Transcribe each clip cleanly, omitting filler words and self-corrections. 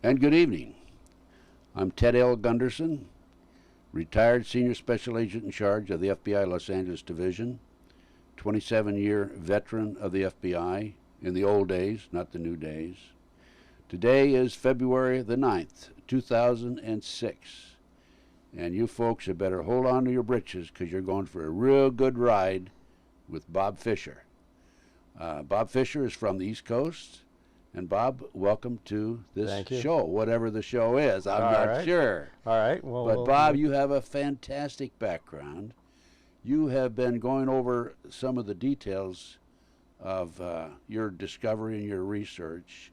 And good evening. I'm Ted L. Gunderson, retired Senior Special Agent in charge of the FBI Los Angeles Division, 27-year veteran of the FBI in the old days, not the new days. Today is February the 9th, 2006. And you folks had better hold on to your britches because you're going for a real good ride with Bob Fischer. Bob Fischer is from the East Coast. And Bob, welcome to this show, whatever the show is. I'm not sure. All right. Well, but Bob, you have a fantastic background. You have been going over some of the details of your discovery and your research,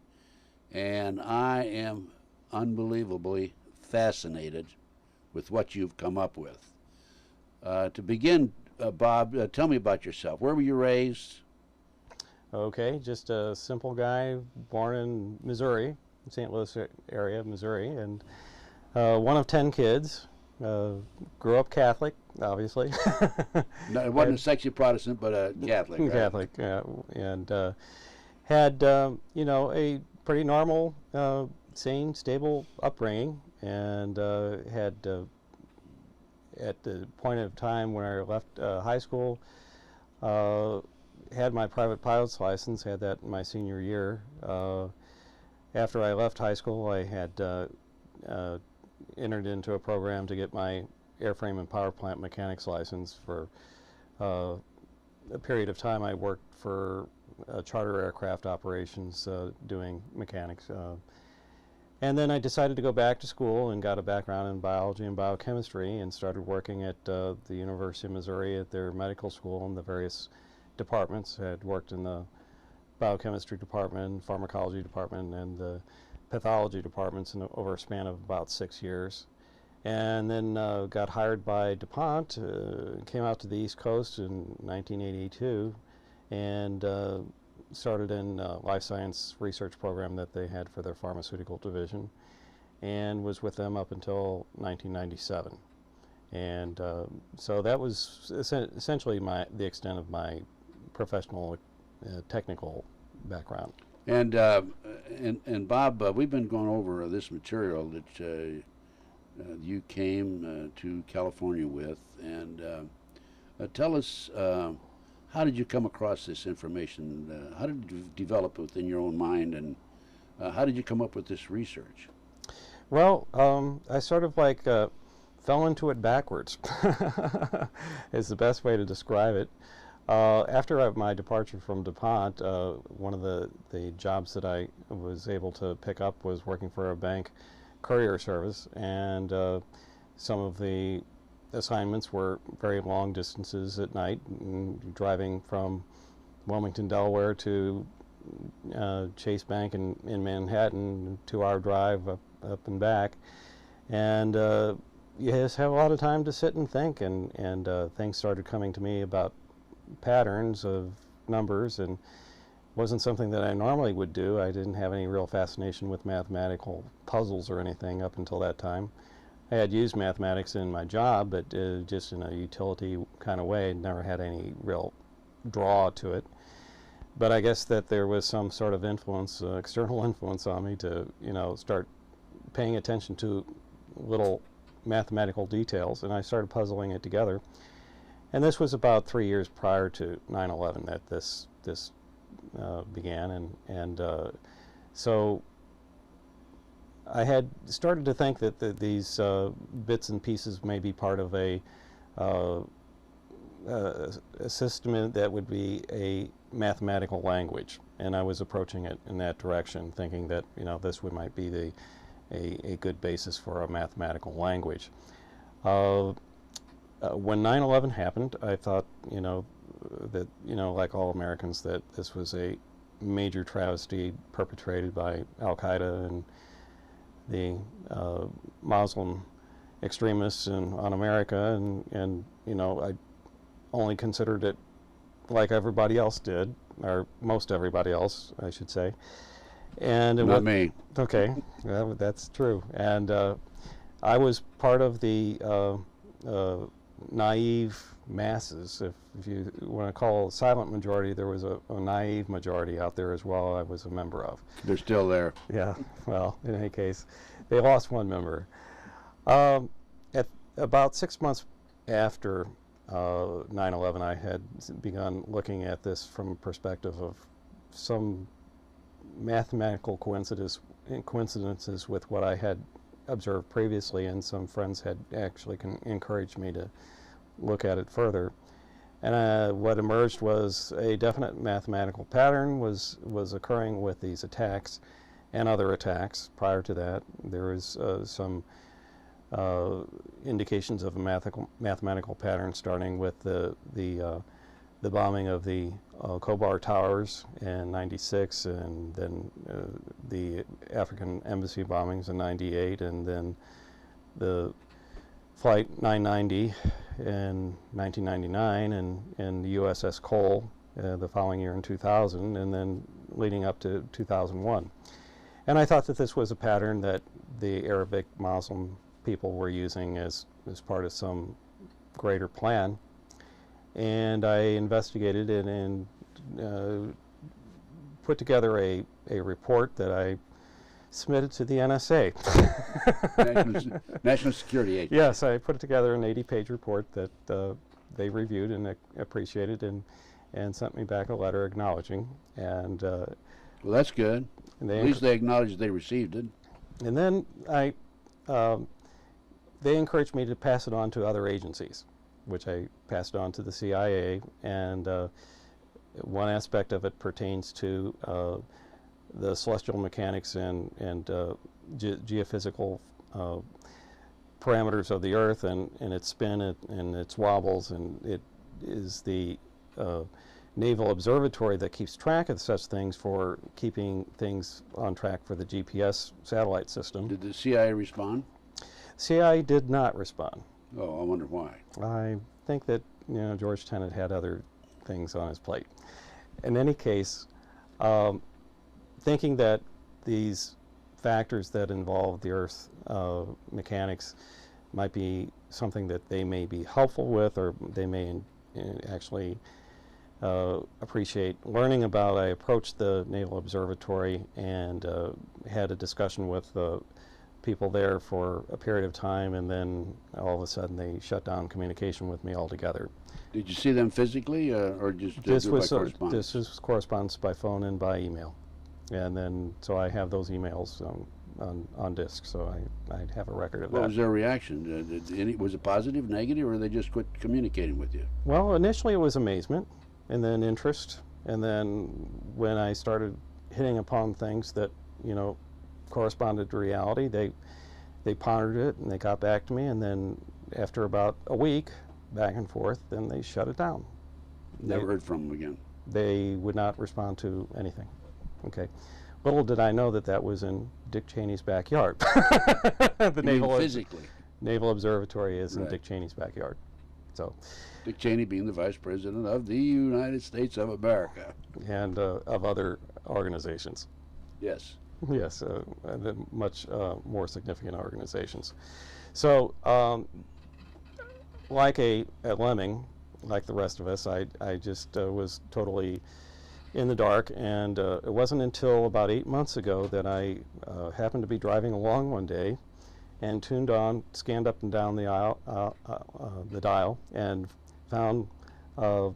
and I am unbelievably fascinated with what you've come up with. To begin, Bob, tell me about yourself. Where were you raised? Okay, just a simple guy born in Missouri, St. Louis area of Missouri, and one of 10 kids. Grew up Catholic, obviously. No, it wasn't a sexy Protestant, but a Catholic. Right? Catholic, yeah, and had you know, a pretty normal, sane, stable upbringing, and had at the point of time when I left high school. Had my private pilot's license, had that in my senior year. After I left high school, I had entered into a program to get my airframe and power plant mechanics license. For a period of time, I worked for charter aircraft operations doing mechanics. And then I decided to go back to school and got a background in biology and biochemistry and started working at the University of Missouri at their medical school in the various departments. I had worked in the biochemistry department, pharmacology department, and the pathology departments over a span of about 6 years. And then got hired by DuPont, came out to the East Coast in 1982, and started in life science research program that they had for their pharmaceutical division, and was with them up until 1997. And so that was essentially the extent of my professional, technical background. And Bob, we've been going over this material that you came to California with, and tell us, how did you come across this information? How did you develop it within your own mind, and how did you come up with this research? Well, I sort of like fell into it backwards is the best way to describe it. After my departure from DuPont, one of the jobs that I was able to pick up was working for a bank courier service, and some of the assignments were very long distances at night, driving from Wilmington, Delaware to Chase Bank in Manhattan, 2-hour drive up and back, and you just have a lot of time to sit and think, and things started coming to me about patterns of numbers, and wasn't something that I normally would do. I didn't have any real fascination with mathematical puzzles or anything up until that time. I had used mathematics in my job, but just in a utility kind of way. Never had any real draw to it. But I guess that there was some sort of influence, external influence on me to, you know, start paying attention to little mathematical details, and I started puzzling it together. And this was about 3 years prior to 9/11 that this began, and so I had started to think that these bits and pieces may be part of a system that would be a mathematical language, and I was approaching it in that direction, thinking that, you know, this might be a good basis for a mathematical language. When 9/11 happened, I thought, you know, that, you know, like all Americans, that this was a major travesty perpetrated by Al-Qaeda and the Muslim extremists on America, and you know, I only considered it like everybody else did, or most everybody else, I should say. And it Not me. Okay, well, that's true. And I was part of the naive masses. If you want to call a silent majority, there was a naive majority out there as well I was a member of. They're still there. Yeah, well, in any case, they lost one member. At about 6 months after 9/11, I had begun looking at this from a perspective of some mathematical coincidences with what I had observed previously, and some friends had actually encouraged me to look at it further. And what emerged was a definite mathematical pattern was occurring with these attacks and other attacks. Prior to that, there was some indications of a mathematical pattern, starting with the bombing of the Covert towers in '96, and then the African embassy bombings in '98, and then the Flight 990 in 1999, and the USS Cole the following year in 2000, and then leading up to 2001. And I thought that this was a pattern that the Arabic Muslim people were using as part of some greater plan. And I investigated it and put together a report that I submitted to the NSA. National Security Agency. Yes, I put together an 80-page report that they reviewed and appreciated, and sent me back a letter acknowledging. And well, that's good. At least they acknowledged they received it. And then they encouraged me to pass it on to other agencies, which I passed on to the CIA, and one aspect of it pertains to the celestial mechanics and geophysical parameters of the Earth, and its spin and its wobbles, and it is the Naval Observatory that keeps track of such things for keeping things on track for the GPS satellite system. Did the CIA respond? CIA did not respond. Oh, I wonder why. I think that George Tenet had other things on his plate. In any case, thinking that these factors that involve the Earth's mechanics might be something that they may be helpful with, or they may actually appreciate learning about, I approached the Naval Observatory and had a discussion with people there for a period of time, and then all of a sudden they shut down communication with me altogether. Did you see them physically, or just by correspondence? This was correspondence by phone and by email, and then so I have those emails on disk, so I have a record of that. What was their reaction? Was it positive, negative, or they just quit communicating with you? Well, initially it was amazement, and then interest, and then when I started hitting upon things that corresponded to reality, they pondered it and they got back to me, and then after about a week back and forth, then they shut it down. Never heard from them again. They would not respond to anything. Okay. Little did I know that that was in Dick Cheney's backyard. The Naval Observatory is in Dick Cheney's backyard. So Dick Cheney being the Vice President of the United States of America. And of other organizations. Yes. Yes, the much more significant organizations. So, like a lemming, like the rest of us, I just was totally in the dark, and it wasn't until about 8 months ago that I happened to be driving along one day and scanned up and down the dial, and found a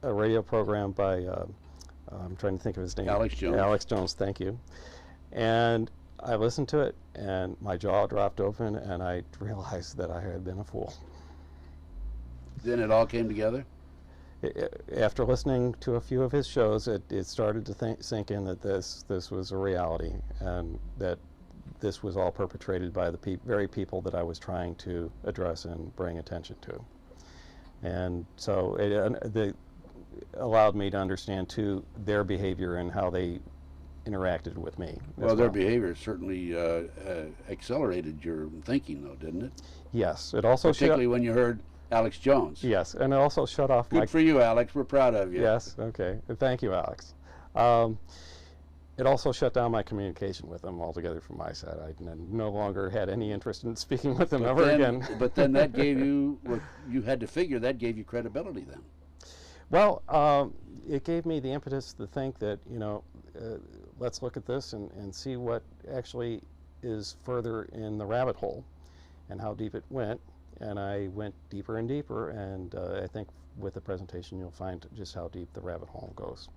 radio program by, I'm trying to think of his name. Alex Jones. Alex Jones, thank you. And I listened to it, and my jaw dropped open, and I realized that I had been a fool. Then it all came together? After listening to a few of his shows, it started to sink in that this was a reality, and that this was all perpetrated by the very people that I was trying to address and bring attention to. And so it allowed me to understand, too, their behavior and how they interacted with me. Well, their behavior certainly accelerated your thinking, though, didn't it? Yes. It also particularly when you heard Alex Jones. Yes, and it also shut off Good for you, Alex. We're proud of you. Yes, okay. Thank you, Alex. It also shut down my communication with them altogether from my side. I no longer had any interest in speaking with them again. But then that gave you, what you had to figure, that gave you credibility then. Well, it gave me the impetus to think that, you know, let's look at this and see what actually is further in the rabbit hole and how deep it went. And I went deeper and deeper, and I think with the presentation you'll find just how deep the rabbit hole goes.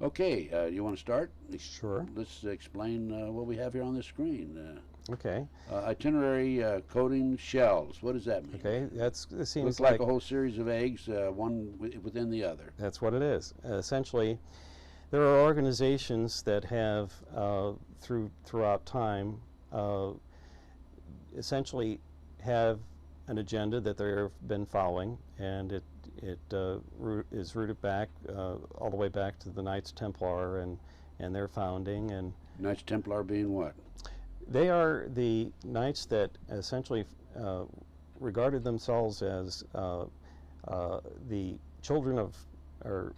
Okay, you want to start? Sure. Let's explain what we have here on the screen. Okay. Itinerary coding shells. What does that mean? Okay, it seems Looks like a whole series of eggs, one within the other. That's what it is. Essentially, there are organizations that have, throughout time, essentially have an agenda that they've been following, and it is rooted back all the way back to the Knights Templar and their founding. And Knights Templar being what? They are the knights that essentially regarded themselves as the children of, or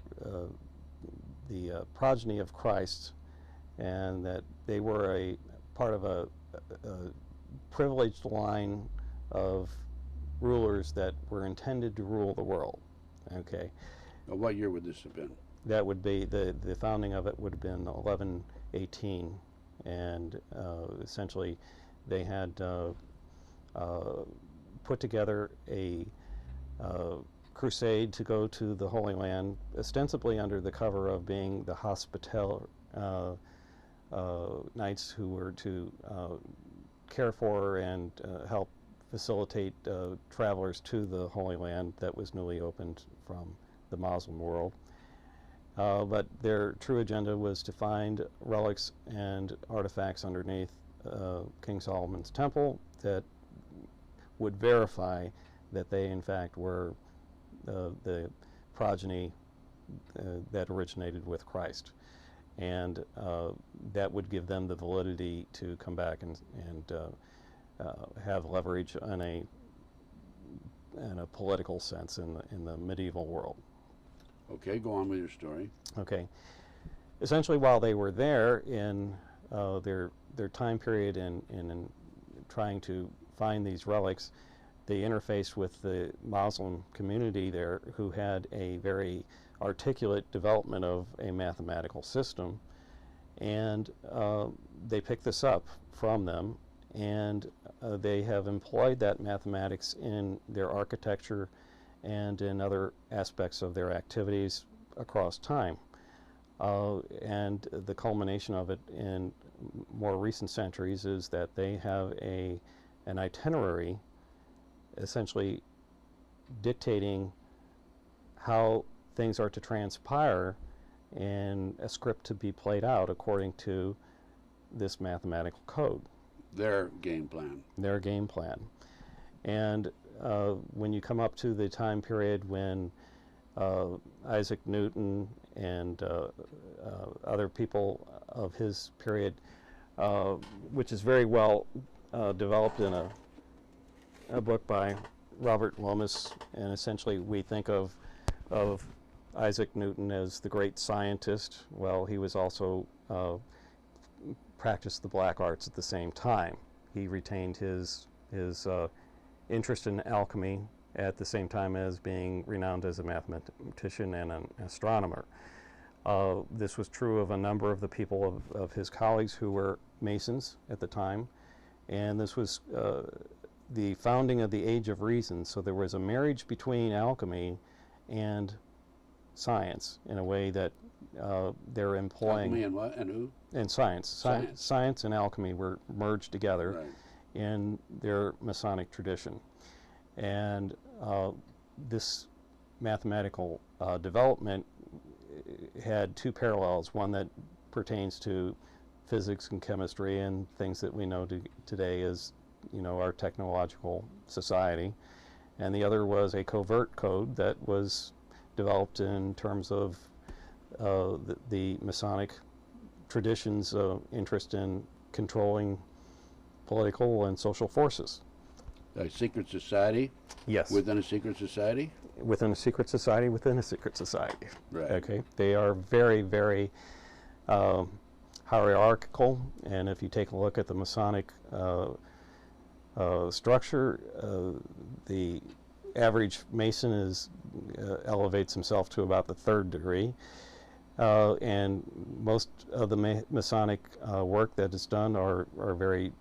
the progeny of Christ, and that they were a part of a privileged line of rulers that were intended to rule the world. Okay. What year would this have been? That would be, the founding of it would have been 1118, and essentially they had put together a crusade to go to the Holy Land, ostensibly under the cover of being the hospital knights who were to care for and help facilitate travelers to the Holy Land that was newly opened from the Muslim world. But their true agenda was to find relics and artifacts underneath King Solomon's temple that would verify that they in fact were the progeny that originated with Christ, and that would give them the validity to come back and have leverage in a political sense in the medieval world. Okay, go on with your story. Okay. Essentially, while they were there in their time period in trying to find these relics, they interfaced with the Muslim community there, who had a very articulate development of a mathematical system, and they picked this up from them, and they have employed that mathematics in their architecture and in other aspects of their activities across time. And the culmination of it in more recent centuries is that they have an itinerary essentially dictating how things are to transpire and a script to be played out according to this mathematical code. Their game plan. Their game plan. And when you come up to the time period when Isaac Newton and other people of his period, which is very well developed in a book by Robert Lomas, and essentially we think of Isaac Newton as the great scientist. Well, he was also practiced the black arts at the same time. He retained his interest in alchemy at the same time as being renowned as a mathematician and an astronomer. This was true of a number of the people of his colleagues who were Masons at the time, and this was the founding of the Age of Reason. So there was a marriage between alchemy and science in a way that they're employing. Alchemy and what? And who? And science. Science and alchemy were merged together. Right. In their Masonic tradition. And this mathematical development had two parallels, one that pertains to physics and chemistry and things that we know today as, you know, our technological society, and the other was a covert code that was developed in terms of the Masonic tradition's interest in controlling political and social forces. A secret society? Yes. Within a secret society? Within a secret society within a secret society. Right. Okay. They are very, very hierarchical, and if you take a look at the Masonic structure, the average Mason elevates himself to about the 3rd degree, and most of the Masonic work that is done are very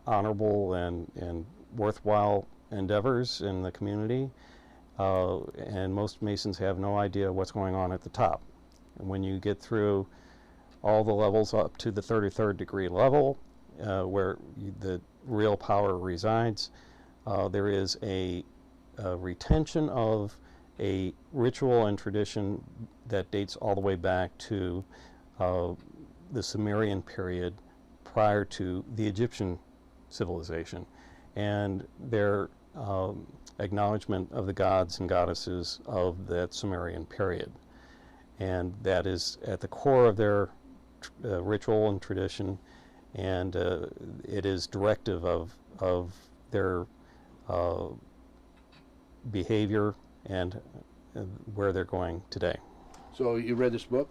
honorable and worthwhile endeavors in the community, and most Masons have no idea what's going on at the top. And when you get through all the levels up to the 33rd degree level, where the real power resides, there is a retention of a ritual and tradition that dates all the way back to the Sumerian period prior to the Egyptian civilization, and their acknowledgement of the gods and goddesses of that Sumerian period. And that is at the core of their ritual and tradition, and it is directive of their behavior and where they're going today. So you read this book?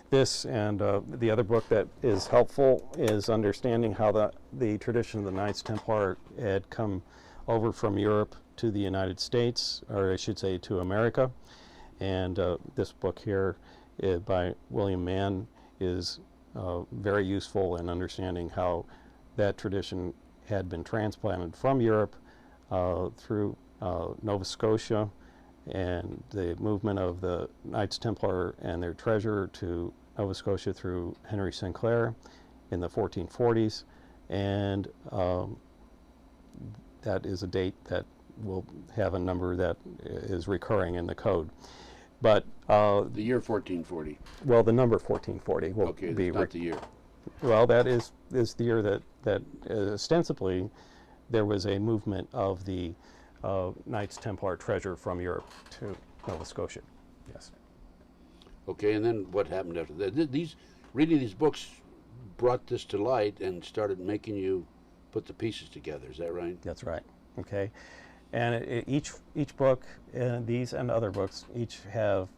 This and the other book that is helpful is understanding how the tradition of the Knights Templar had come over from Europe to the United States, or I should say to America. And this book here by William Mann is very useful in understanding how that tradition had been transplanted from Europe through Nova Scotia, and the movement of the Knights Templar and their treasure to Nova Scotia through Henry Sinclair in the 1440s, and that is a date that will have a number that is recurring in the code. But the year 1440. Well, the number 1440 will okay, be not the year. Well, that is the year that ostensibly there was a movement of the Knights Templar treasure from Europe to Nova Scotia. Yes. Okay, and then what happened after that? Reading these books brought this to light and started making you put the pieces together. Is that right? That's right. Okay, and each book, these and other books, each have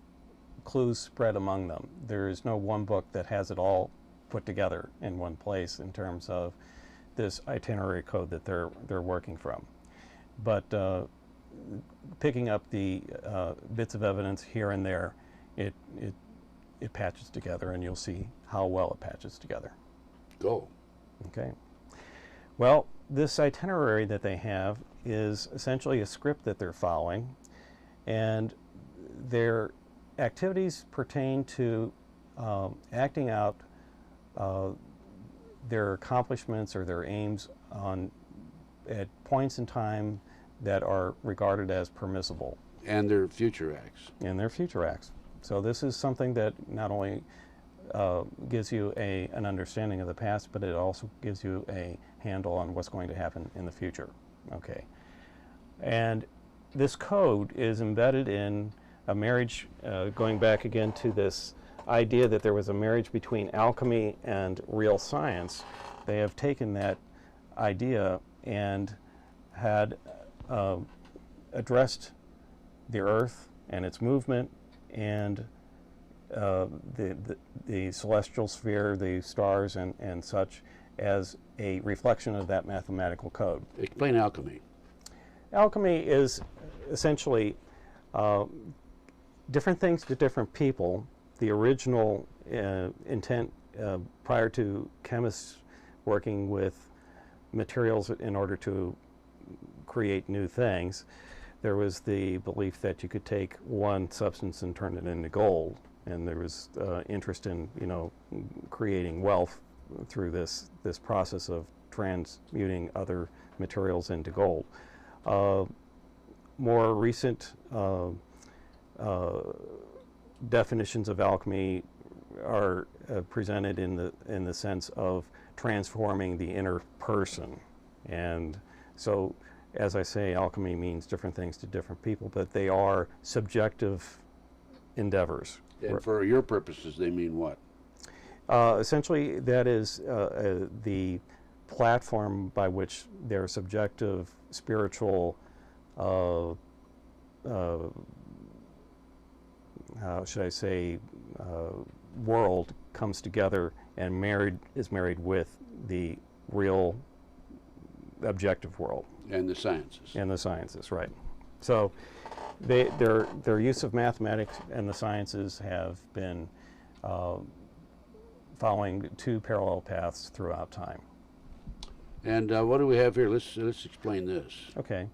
clues spread among them. There is no one book that has it all put together in one place in terms of this itinerary code that they're working from. But picking up the bits of evidence here and there, it patches together, and you'll see how well it patches together. Go. Okay. Well, this itinerary that they have is essentially a script that they're following, and their activities pertain to acting out their accomplishments or their aims at points in time that are regarded as permissible. And their future acts. And their future acts. So this is something that not only gives you an understanding of the past, but it also gives you a handle on what's going to happen in the future. Okay. And this code is embedded in a marriage, going back again to this idea that there was a marriage between alchemy and real science. They have taken that idea and had addressed the Earth and its movement and the celestial sphere, the stars and such, as a reflection of that mathematical code. Explain alchemy. Alchemy is essentially different things to different people. The original intent prior to chemists working with materials in order to create new things, there was the belief that you could take one substance and turn it into gold, and there was interest in creating wealth through this process of transmuting other materials into gold. More recent definitions of alchemy are presented in the sense of transforming the inner person. And so, as I say, alchemy means different things to different people, but they are subjective endeavors. And for your purposes, they mean what? Essentially, that is the platform by which their subjective spiritual, how should I say, world comes together and is married with the real objective world. And the sciences. And the sciences, right. So their use of mathematics and the sciences have been following two parallel paths throughout time. And what do we have here? Let's explain this. Okay.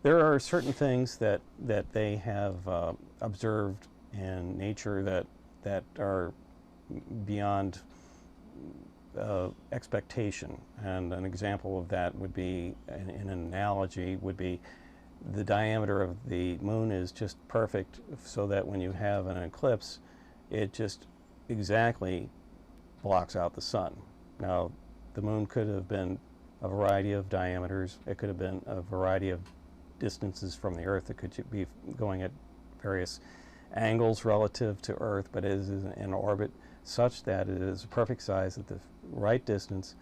There are certain things that they have observed in nature that are beyond expectation. And an example of that would be, in an analogy, would be the diameter of the moon is just perfect so that when you have an eclipse, it just exactly blocks out the sun. Now, the moon could have been a variety of diameters. It could have been a variety of distances from the Earth. It could be going at various angles relative to Earth, but it is in orbit such that it is a perfect size at the right distance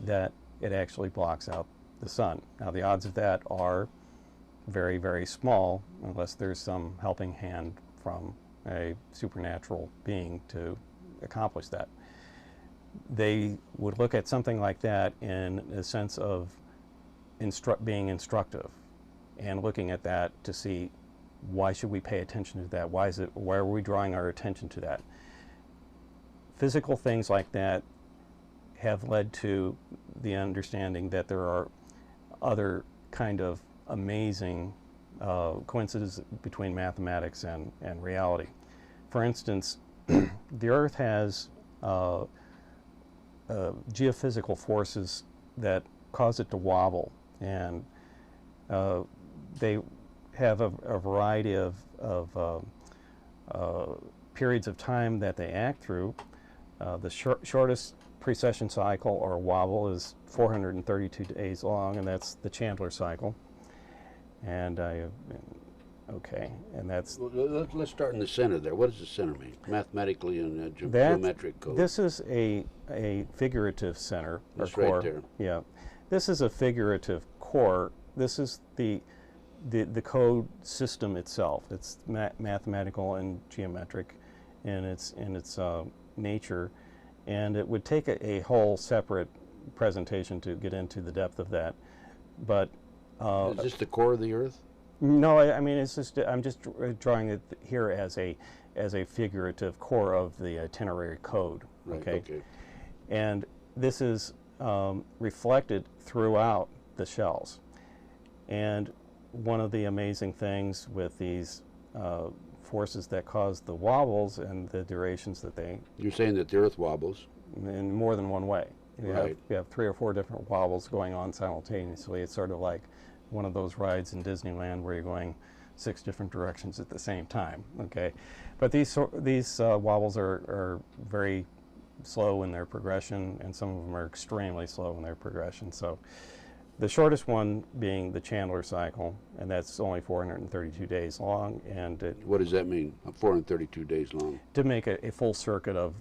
that it actually blocks out the sun. Now, the odds of that are very, very small unless there's some helping hand from a supernatural being to accomplish that. They would look at something like that in a sense of being instructive and looking at that to see why should we pay attention to that? Why are we drawing our attention to that? Physical things like that have led to the understanding that there are other kind of amazing coincidences between mathematics and reality. For instance, the Earth has geophysical forces that cause it to wobble, and they have a variety of periods of time that they act through. The shortest precession cycle, or wobble, is 432 days long, and that's the Chandler cycle. And okay, and that's... Well, let's start in the center there. What does the center mean, mathematically and geometric code? This is a figurative center, or core. Right there. Yeah, this is a figurative core. This is the code system itself. It's mathematical and geometric in its nature, and it would take a whole separate presentation to get into the depth of that. But is this the core of the Earth? No, I mean, it's just I'm just drawing it here as a figurative core of the itinerary code. Right, okay. And this is reflected throughout the shells. And one of the amazing things with these forces that cause the wobbles and the durations that they... You're saying that the Earth wobbles? In more than one way. Right. You have 3 or 4 different wobbles going on simultaneously. It's sort of like one of those rides in Disneyland where you're going 6 different directions at the same time. Okay, but these wobbles are very slow in their progression, and some of them are extremely slow in their progression. So the shortest one being the Chandler cycle, and that's only 432 days long. And what does that mean, 432 days long? To make a full circuit of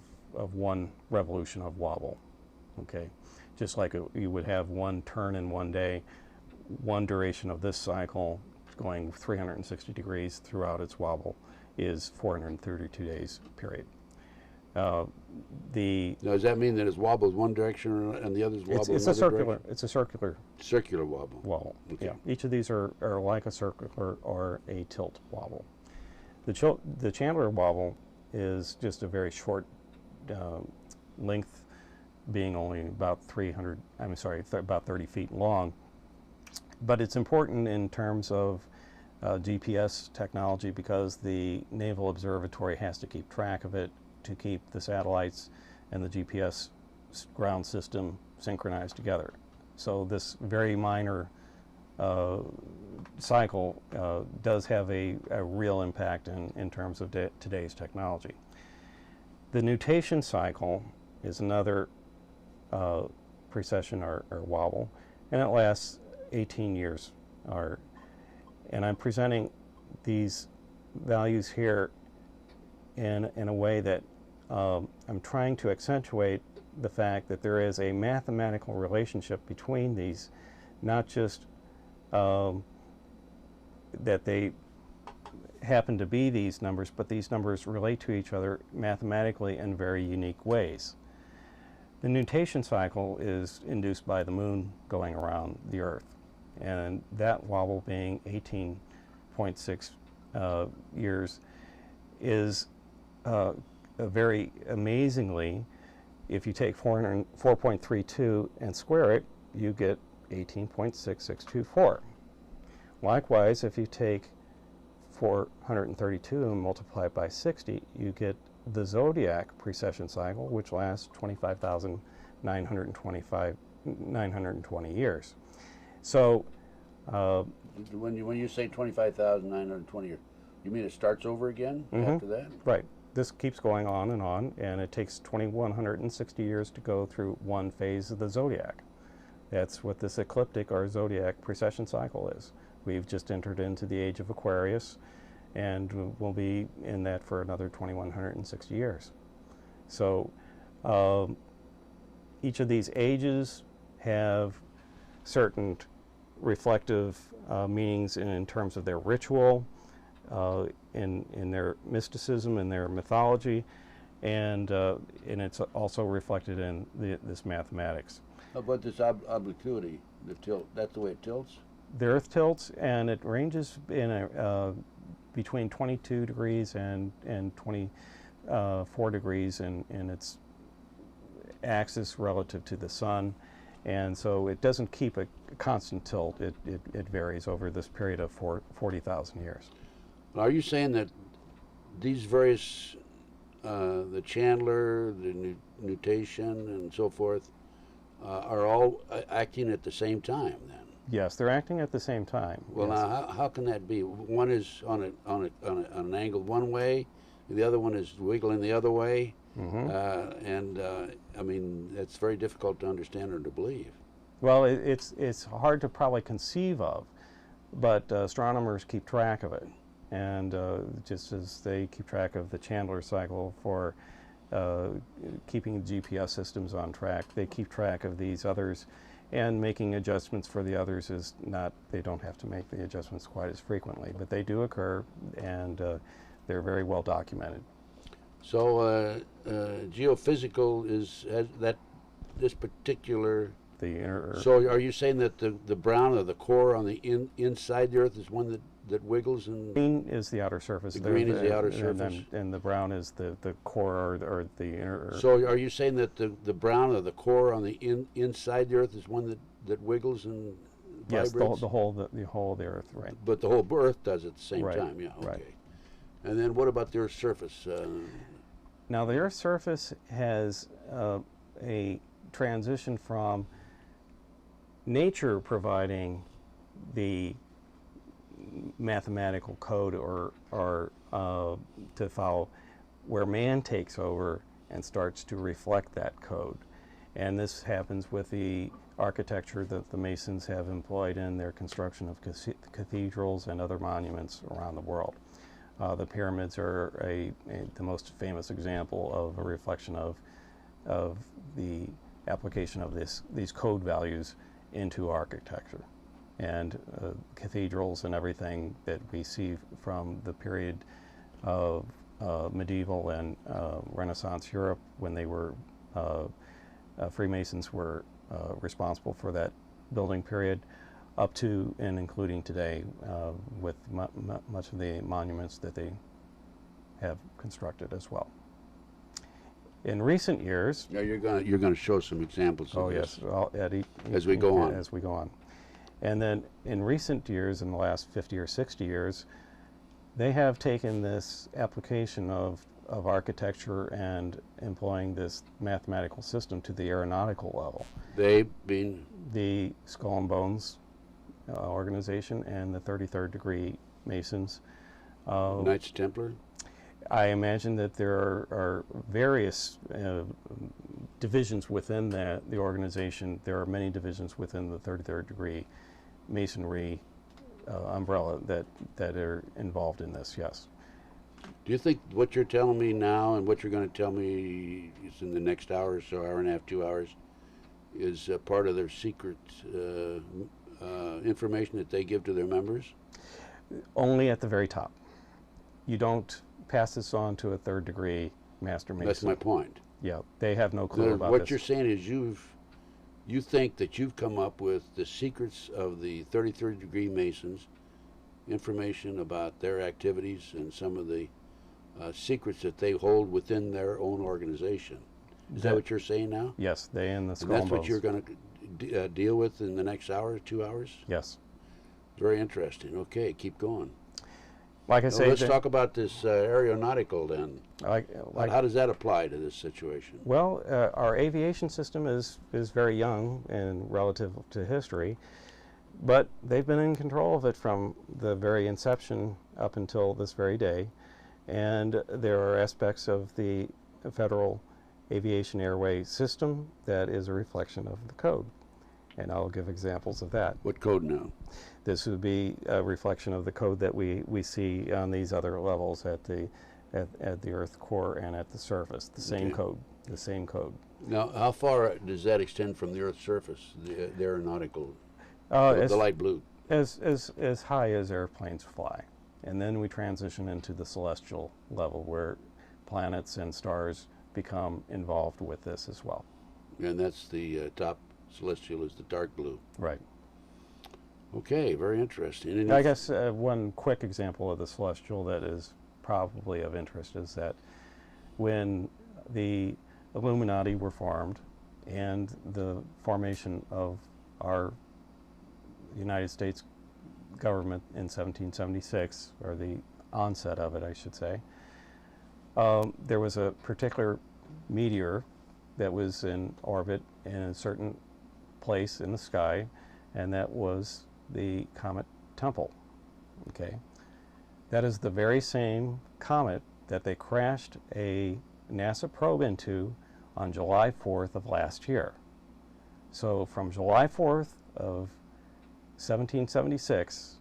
one revolution of wobble. Okay, just like you would have one turn in one day, one duration of this cycle going 360 degrees throughout its wobble is 432 days period. Now, does that mean that it wobbles one direction and the others wobble another direction? It's a circular wobble. Wobble. Okay. Yeah. Each of these are like a circular or a tilt wobble. The Chandler wobble is just a very short length, being only about about 30 feet long. But it's important in terms of GPS technology because the Naval Observatory has to keep track of it to keep the satellites and the GPS ground system synchronized together. So this very minor cycle does have a real impact in terms of today's technology. The nutation cycle is another precession or wobble, and it lasts 18 years. And I'm presenting these values here in a way that I'm trying to accentuate the fact that there is a mathematical relationship between these, not just that they happen to be these numbers, but these numbers relate to each other mathematically in very unique ways. The nutation cycle is induced by the moon going around the Earth, and that wobble being 18.6 years is very amazingly, if you take 4.32 and square it, you get 18.6624. Likewise, if you take 432 and multiply it by 60, you get the zodiac precession cycle, which lasts 25,920 years. So when you say 25,920 years, you mean it starts over again after that? Right. This keeps going on, and it takes 2,160 years to go through one phase of the zodiac. That's what this ecliptic or zodiac precession cycle is. We've just entered into the age of Aquarius, and we'll be in that for another 2,160 years. So each of these ages have certain reflective meanings in terms of their ritual, in their mysticism, in their mythology, and it's also reflected in this mathematics. How about this obliquity, the tilt? That's the way it tilts? The Earth tilts, and it ranges in between 22 degrees and 24 degrees in its axis relative to the sun, and so it doesn't keep a constant tilt. It varies over this period of 40,000 years. Are you saying that these various, the Chandler, the nutation, and so forth, are all acting at the same time then? Yes, they're acting at the same time. Well, yes. now, how can that be? One is on an angle one way, the other one is wiggling the other way, I mean, it's very difficult to understand or to believe. Well, it's hard to probably conceive of, but astronomers keep track of it, and just as they keep track of the Chandler cycle for keeping GPS systems on track, they keep track of these others. And making adjustments for the others is not, they don't have to make the adjustments quite as frequently, but they do occur, and they're very well documented. So geophysical has that, this particular, so are you saying that the brown or the core on the inside the Earth is one that wiggles? And green is the outer surface. The green is the outer surface. And the brown is the core or the inner. So are you saying that the brown or the core on the inside the Earth is one that wiggles and vibrates? Yes, the whole of the Earth, right. But the whole Earth does at the same time, yeah, okay. Right. And then what about the Earth's surface? Now the Earth's surface has a transition from nature providing the mathematical code or to follow, where man takes over and starts to reflect that code. And this happens with the architecture that the Masons have employed in their construction of cathedrals and other monuments around the world. The pyramids are the most famous example of a reflection of the application of these code values into architecture. And cathedrals and everything that we see from the period of medieval and Renaissance Europe, when they were Freemasons were responsible for that building period, up to and including today, with much of the monuments that they have constructed as well. In recent years, yeah, you're going to show some examples. Oh of yes, this as we go on. As we go on. And then in recent years, in the last 50 or 60 years, they have taken this application of architecture and employing this mathematical system to the aeronautical level. They being? The Skull and Bones organization and the 33rd degree Masons. Knights Templar? I imagine that there are various divisions within the organization. There are many divisions within the 33rd degree Masonry umbrella that are involved in this, yes. Do you think what you're telling me now and what you're going to tell me is in the next hour or so, hour and a half, 2 hours, is part of their secret information that they give to their members? Only at the very top. you don't pass this on to a third degree master mason. That's my point. Yeah, they have no clue about What this. you're saying is you think that you've come up with the secrets of the 33rd degree Masons, information about their activities and some of the secrets that they hold within their own organization. Is that what you're saying now? Yes, they and the skull And and that's what bones. you're going to deal with in the next hour, 2 hours? Yes. Very interesting. Okay, keep going. Like I Now, say, let's talk about this aeronautical then. like How does that apply to this situation? well, our aviation system is very young and relative to history, but they've been in control of it from the very inception up until this very day. And there are aspects of the Federal Aviation Airway system that is a reflection of the code. And I'll give examples of that. What code now? This would be a reflection of the code that we see on these other levels at the Earth core and at the surface. The same Okay. code. The same code. Now, how far does that extend from the Earth's surface, the aeronautical, As the light blue? as high as airplanes fly, and then we transition into the celestial level where planets and stars become involved with this as well. And that's the top celestial is the dark blue. Right. Okay, very interesting. And I guess one quick example of the celestial that is probably of interest is that when the Illuminati were formed and the formation of our United States government in 1776, or the onset of it, I should say, there was a particular meteor that was in orbit in a certain place in the sky, and that was the comet Temple. Okay, that is the very same comet that they crashed a NASA probe into on July 4th of last year. So from July 4th of 1776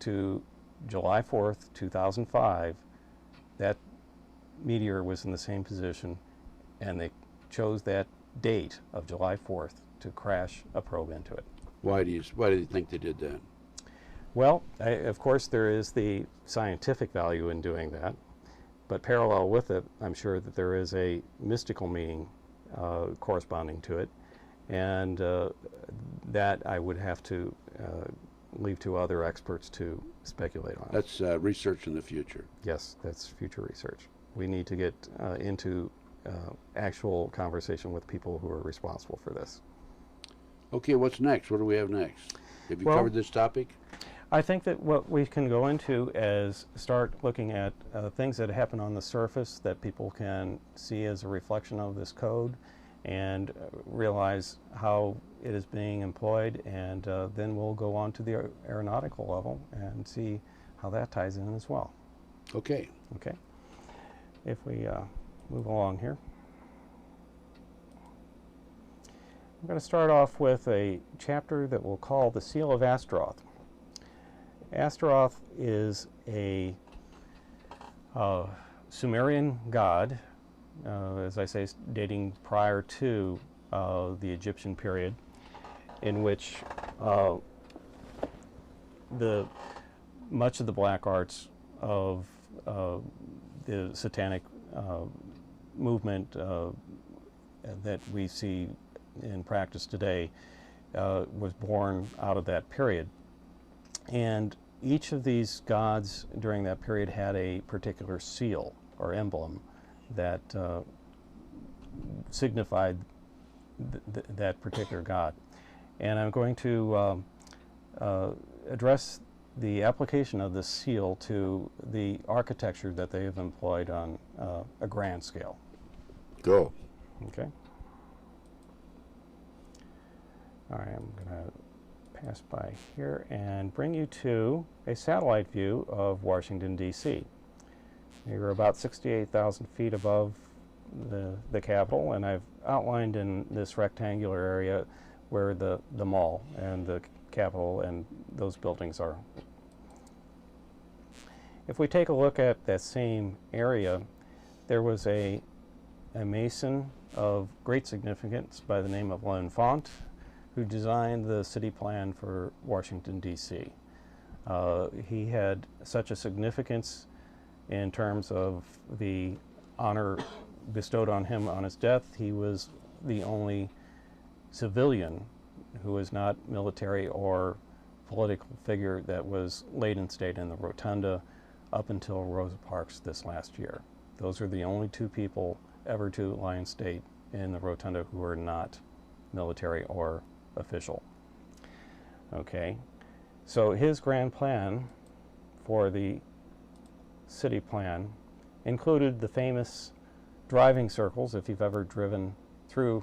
to July 4th, 2005, that meteor was in the same position, and they chose that date of July 4th to crash a probe into it. why do you think they did that? Well, of course, there is the scientific value in doing that, but parallel with it, I'm sure that there is a mystical meaning corresponding to it, and that I would have to leave to other experts to speculate on. That's research in the future. Yes, that's future research. We need to get into actual conversation with people who are responsible for this. Okay, what's next? What do we have next? Have you Well, covered this topic? I think that what we can go into is start looking at things that happen on the surface that people can see as a reflection of this code, and realize how it is being employed, and then we'll go on to the aeronautical level and see how that ties in as well. Okay. Okay. If we move along here. I'm going to start off with a chapter that we'll call the Seal of Astaroth. Astaroth is a Sumerian god, as I say, dating prior to the Egyptian period, in which much of the black arts of the satanic movement that we see in practice today was born out of that period. And each of these gods during that period had a particular seal or emblem that signified that particular god. And I'm going to address the application of this seal to the architecture that they have employed on a grand scale. Go. Okay. All right, I'm going to pass by here and bring you to a satellite view of Washington, D.C. You're about 68,000 feet above the Capitol, and I've outlined in this rectangular area where the mall and the Capitol and those buildings are. If we take a look at that same area, there was a Mason of great significance by the name of L'Enfant, who designed the city plan for Washington, D.C. He had such a significance in terms of the honor bestowed on him on his death. He was the only civilian who was not military or political figure that was laid in state in the rotunda up until Rosa Parks this last year. Those are the only two people ever to lie in state in the rotunda who are not military or official. Okay, so his grand plan for the city plan included the famous driving circles. If you've ever driven through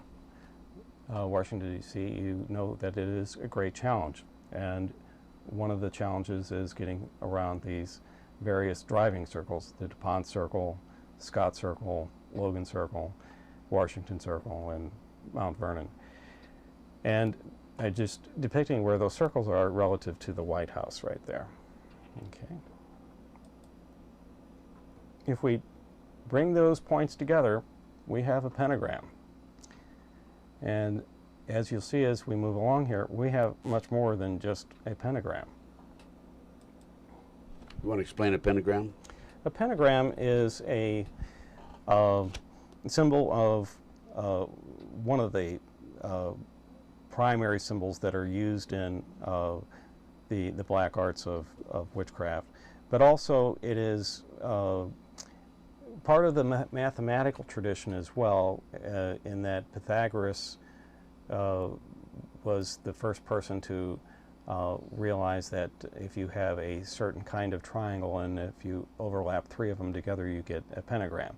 Washington, D.C., you know that it is a great challenge. And one of the challenges is getting around these various driving circles, the DuPont Circle, Scott Circle, Logan Circle, Washington Circle, and Mount Vernon. And just depicting where those circles are relative to the White House right there. Okay. If we bring those points together, we have a pentagram. And as you'll see as we move along here, we have much more than just a pentagram. You want to explain a pentagram? A pentagram is a symbol of one of the primary symbols that are used in the black arts of witchcraft. But also it is part of the mathematical tradition as well, in that Pythagoras was the first person to realize that if you have a certain kind of triangle and if you overlap three of them together, you get a pentagram.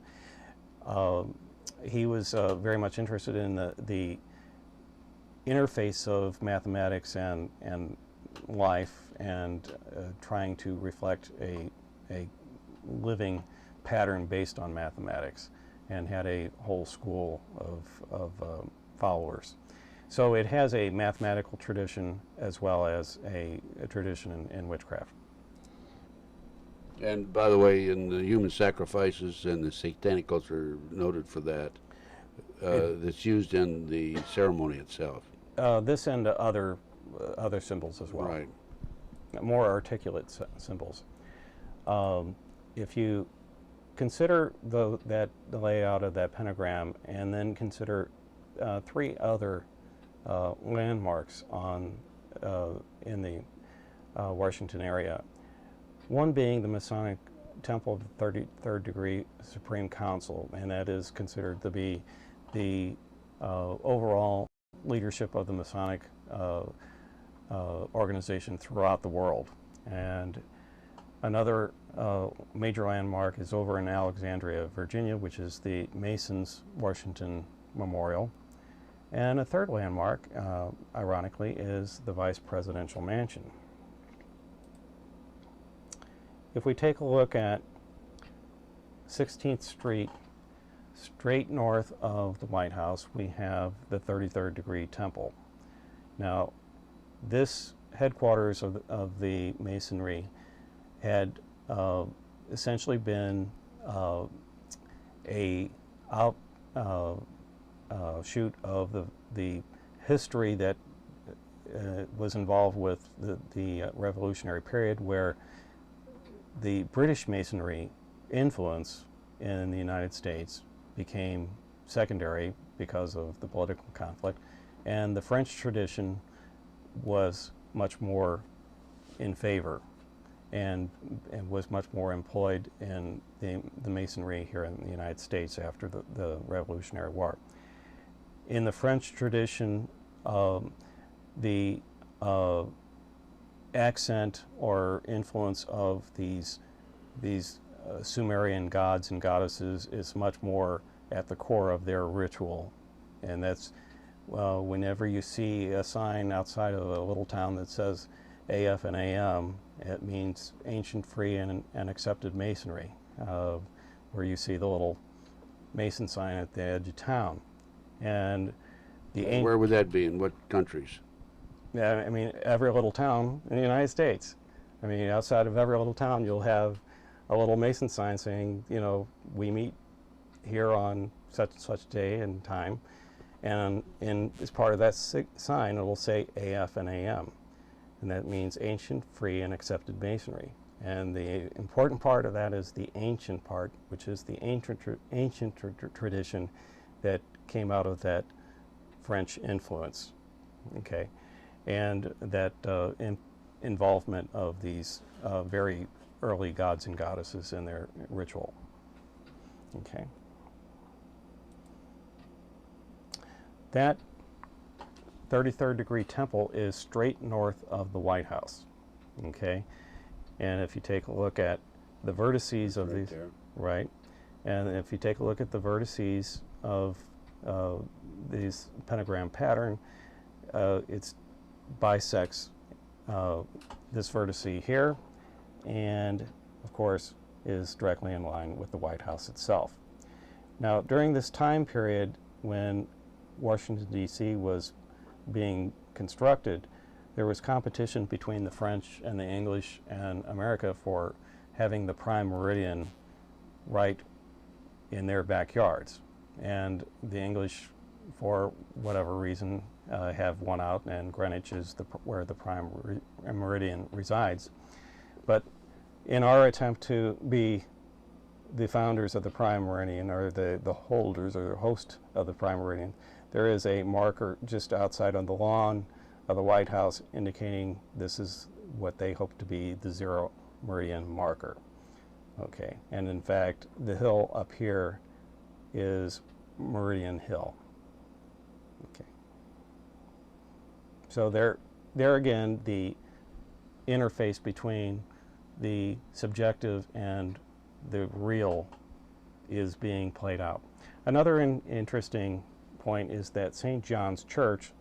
He was very much interested in the interface of mathematics and life, and trying to reflect a living pattern based on mathematics, and had a whole school of followers. So it has a mathematical tradition as well as a tradition in witchcraft. And by the way, in the human sacrifices and the satanic cults are noted for that. That's used in the ceremony itself. This and other symbols as well. Right. More articulate symbols. If you consider the layout of that pentagram, and then consider three other landmarks in the Washington area. One being the Masonic Temple of the 33rd Degree Supreme Council, and that is considered to be the overall leadership of the Masonic organization throughout the world. And another major landmark is over in Alexandria, Virginia, which is the Masons Washington Memorial. And a third landmark, ironically, is the Vice Presidential Mansion. If we take a look at 16th Street, straight north of the White House, we have the 33rd Degree Temple. Now, this headquarters of the Masonry had essentially been a shoot of the history that was involved with the Revolutionary period, where the British Masonry influence in the United States became secondary because of the political conflict, and the French tradition was much more in favor and was much more employed in the Masonry here in the United States after the Revolutionary War. In the French tradition, the accent or influence of these Sumerian gods and goddesses is much more at the core of their ritual, and that's whenever you see a sign outside of a little town that says AF and AM, it means ancient, free, and accepted masonry, where you see the little Mason sign at the edge of town. And where would that be? In what countries? Yeah, I mean, every little town in the United States. I mean, outside of every little town, you'll have a little Mason sign saying, you know, we meet here on such and such day and time. And as part of that sign, it will say AF and AM. And that means ancient, free, and accepted masonry. And the important part of that is the ancient part, which is the ancient tradition that came out of that French influence, okay, and that involvement of these very early gods and goddesses in their ritual, okay. That 33rd degree temple is straight north of the White House, okay, and if you take a look at the vertices of these, right, and if you take a look at the vertices of these pentagram pattern, it bisects this vertice here, and of course is directly in line with the White House itself. Now, during this time period when Washington, D.C. was being constructed, there was competition between the French and the English and America for having the prime meridian right in their backyards. And the English, for whatever reason, have won out, and Greenwich is where the prime meridian resides. But in our attempt to be the founders of the prime meridian, or the holders or the host of the prime meridian, there is a marker just outside on the lawn of the White House indicating this is what they hope to be the zero meridian marker. Okay, and in fact, the hill up here is Meridian Hill. Okay. So there again, the interface between the subjective and the real is being played out. Another interesting point is that St. John's Church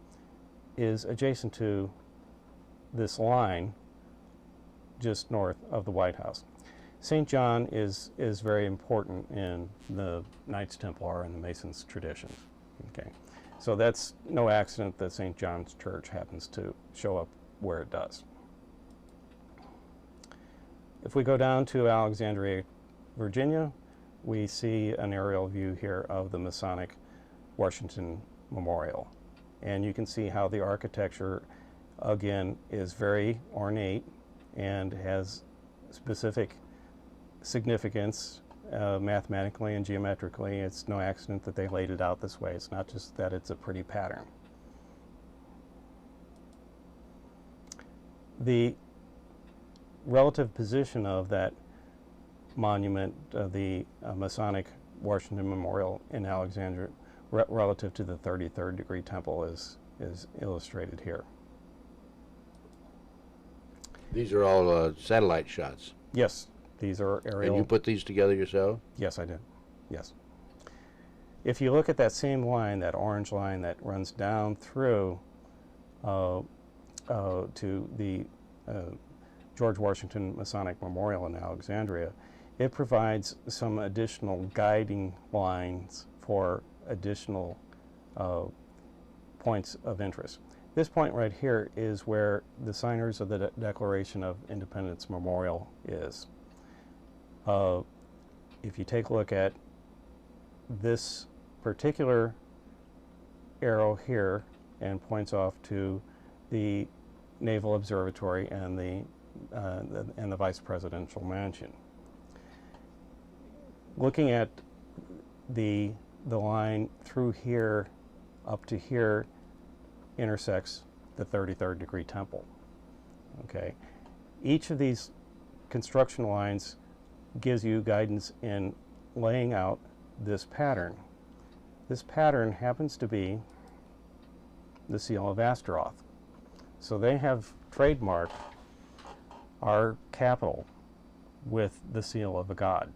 is adjacent to this line just north of the White House. St. John is very important in the Knights Templar and the Masons traditions. Okay, so that's no accident that St. John's Church happens to show up where it does. If we go down to Alexandria, Virginia, we see an aerial view here of the Masonic Washington Memorial. And you can see how the architecture, again, is very ornate and has specific significance mathematically and geometrically. It's no accident that they laid it out this way. It's not just that it's a pretty pattern. The relative position of that monument, the Masonic Washington Memorial in Alexandria, relative to the 33rd degree temple is illustrated here. These are all satellite shots. Yes, these are aerial. And you put these together yourself? Yes, I did. Yes. If you look at that same line, that orange line that runs down through to the George Washington Masonic Memorial in Alexandria, it provides some additional guiding lines for additional points of interest. This point right here is where the signers of the Declaration of Independence Memorial is. If you take a look at this particular arrow here and points off to the Naval Observatory and the Vice Presidential Mansion. Looking at the line through here up to here intersects the 33rd degree temple. Okay, each of these construction lines gives you guidance in laying out this pattern. This pattern happens to be the seal of Astaroth. So they have trademarked our capital with the seal of a god.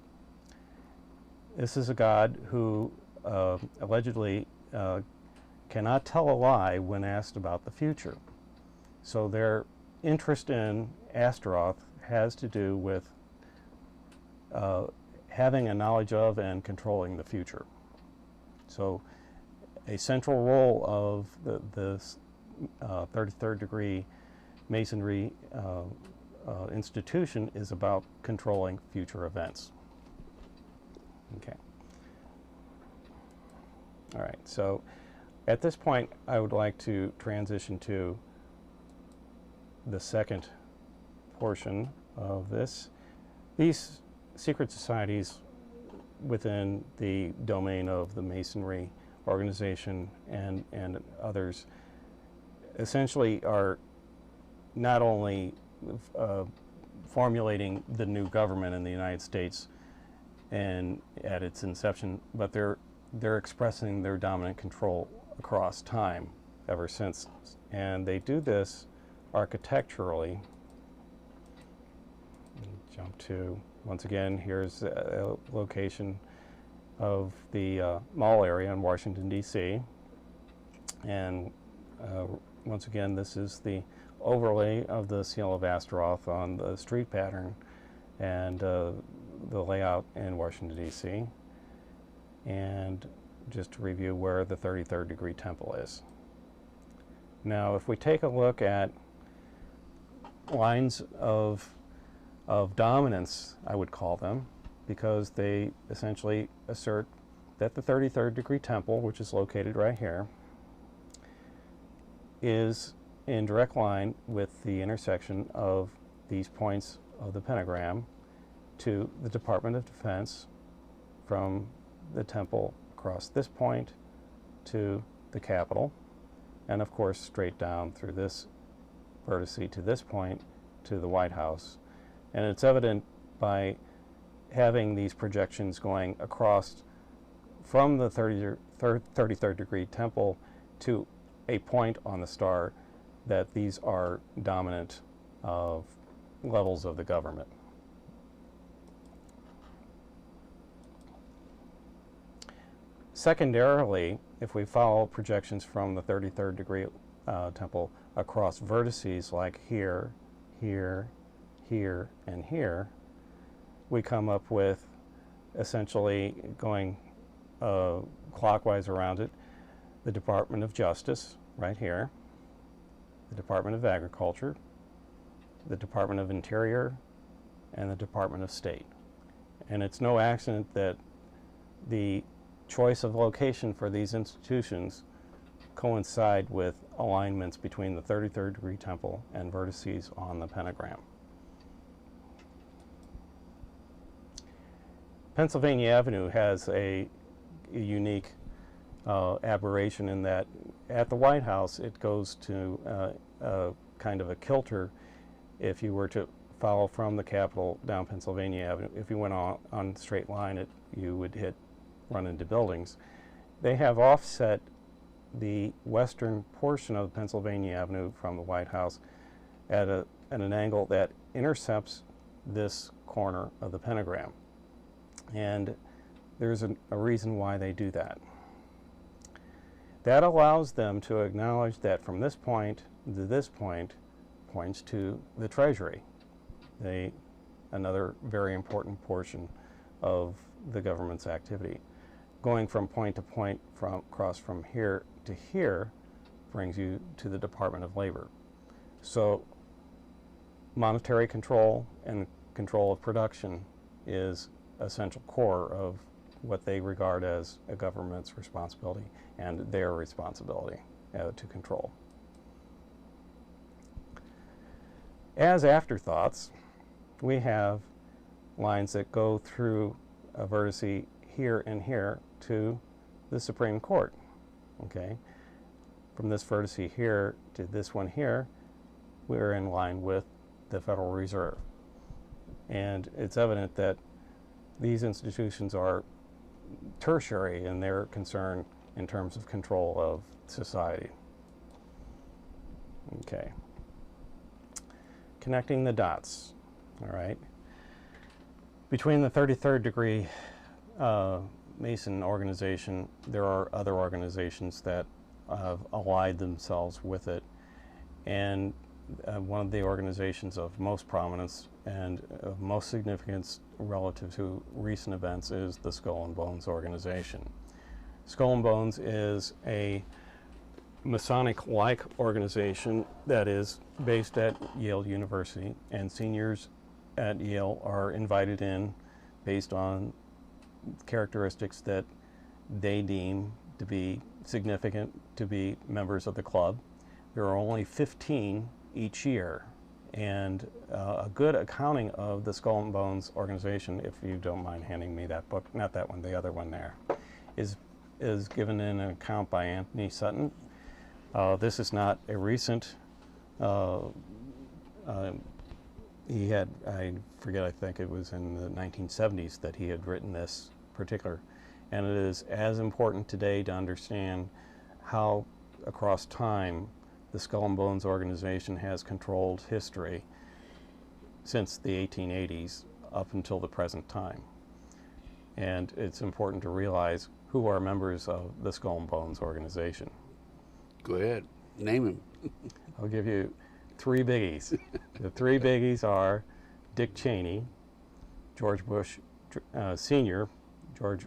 This is a god who allegedly cannot tell a lie when asked about the future. So their interest in Astaroth has to do with having a knowledge of and controlling the future. So a central role of the 33rd degree Masonry institution is about controlling future events. Okay. All right, so at this point I would like to transition to the second portion of this, These secret societies within the domain of the Masonry organization and others essentially are not only formulating the new government in the United States and at its inception, but they're expressing their dominant control across time ever since. And they do this architecturally. Jump to, once again, here's a location of the mall area in Washington, D.C. And once again, this is the overlay of the seal of Astaroth on the street pattern and the layout in Washington, D.C. And just to review where the 33rd degree temple is. Now, if we take a look at lines of dominance, I would call them, because they essentially assert that the 33rd degree temple, which is located right here, is in direct line with the intersection of these points of the pentagram to the Department of Defense, from the temple across this point to the Capitol, and of course straight down through this vertice to this point to the White House. And it's evident by having these projections going across from the 33rd degree temple to a point on the star that these are dominant levels of the government. Secondarily, if we follow projections from the 33rd degree temple across vertices like here, here, here, and here, we come up with essentially going clockwise around it, the Department of Justice right here, the Department of Agriculture, the Department of Interior, and the Department of State. And it's no accident that the choice of location for these institutions coincide with alignments between the 33rd degree temple and vertices on the pentagram. Pennsylvania Avenue has a unique aberration in that at the White House it goes to kind of a kilter. If you were to follow from the Capitol down Pennsylvania Avenue, if you went on a straight line, you would run into buildings. They have offset the western portion of Pennsylvania Avenue from the White House at an angle that intercepts this corner of the pentagram. And there's a reason why they do that. That allows them to acknowledge that from this point to this point points to the Treasury, another very important portion of the government's activity. Going from point to point, across from here to here, brings you to the Department of Labor. So monetary control and control of production is essential core of what they regard as a government's responsibility and their responsibility to control. As afterthoughts, we have lines that go through a vertice here and here to the Supreme Court. Okay, from this vertice here to this one here, we're in line with the Federal Reserve. And it's evident that these institutions are tertiary in their concern in terms of control of society. Okay. Connecting the dots, all right. Between the 33rd degree Mason organization, there are other organizations that have allied themselves with it. And one of the organizations of most prominence and of most significance relative to recent events is the Skull and Bones organization. Skull and Bones is a Masonic-like organization that is based at Yale University, and seniors at Yale are invited in based on characteristics that they deem to be significant to be members of the club. There are only 15 each year, And a good accounting of the Skull and Bones organization, if you don't mind handing me that book, not that one, the other one there, is given in an account by Anthony Sutton. This is not a recent, he had, I forget, I think it was in the 1970s that he had written this particular, and it is as important today to understand how across time the Skull and Bones organization has controlled history since the 1880s up until the present time. And it's important to realize who are members of the Skull and Bones organization. Go ahead, name him. I'll give you three biggies. The three biggies are Dick Cheney, George Bush Sr., George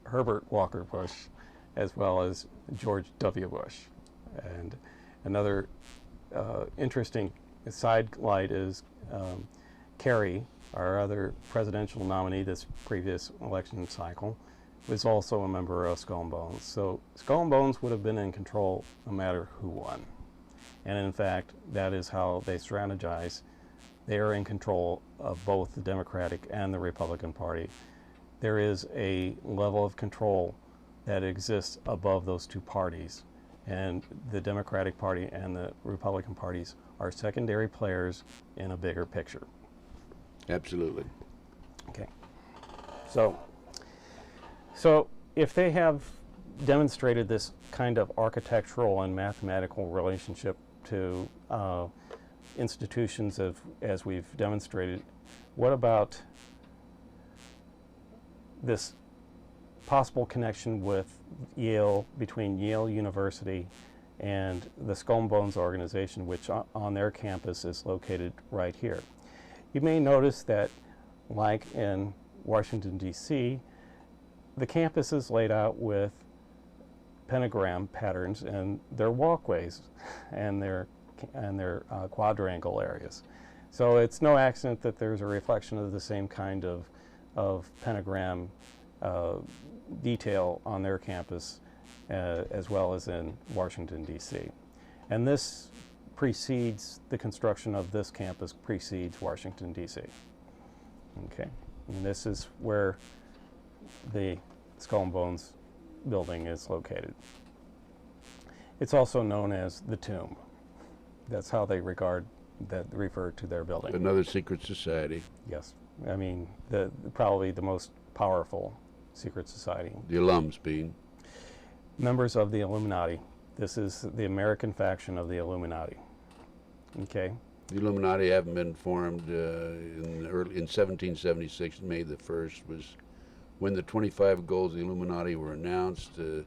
Herbert Walker Bush, as well as George W. Bush. And another interesting sidelight is Kerry, our other presidential nominee this previous election cycle, was also a member of Skull and Bones. So Skull and Bones would have been in control no matter who won. And in fact, that is how they strategize. They are in control of both the Democratic and the Republican Party. There is a level of control that exists above those two parties. And the Democratic Party and the Republican parties are secondary players in a bigger picture. Absolutely. Okay. So if they have demonstrated this kind of architectural and mathematical relationship to institutions as we've demonstrated, what about this possible connection with Yale, between Yale University and the Skull and Bones organization, which on their campus is located right here? You may notice that, like in Washington, D.C., the campus is laid out with pentagram patterns and their walkways and their quadrangle areas. So it's no accident that there's a reflection of the same kind of pentagram detail on their campus as well as in Washington, D.C. And this precedes, the construction of this campus precedes Washington, D.C. Okay, and this is where the Skull and Bones building is located. It's also known as the Tomb. That's how they refer to their building. Another secret society. Yes, I mean probably the most powerful secret society. The alums being members of the Illuminati. This is the American faction of the Illuminati. Okay. The Illuminati haven't been formed in 1776. May the 1st was when the 25 goals of the Illuminati were announced. The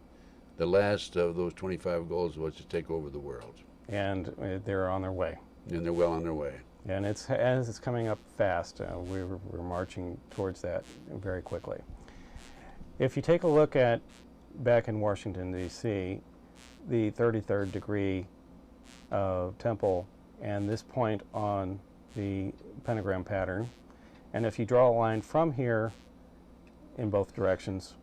last of those 25 goals was to take over the world. And they're on their way. And they're well on their way. And as it's coming up fast. We're marching towards that very quickly. If you take a look at back in Washington, D.C., the 33rd degree temple and this point on the pentagram pattern, and if you draw a line from here in both directions,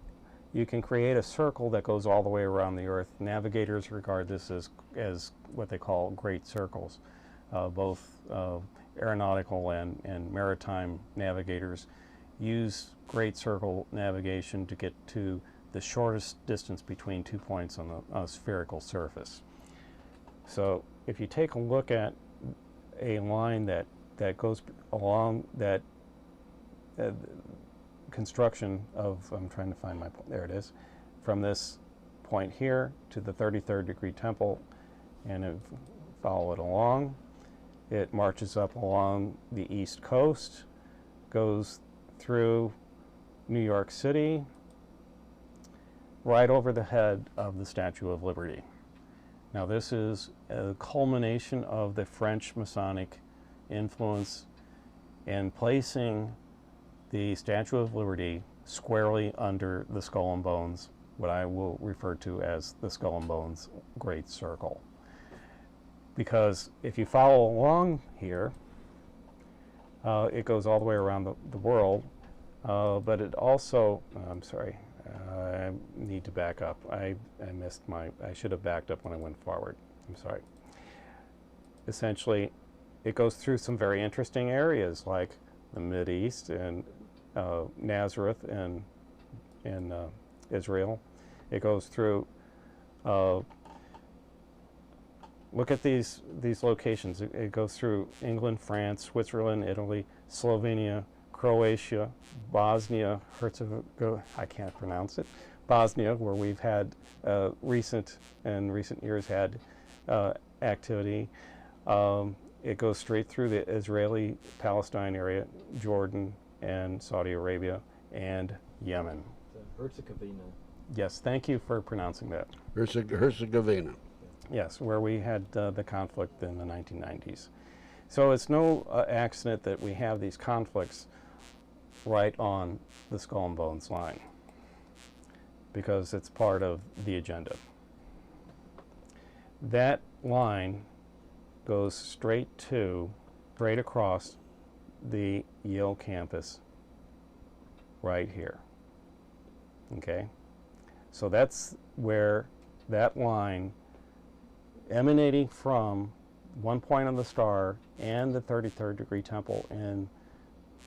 you can create a circle that goes all the way around the Earth. Navigators regard this as what they call great circles. Both aeronautical and maritime navigators use great circle navigation to get to the shortest distance between 2 points on a spherical surface. So if you take a look at a line that goes along that construction of, I'm trying to find my point, there it is, from this point here to the 33rd degree temple, and follow it along. It marches up along the East Coast, goes through New York City, right over the head of the Statue of Liberty. Now this is a culmination of the French Masonic influence in placing the Statue of Liberty squarely under the Skull and Bones, what I will refer to as the Skull and Bones Great Circle. Because if you follow along here, it goes all the way around the world, but it also, I'm sorry, I need to back up. I should have backed up when I went forward. I'm sorry. Essentially, it goes through some very interesting areas like the Mideast and Nazareth and in Israel. It goes through, look at these locations. It goes through England, France, Switzerland, Italy, Slovenia, Croatia, Bosnia, Herzegovina, I can't pronounce it, Bosnia, where we've had recent years had activity. It goes straight through the Israeli-Palestine area, Jordan and Saudi Arabia, and Yemen. Herzegovina. Yes, thank you for pronouncing that. Herzegovina. Yes, where we had the conflict in the 1990s. So it's no accident that we have these conflicts right on the skull and bones line, because it's part of the agenda. That line goes straight across the Yale campus right here. Okay? So that's where that line emanating from one point on the star and the 33rd degree temple in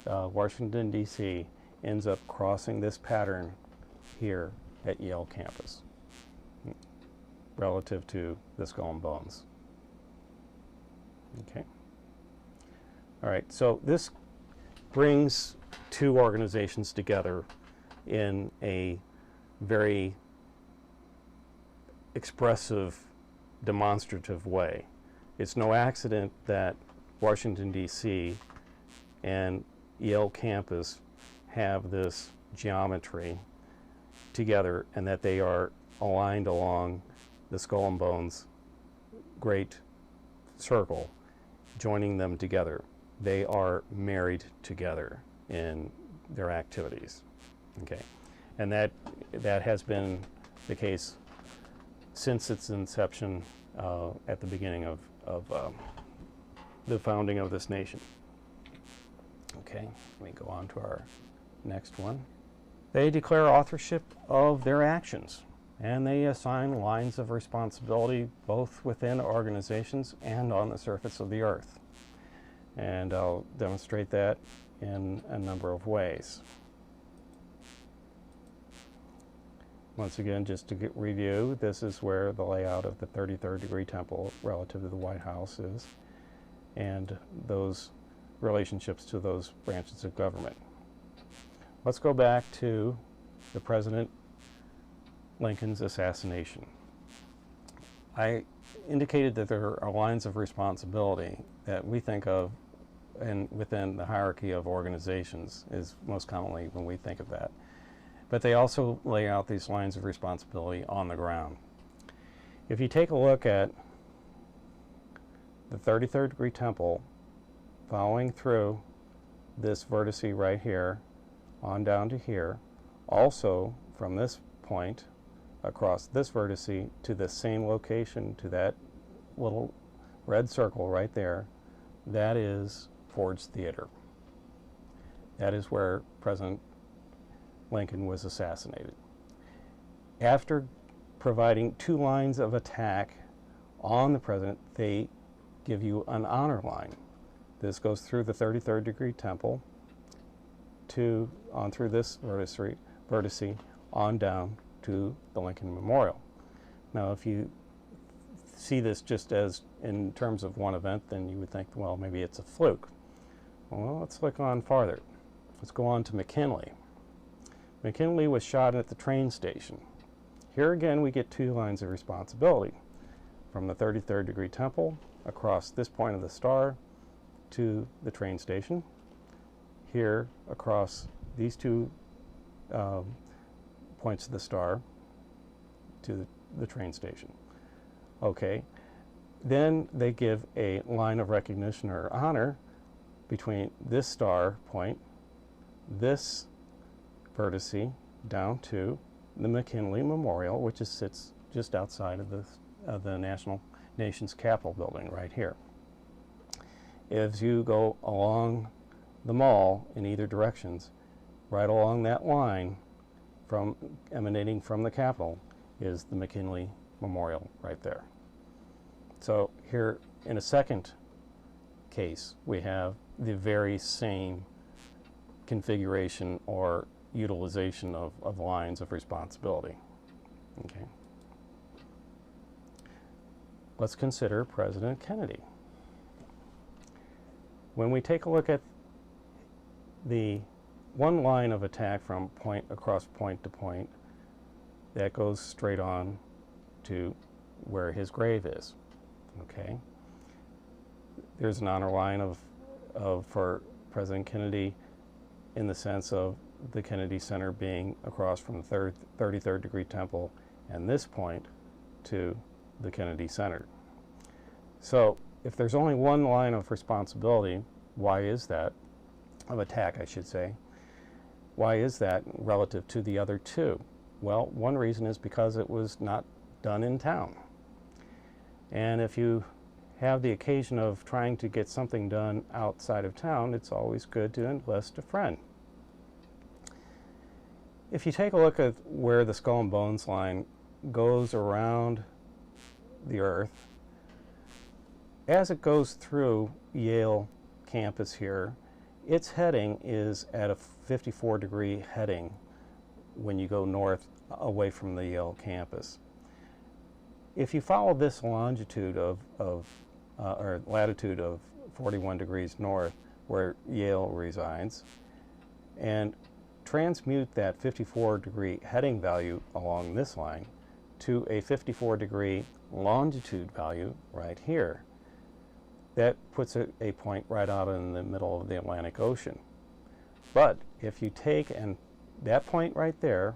Washington, D.C. ends up crossing this pattern here at Yale campus relative to the skull and bones. Okay. All right, so this brings two organizations together in a very expressive, demonstrative way. It's no accident that Washington, D.C. and Yale campus have this geometry together, and that they are aligned along the skull and bones great circle, joining them together. They are married together in their activities. Okay, and that has been the case since its inception at the beginning of the founding of this nation. Okay, let me go on to our next one. They declare authorship of their actions, and they assign lines of responsibility both within organizations and on the surface of the earth. And I'll demonstrate that in a number of ways. Once again, just to review, this is where the layout of the 33rd degree temple relative to the White House is, and those relationships to those branches of government. Let's go back to the President Lincoln's assassination. I indicated that there are lines of responsibility that we think of, and within the hierarchy of organizations is most commonly when we think of that. But they also lay out these lines of responsibility on the ground. If you take a look at the 33rd degree temple, following through this vertice right here, on down to here, also from this point across this vertice to the same location, to that little red circle right there, that is Ford's Theater. That is where President Lincoln was assassinated. After providing two lines of attack on the president, they give you an honor line. This goes through the 33rd degree temple on through this vertice on down to the Lincoln Memorial. Now, if you see this just as in terms of one event, then you would think, well, maybe it's a fluke. Well, let's look on farther. Let's go on to McKinley. McKinley was shot at the train station. Here again, we get two lines of responsibility. From the 33rd degree temple, across this point of the star, to the train station. Here, across these two points of the star, to the train station. Okay, then they give a line of recognition or honor between this star point, this vertice, down to the McKinley Memorial, which sits just outside of the nation's Capitol building right here. As you go along the mall in either directions, right along that line emanating from the Capitol is the McKinley Memorial right there. So here in a second case, we have the very same configuration or utilization of lines of responsibility. Okay. Let's consider President Kennedy. When we take a look at the one line of attack from point across point to point, that goes straight on to where his grave is. Okay. There's an honor line for President Kennedy in the sense of the Kennedy Center being across from the 33rd degree temple and this point to the Kennedy Center. So if there's only one line of responsibility, why is that? Of attack, I should say. Why is that relative to the other two? Well, one reason is because it was not done in town. And if you have the occasion of trying to get something done outside of town, it's always good to enlist a friend. If you take a look at where the Skull and Bones line goes around the Earth, as it goes through Yale campus here, its heading is at a 54-degree heading when you go north away from the Yale campus. If you follow this longitude or latitude of 41 degrees north where Yale resides and transmute that 54-degree heading value along this line to a 54-degree longitude value right here, that puts a point right out in the middle of the Atlantic Ocean. But if you take that point right there,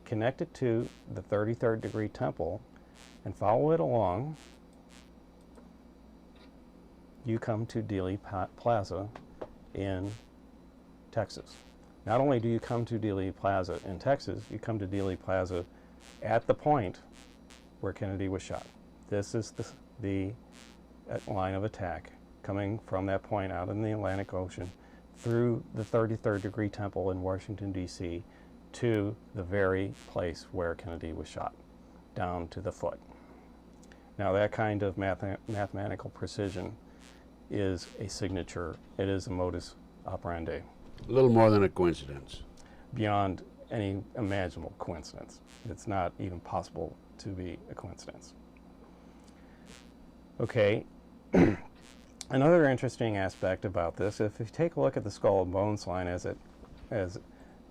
connect it to the 33rd degree temple, and follow it along, you come to Dealey Plaza in Texas. Not only do you come to Dealey Plaza in Texas, you come to Dealey Plaza at the point where Kennedy was shot. This is the line of attack coming from that point out in the Atlantic Ocean through the 33rd degree temple in Washington, D.C. to the very place where Kennedy was shot, down to the foot. Now that kind of mathematical precision is a signature. It is a modus operandi. A little more than a coincidence. Beyond any imaginable coincidence. It's not even possible to be a coincidence. Okay. Another interesting aspect about this, if you take a look at the Skull and Bones line or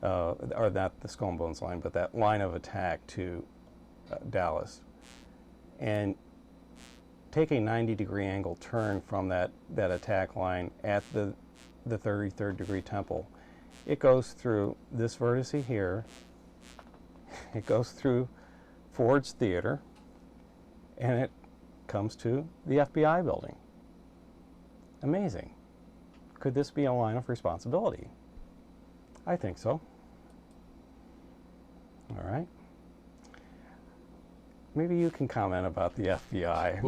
not the Skull and Bones line, but that line of attack to Dallas, and take a 90-degree angle turn from that attack line at the 33rd degree temple, it goes through this vertice here, it goes through Ford's Theater, and it comes to the FBI building. Amazing. Could this be a line of responsibility? I think so. All right. Maybe you can comment about the FBI.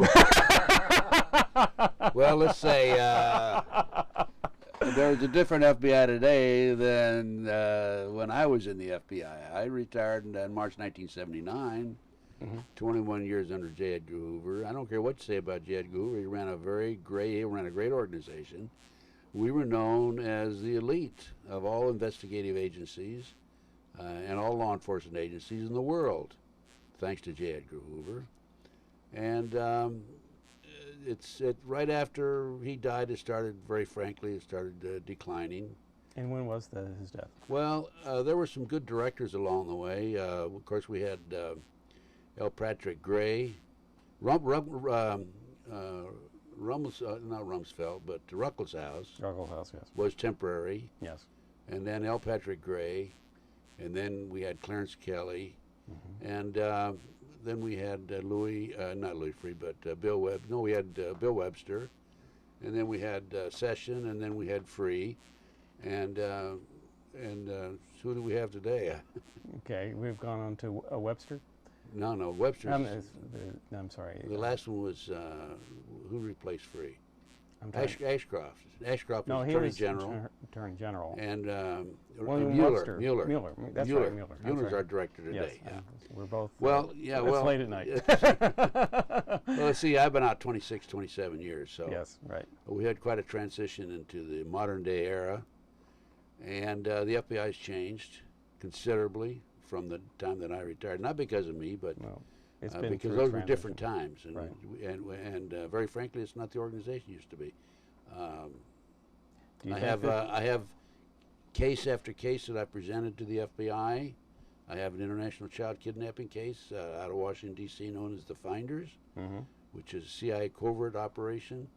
Well, let's say there's a different FBI today than when I was in the FBI. I retired in March 1979. 21 years under J. Edgar Hoover. I don't care what you say about J. Edgar Hoover. He ran a great organization. We were known as the elite of all investigative agencies and all law enforcement agencies in the world, thanks to J. Edgar Hoover. And right after he died, it started, very frankly, it started declining. And when was his death? Well, there were some good directors along the way. Of course, we had L. Patrick Gray, not Rumsfeld, but Ruckelshaus. Ruckelshaus, yes. Was temporary. Yes. And then L. Patrick Gray, and then we had Clarence Kelly, and then we had not Louis Free, but Bill Webb. No, we had Bill Webster, and then we had Session, and then we had Free, and who do we have today? Okay, we've gone on to Webster. No, Webster. I'm sorry. The last one was who replaced Free? I'm trying. Ashcroft. Ashcroft No, was he Attorney was General. Attorney General. And William Mueller. Webster. Mueller. Mueller. That's Mueller. right, Mueller. That's Mueller's right. our director today. Yes, Yeah. we're both. Well, yeah. It's Well, late at night. Well, see, I've been out 26, 27 years, so Yes, right. we had quite a transition into the modern day era, and the FBI has changed considerably from the time that I retired. Not because of me, but Well, it's been because through those were transition. different times, and Right. and very frankly, it's not the organization it used to be. Do you I think have that- I have case after case that I presented to the FBI. I have an international child kidnapping case out of Washington D.C. known as the Finders, Mhm. which is a CIA covert operation.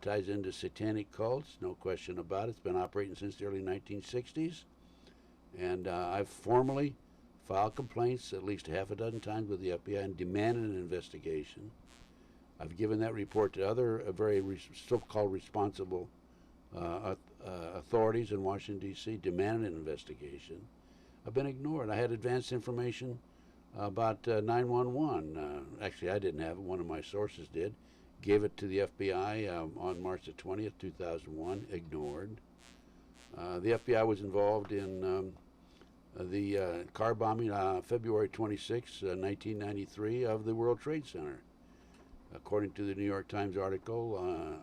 Ties into satanic cults, no question about it. It's been operating since the early 1960s, and I've formally filed complaints at least half a dozen times with the FBI and demanded an investigation. I've given that report to other so-called responsible authorities in Washington, D.C., demanded an investigation. I've been ignored. I had advanced information about 911. Actually, I didn't have it. One of my sources did. Gave it to the FBI on March the 20th, 2001. Ignored. The FBI was involved in the car bombing on February 26, 1993 of the World Trade Center. According to the New York Times article,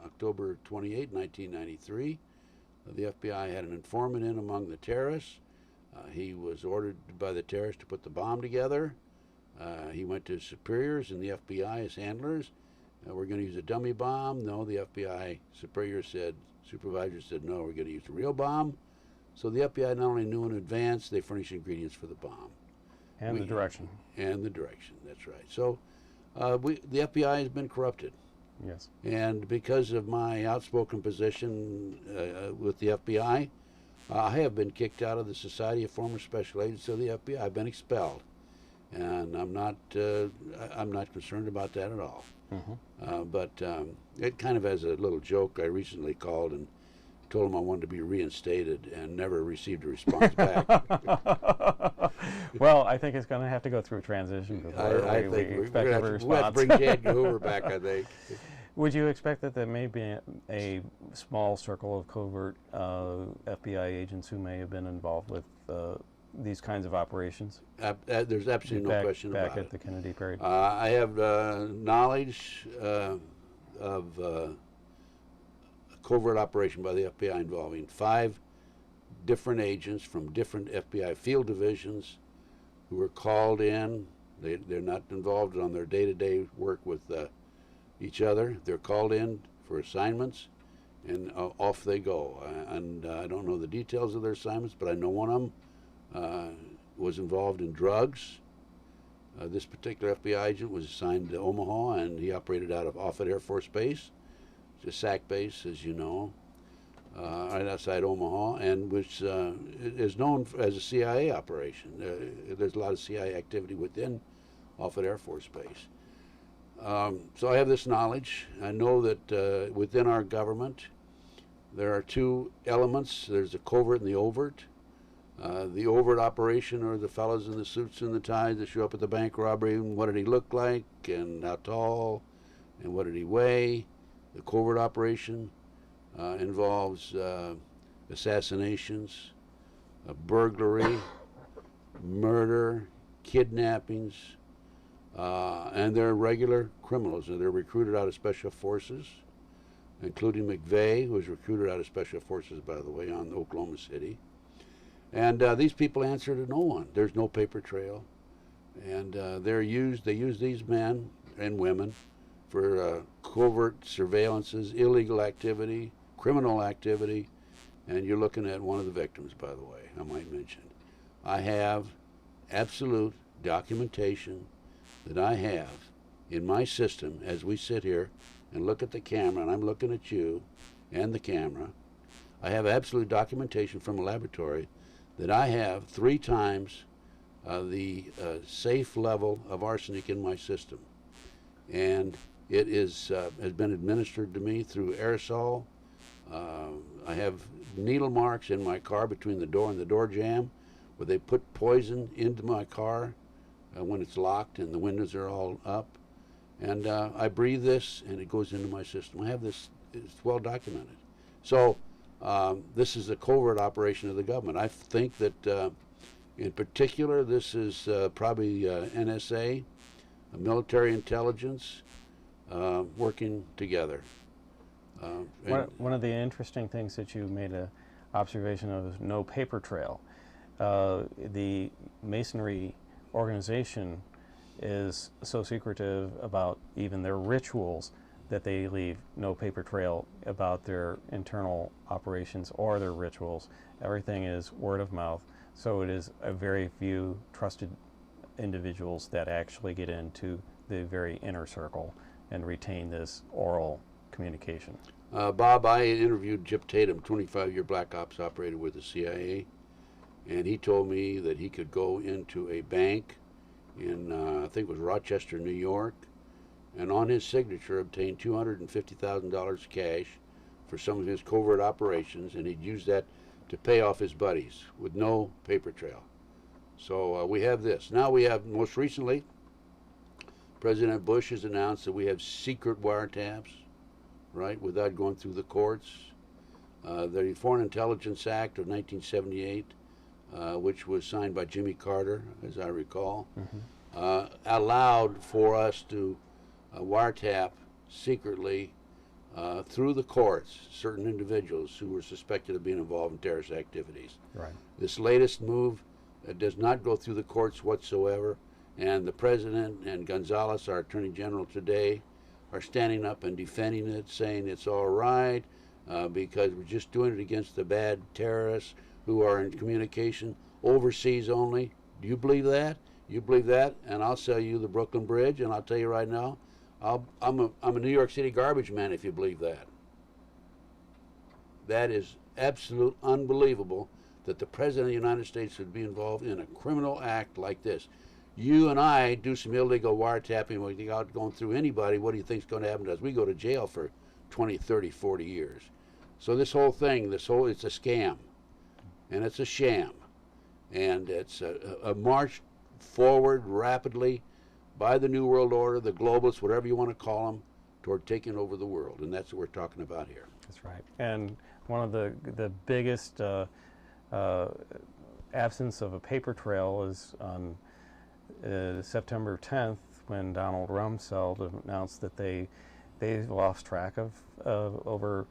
October 28, 1993, the FBI had an informant in among the terrorists. He was ordered by the terrorists to put the bomb together. He went to his superiors and the FBI, his handlers. We're going to use a dummy bomb. No, the FBI supervisor said, no, we're going to use a real bomb. So the FBI not only knew in advance, they furnished ingredients for the bomb. And the direction. And the direction, that's right. So the FBI has been corrupted. Yes. And because of my outspoken position with the FBI, I have been kicked out of the Society of Former Special Agents of the FBI. I've been expelled, and I'm not concerned about that at all. Mm-hmm. But it kind of as a little joke, I recently called and told them I wanted to be reinstated, and never received a response back. Well, I think it's going to have to go through a transition before I we think expect a we'll have to response. bring Jan Hoover back, I think. Would you expect that there may be a small circle of covert FBI agents who may have been involved with these kinds of operations? There's absolutely no question about it. Back at the Kennedy period. I have knowledge of a covert operation by the FBI involving 5 different agents from different FBI field divisions who were called in. They're not involved on their day-to-day work with each other. They're called in for assignments, and off they go. And I don't know the details of their assignments, but I know one of them was involved in drugs. This particular FBI agent was assigned to Omaha, and he operated out of Offutt Air Force Base, it's a SAC base, as you know, right outside Omaha, and which is known as a CIA operation. There's a lot of CIA activity within Offutt Air Force Base. So I have this knowledge. I know that within our government there are 2 elements. There's the covert and the overt. The overt operation are the fellows in the suits and the ties that show up at the bank robbery, and what did he look like, and how tall, and what did he weigh. The covert operation involves assassinations, burglary, murder, kidnappings, and they're regular criminals, and they're recruited out of special forces, including McVeigh, who was recruited out of special forces, by the way, on Oklahoma City. And these people answer to no one. There's no paper trail, and they use these men and women for covert surveillances, illegal activity, criminal activity, and you're looking at one of the victims, by the way, I might mention. I have absolute documentation that I have in my system as we sit here and look at the camera, and I'm looking at you and the camera. I have absolute documentation from a laboratory that I have 3 times the safe level of arsenic in my system. And it has been administered to me through aerosol. I have needle marks in my car between the door and the door jamb where they put poison into my car when it's locked and the windows are all up. And I breathe this and it goes into my system. I have this it's well documented. So this is a covert operation of the government. I think that in particular this is probably NSA, military intelligence, working together. One of the interesting things that you made an observation of is no paper trail. The Masonry organization is so secretive about even their rituals that they leave no paper trail about their internal operations or their rituals. Everything is word of mouth, so it is a very few trusted individuals that actually get into the very inner circle and retain this oral communication. Bob, I interviewed Jip Tatum, 25-year Black Ops operator with the CIA, and he told me that he could go into a bank in, I think it was Rochester, New York, and on his signature obtain $250,000 cash for some of his covert operations, and he'd use that to pay off his buddies with no paper trail. So we have this. Now we have, most recently, President Bush has announced that we have secret wiretaps, right, without going through the courts. The Foreign Intelligence Act of 1978, which was signed by Jimmy Carter, as I recall, allowed for us to wiretap secretly through the courts certain individuals who were suspected of being involved in terrorist activities. Right. This latest move does not go through the courts whatsoever, and the President and Gonzales, our Attorney General today, are standing up and defending it, saying it's all right because we're just doing it against the bad terrorists who are in communication overseas only. Do you believe that? You believe that? And I'll sell you the Brooklyn Bridge, and I'll tell you right now, I'm a New York City garbage man if you believe that. That is absolute unbelievable that the President of the United States would be involved in a criminal act like this. You and I do some illegal wiretapping without going through anybody. What do you think is going to happen to us? We go to jail for 20, 30, 40 years. So this whole thing, it's a scam, and it's a sham, and it's a march forward rapidly by the New World Order, the globalists, whatever you want to call them, toward taking over the world, and that's what we're talking about here. That's right. And one of the biggest absence of a paper trail is on September 10th when Donald Rumsfeld announced that they lost track of over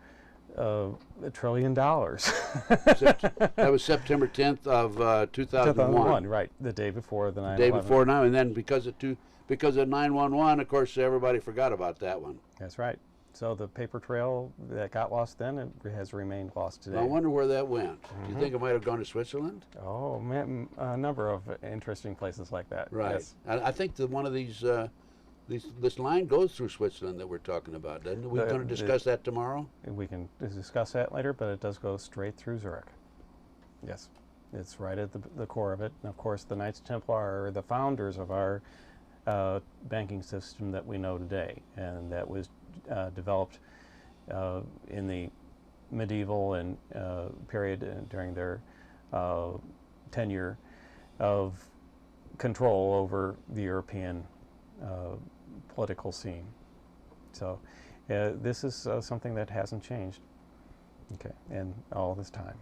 $1 trillion. That was September 10th of 2001. Right, the day before the 9/11. The day before now, and then because of 9/11, of course, everybody forgot about that one. That's right. So the paper trail that got lost then, it has remained lost today. I wonder where that went. Do you think it might have gone to Switzerland? Oh, man, a number of interesting places like that. Right. Yes. I think that one of this line goes through Switzerland that we're talking about, doesn't it? We're going to discuss that tomorrow? We can discuss that later, but it does go straight through Zurich. Yes. It's right at the core of it. And of course, the Knights Templar are the founders of our banking system that we know today, and that was developed in the medieval and period during their tenure of control over the European political scene. So this is something that hasn't changed, okay, in all this time.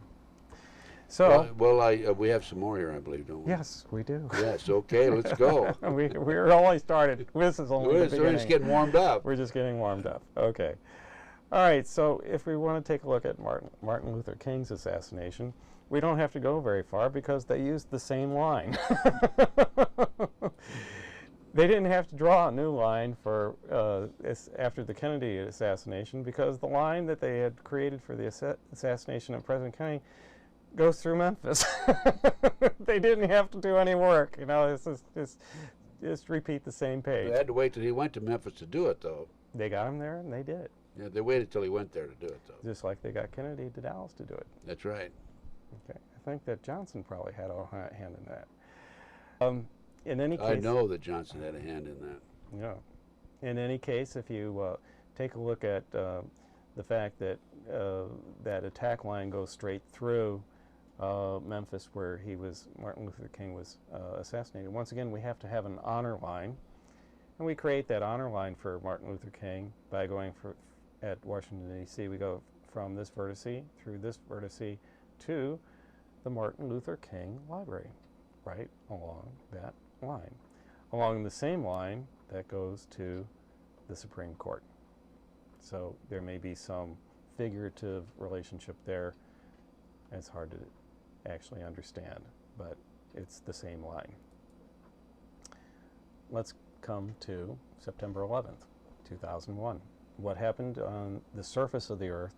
So we have some more here, I believe, don't we? yes, we do. Yes, okay, let's go. We're only started. This is only the beginning. We're just getting warmed up. We're just getting warmed up. Okay. All right, so if we want to take a look at Martin Luther King's assassination, we don't have to go very far because they used the same line. They didn't have to draw a new line for after the Kennedy assassination because the line that they had created for the assassination of President Kennedy goes through Memphis. They didn't have to do any work. You know, just repeat the same page. They had to wait till he went to Memphis to do it, though. They got him there, and they did it. Yeah, they waited till he went there to do it, though. Just like they got Kennedy to Dallas to do it. That's right. Okay, I think that Johnson probably had a hand in that. In any case, I know that Johnson had a hand in that. Yeah. In any case, if you take a look at the fact that that attack line goes straight through Memphis, where Martin Luther King was assassinated. Once again, we have to have an honor line, and we create that honor line for Martin Luther King by going at Washington, D.C., we go from this vertice through this vertice to the Martin Luther King Library, right along that line, along the same line that goes to the Supreme Court. So there may be some figurative relationship there. It's hard to actually understand, but it's the same line. Let's come to September 11th, 2001. What happened on the surface of the Earth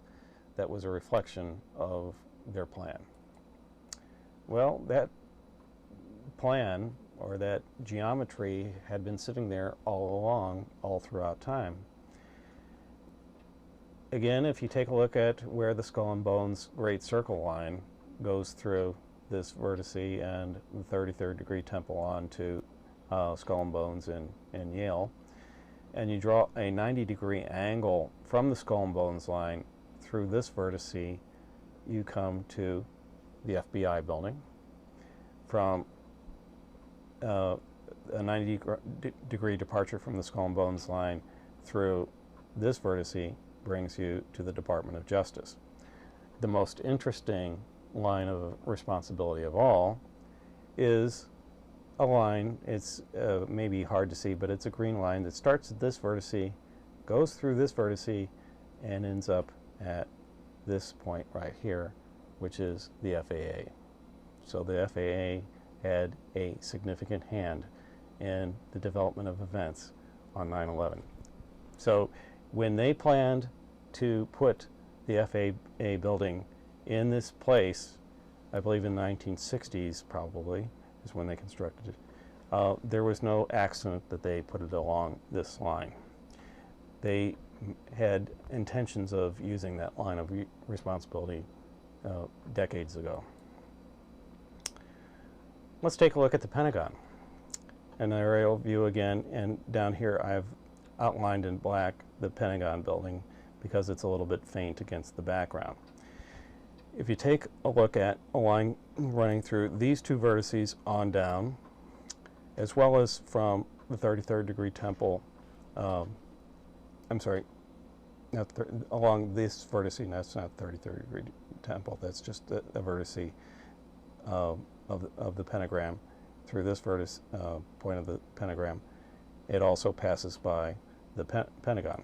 that was a reflection of their plan? Well, that plan, or that geometry, had been sitting there all along, all throughout time. Again, if you take a look at where the Skull and Bones Great Circle line goes through this vertice and the 33rd degree temple onto Skull and Bones in Yale, and you draw a 90-degree angle from the Skull and Bones line through this vertice, you come to the FBI building. From a 90-degree departure from the Skull and Bones line through this vertice brings you to the Department of Justice. The most interesting line of responsibility of all is a line, it's maybe hard to see, but it's a green line that starts at this vertice, goes through this vertice, and ends up at this point right here, which is the FAA. So the FAA had a significant hand in the development of events on 9/11. So when they planned to put the FAA building in this place, I believe in the 1960s probably, is when they constructed it, there was no accident that they put it along this line. They had intentions of using that line of responsibility decades ago. Let's take a look at the Pentagon. An aerial view again, and down here I've outlined in black the Pentagon building because it's a little bit faint against the background. If you take a look at a line running through these two vertices on down, as well as from the 33rd degree temple, I'm sorry, along this vertice, and that's not 33rd degree temple, that's just a vertice of the pentagram through this vertex point of the pentagram. It also passes by the Pentagon.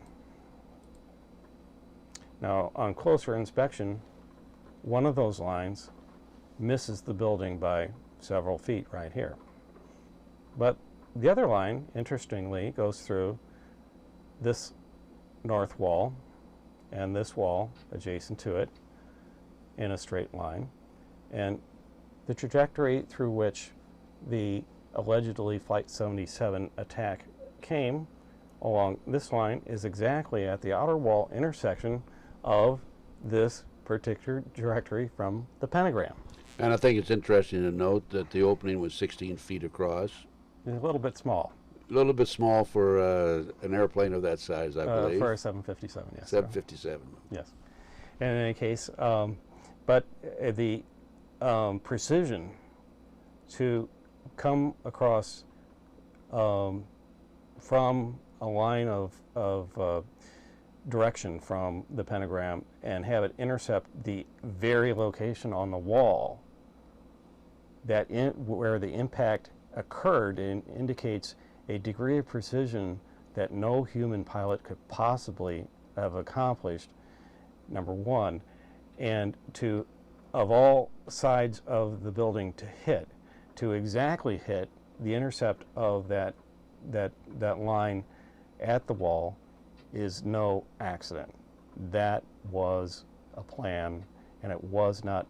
Now, on closer inspection, one of those lines misses the building by several feet right here. But the other line, interestingly, goes through this north wall and this wall adjacent to it in a straight line. And the trajectory through which the allegedly Flight 77 attack came along this line is exactly at the outer wall intersection of this particular trajectory from the pentagram. And I think it's interesting to note that the opening was 16 feet across. It's a little bit small. A little bit small for an airplane of that size, I believe. For a 757, yes. 757. Yes. And in any case, but the precision to come across from a line of direction from the pentagram and have it intercept the very location on the wall that where the impact occurred indicates a degree of precision that no human pilot could possibly have accomplished, number one, and to, of all sides of the building to exactly hit the intercept of that line at the wall is no accident. That was a plan, and it was not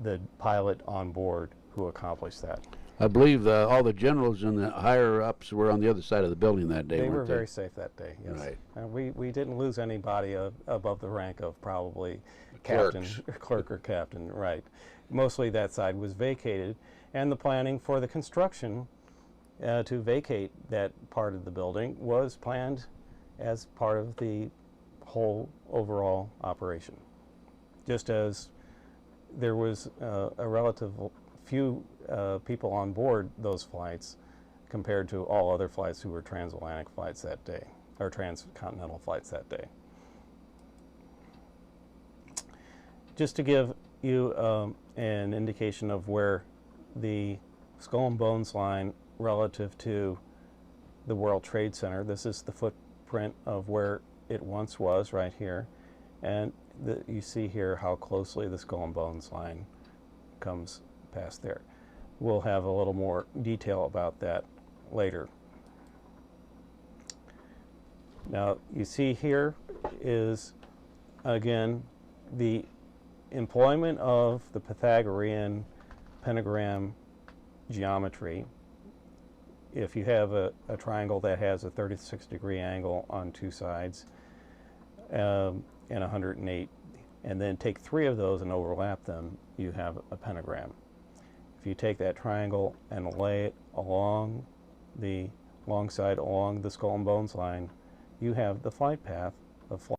the pilot on board who accomplished that. I believe all the generals and the higher-ups were on the other side of the building that day, They were weren't they? very safe that day, yes. Right. And we didn't lose anybody above the rank of probably Clerks. captain, clerk or captain, right. Mostly that side was vacated, and the planning for the construction to vacate that part of the building was planned as part of the whole overall operation. Just as there was a relative few people on board those flights compared to all other flights who were transatlantic flights that day, or transcontinental flights that day. just to give you an indication of where the skull and bones line relative to the World Trade Center, this is the footprint of where it once was right here, and you see here how closely the skull and bones line comes past there. We'll have a little more detail about that later. Now you see here is again the employment of the Pythagorean pentagram geometry. If you have a triangle that has a 36-degree angle on two sides and 108, and then take 3 of those and overlap them, you have a pentagram. If you take that triangle and lay it along the along the skull and bones line, you have the flight path of flight.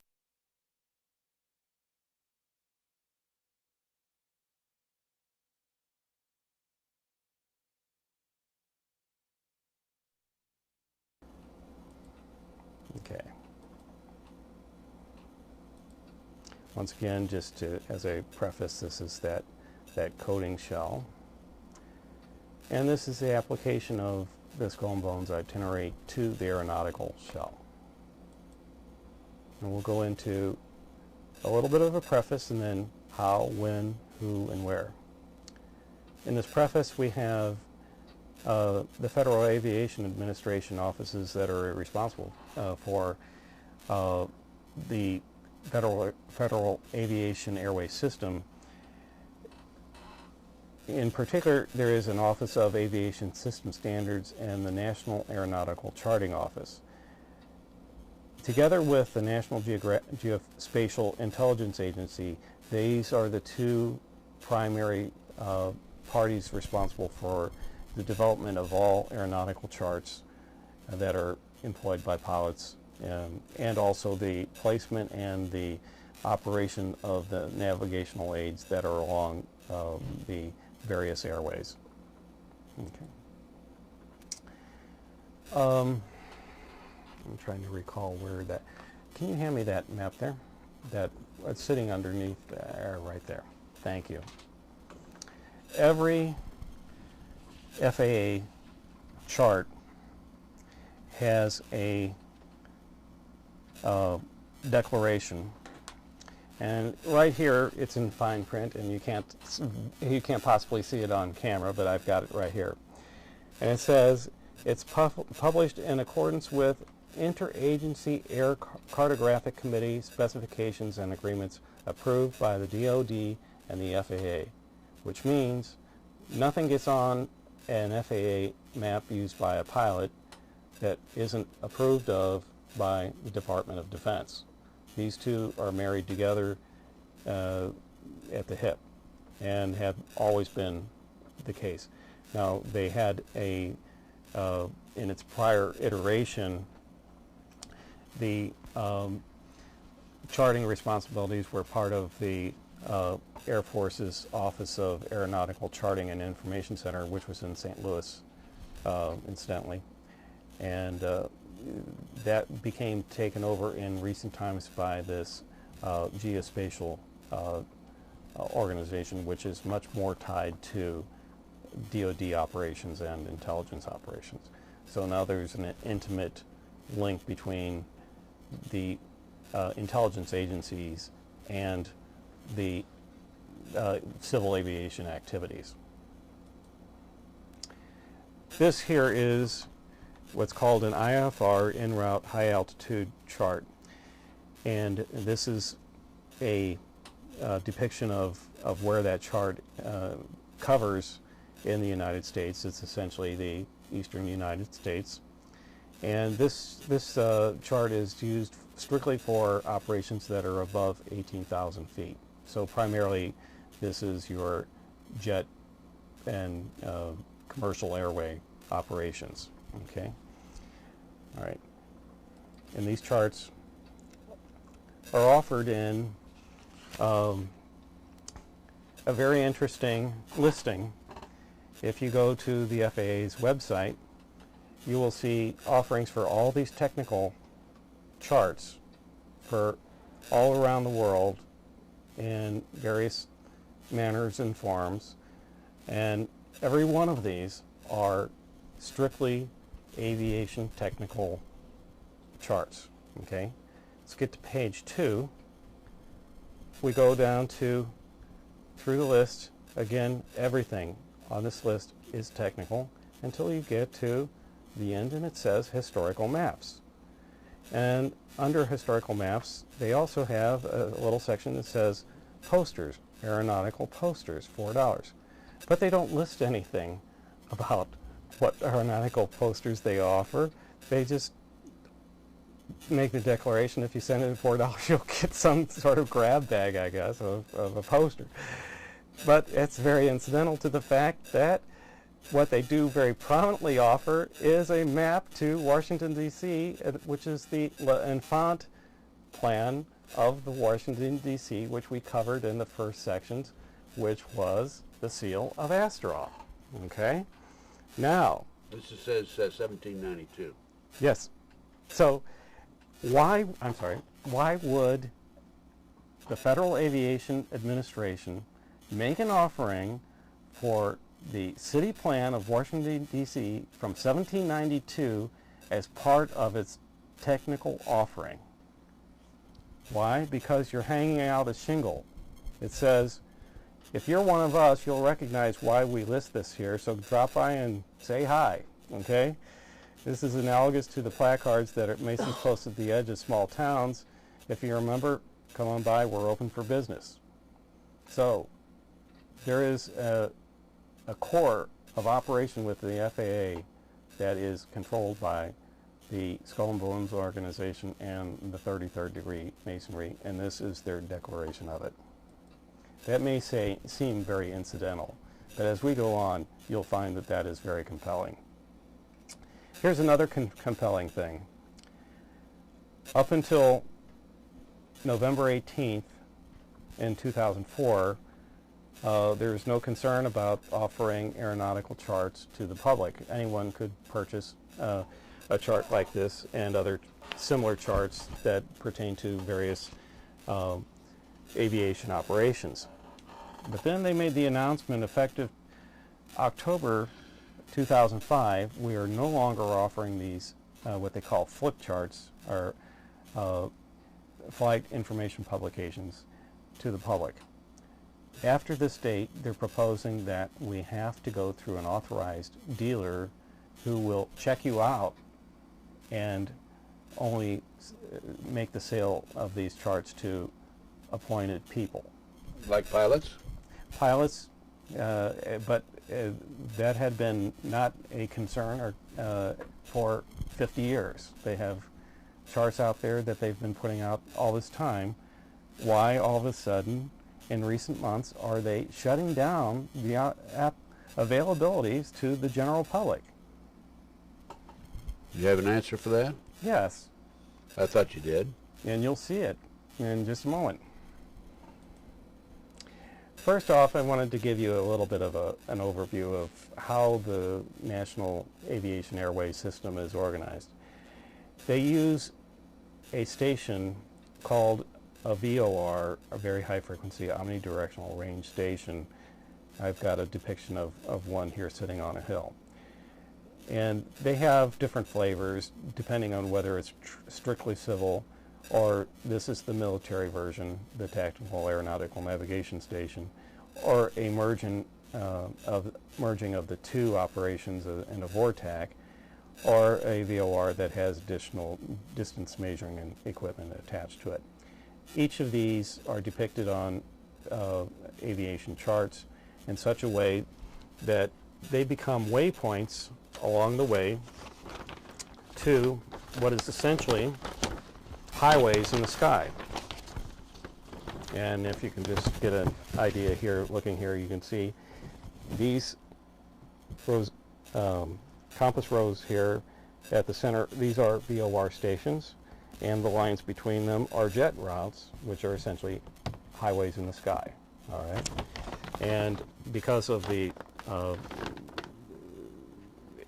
Okay. Once again, just to, as a preface, this is that coating shell. And this is the application of the skull and bones itinerary to the aeronautical shell. And we'll go into a little bit of a preface and then how, when, who, and where. In this preface, we have the Federal Aviation Administration offices that are responsible for the Federal Aviation Airway System. In particular, there is an Office of Aviation System Standards and the National Aeronautical Charting Office. Together with the National Geospatial Intelligence Agency, these are the 2 primary parties responsible for the development of all aeronautical charts that are employed by pilots, and also the placement and the operation of the navigational aids that are along the various airways. Okay. I'm trying to recall where that. Can you hand me that map there? It's sitting underneath there, right there. Thank you. Every FAA chart has a declaration, and right here it's in fine print, and you can't possibly see it on camera, but I've got it right here. And it says it's published in accordance with Interagency Air Cartographic Committee specifications and agreements approved by the DoD and the FAA, which means nothing gets on an FAA map used by a pilot that isn't approved of by the Department of Defense. These 2 are married together at the hip and have always been the case. Now, they had in its prior iteration, the charting responsibilities were part of the Air Force's Office of Aeronautical Charting and Information Center, which was in St. Louis, incidentally. And that became taken over in recent times by this geospatial organization, which is much more tied to DoD operations and intelligence operations. So now there's an intimate link between the intelligence agencies and the civil aviation activities. This here is what's called an IFR, en route high altitude chart, and this is a depiction of where that chart covers in the United States. It's essentially the eastern United States, and this chart is used strictly for operations that are above 18,000 feet. So primarily this is your jet and commercial airway operations. Okay. All right. And these charts are offered in a very interesting listing. If you go to the FAA's website, you will see offerings for all these technical charts for all around the world in various manners and forms, and every one of these are strictly aviation technical charts. Okay, let's get to page 2. We go down through the list. Again, everything on this list is technical until you get to the end, and it says historical maps. And under historical maps, they also have a little section that says posters, aeronautical posters, $4. But they don't list anything about what aeronautical posters they offer. They just make the declaration, if you send in $4, you'll get some sort of grab bag, I guess, of a poster. But it's very incidental to the fact that what they do very prominently offer is a map to Washington, D.C., which is the L'Enfant plan of the Washington, D.C., which we covered in the first sections, which was the seal of Astaroth. Okay? Now, This says 1792. yes. So why would the Federal Aviation Administration make an offering for the city plan of Washington, D.C. from 1792 as part of its technical offering? Why? Because you're hanging out a shingle. It says, if you're one of us, you'll recognize why we list this here, so drop by and say hi, okay? This is analogous to the placards that are Mason's Post at the edge of small towns. If you remember, come on by, we're open for business. So there is a core of operation with the FAA that is controlled by the Skull and Bones organization and the 33rd degree Masonry, and this is their declaration of it. That may seem very incidental, but as we go on, you'll find that that is very compelling. Here's another compelling thing. Up until November 18th in 2004, there's no concern about offering aeronautical charts to the public. Anyone could purchase a chart like this and other similar charts that pertain to various aviation operations. But then they made the announcement effective October 2005, we are no longer offering these what they call flip charts, or flight information publications, to the public. After this date, they're proposing that we have to go through an authorized dealer who will check you out and only make the sale of these charts to appointed people. Like pilots? Pilots, but that had been not a concern for 50 years. They have charts out there that they've been putting out all this time. Why all of a sudden, in recent months, are they shutting down the availabilities to the general public? Do you have an answer for that? Yes. I thought you did. And you'll see it in just a moment. First off, I wanted to give you a little bit of an overview of how the National Aviation Airway System is organized. They use a station called a VOR, a very high frequency omnidirectional range station. I've got a depiction of one here sitting on a hill. And they have different flavors depending on whether it's strictly civil, or this is the military version, the Tactical Aeronautical Navigation Station, or a merging of the two operations in a VORTAC, or a VOR that has additional distance measuring equipment attached to it. Each of these are depicted on aviation charts in such a way that they become waypoints along the way to what is essentially highways in the sky. And if you can just get an idea here, looking here, you can see these rows, compass rows here at the center. These are VOR stations, and the lines between them are jet routes, which are essentially highways in the sky. All right, and because of the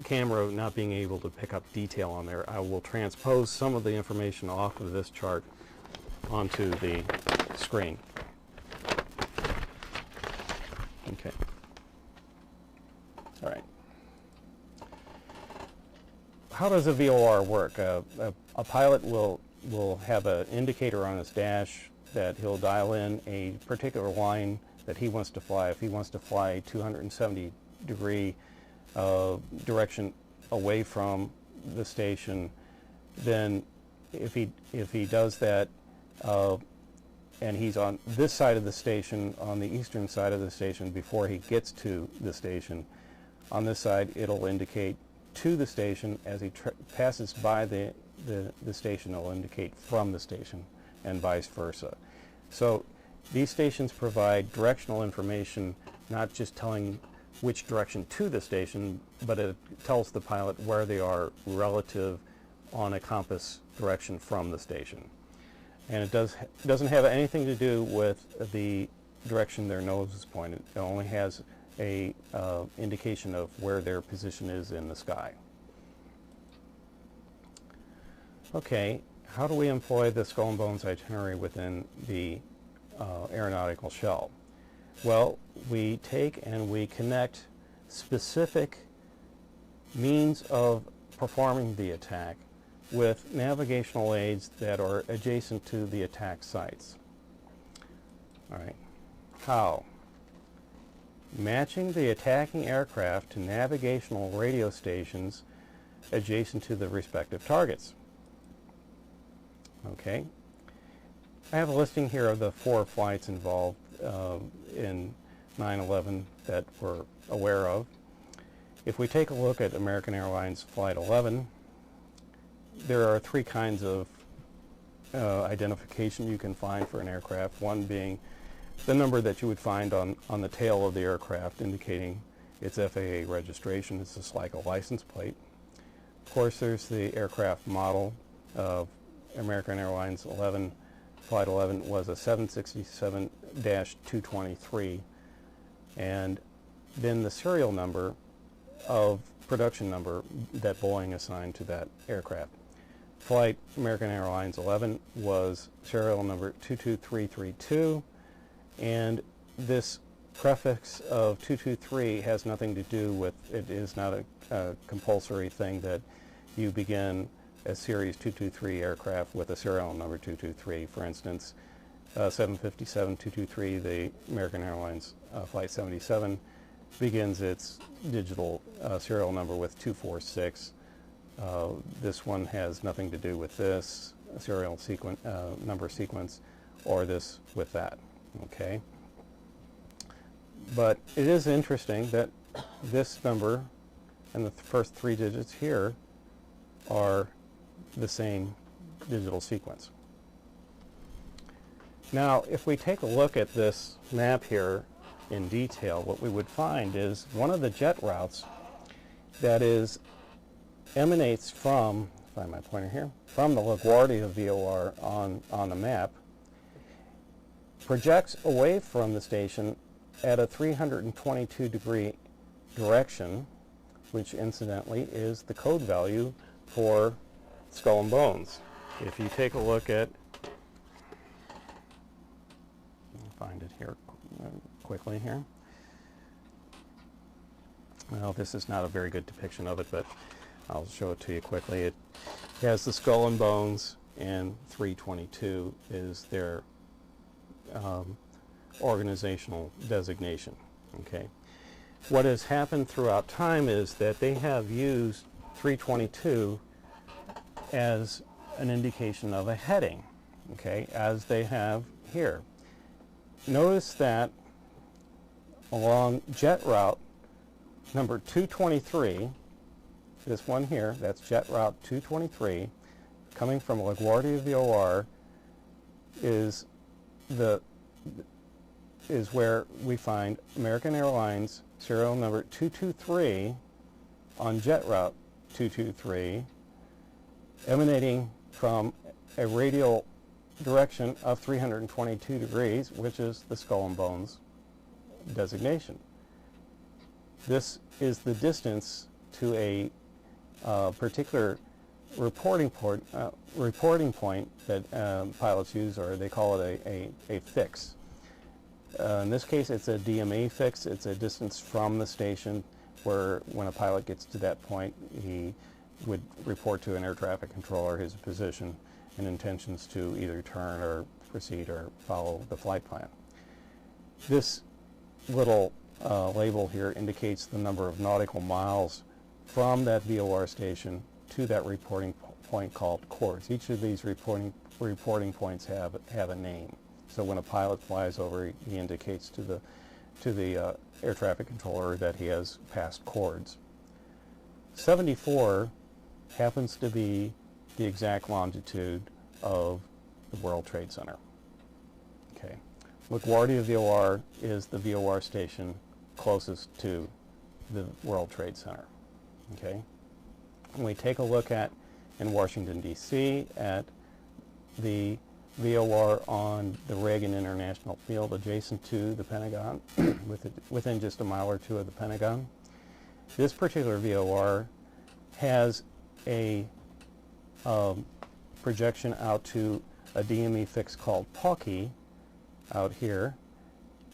camera not being able to pick up detail on there, I will transpose some of the information off of this chart onto the screen. Okay. All right. How does a VOR work? A pilot will have an indicator on his dash that he'll dial in a particular line that he wants to fly. If he wants to fly 270-degree direction away from the station, then if he does that, and he's on this side of the station, on the eastern side of the station, before he gets to the station, on this side it'll indicate to the station. As he passes by the station, it'll indicate from the station, and vice versa. So these stations provide directional information, not just telling which direction to the station, but it tells the pilot where they are relative on a compass direction from the station. And it doesn't have anything to do with the direction their nose is pointed. It only has a indication of where their position is in the sky. Okay, how do we employ the skull and bones itinerary within the aeronautical shell? Well, we take and we connect specific means of performing the attack with navigational aids that are adjacent to the attack sites. All right, how? Matching the attacking aircraft to navigational radio stations adjacent to the respective targets. Okay, I have a listing here of the 4 flights involved in 9/11 that we're aware of. If we take a look at American Airlines Flight 11, there are 3 kinds of identification you can find for an aircraft, one being the number that you would find on the tail of the aircraft indicating its FAA registration. It's just like a license plate. Of course, there's the aircraft model of American Airlines 11. Flight 11 was a 767-223, and then the serial number of production number that Boeing assigned to that aircraft. Flight American Airlines 11 was serial number 22332, and this prefix of 223 has nothing to do with, it is not a compulsory thing that you begin a Series 223 aircraft with a serial number 223. For instance, 757-223, the American Airlines Flight 77, begins its digital serial number with 246. This one has nothing to do with this serial number sequence or this with that. Okay, but it is interesting that this number and the first 3 digits here are the same digital sequence. Now, if we take a look at this map here in detail, what we would find is one of the jet routes that emanates from, find my pointer here, from the LaGuardia VOR on the map, projects away from the station at a 322-degree direction, which incidentally is the code value for skull and bones. If you take a look at, I'll find it here quickly here. Well, this is not a very good depiction of it, but I'll show it to you quickly. It has the skull and bones, and 322 is their organizational designation. Okay. What has happened throughout time is that they have used 322 as an indication of a heading, okay, as they have here. Notice that along jet route number 223, this one here, that's jet route 223, coming from LaGuardia VOR, is where we find American Airlines serial number 223 on jet route 223, emanating from a radial direction of 322 degrees, which is the skull and bones designation. This is the distance to a particular reporting point that pilots use, or they call it a fix. In this case, it's a DMA fix. It's a distance from the station where when a pilot gets to that point, he would report to an air traffic controller his position and intentions to either turn or proceed or follow the flight plan. This little label here indicates the number of nautical miles from that VOR station to that reporting point called chords. Each of these reporting points have a name. So when a pilot flies over, he indicates to the air traffic controller that he has passed chords. 74 happens to be the exact longitude of the World Trade Center. Okay. LaGuardia VOR is the VOR station closest to the World Trade Center. Okay. When we take a look at, in Washington, D.C., at the VOR on the Reagan International Field adjacent to the Pentagon, within just a mile or two of the Pentagon, this particular VOR has a projection out to a DME fix called Pauke out here,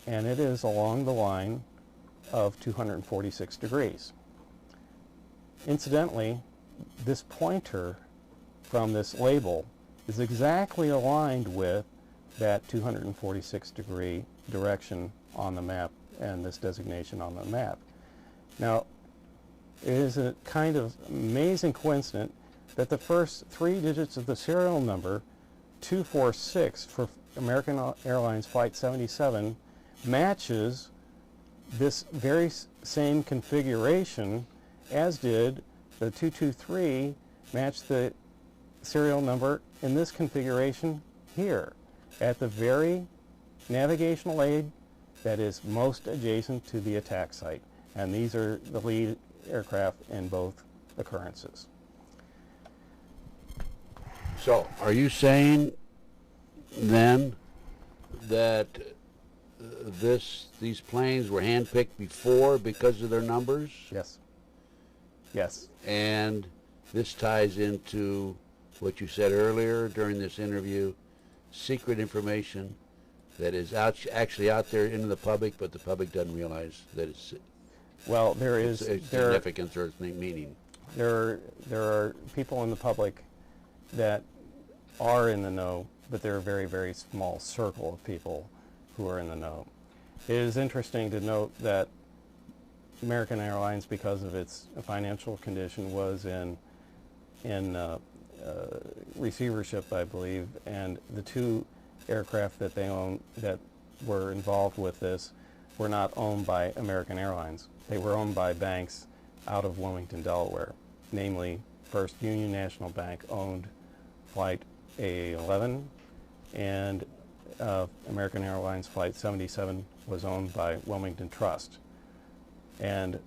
and it is along the line of 246 degrees. Incidentally, this pointer from this label is exactly aligned with that 246 degree direction on the map and this designation on the map. Now, it is a kind of amazing coincidence that the first 3 digits of the serial number, 246, for American Airlines Flight 77 matches this very same configuration, as did the 223 match the serial number in this configuration here at the very navigational aid that is most adjacent to the attack site. And these are the lead aircraft in both occurrences. So, are you saying then that these planes were handpicked before because of their numbers? Yes. Yes. And this ties into what you said earlier during this interview, secret information that is actually out there into the public, but the public doesn't realize that it's well, there is its significance or its meaning. There are people in the public that are in the know, but they're a very, very small circle of people who are in the know. It is interesting to note that American Airlines, because of its financial condition, was in receivership, I believe, and the 2 aircraft that they own that were involved with this were not owned by American Airlines. They were owned by banks out of Wilmington, Delaware. Namely, First Union National Bank owned Flight A11, and American Airlines Flight 77 was owned by Wilmington Trust. And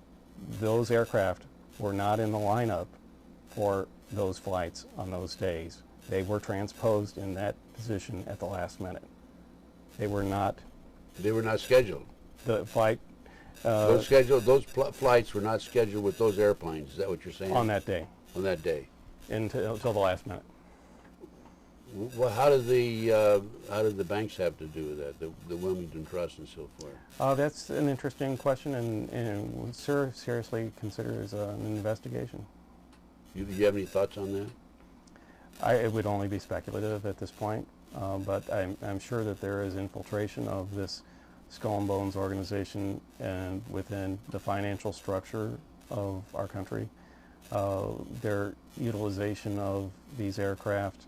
those aircraft were not in the lineup for those flights on those days. They were transposed in that position at the last minute. They were not scheduled. The flight those flights were not scheduled with those airplanes. Is that what you're saying? on that day. On that day. Until the last minute. Well, how did the banks have to do with that? The Wilmington Trust and so forth. That's an interesting question, and would seriously consider as an investigation. You have any thoughts on that? It would only be speculative at this point, but I'm sure that there is infiltration of this Skull and Bones organization and within the financial structure of our country. Their utilization of these aircraft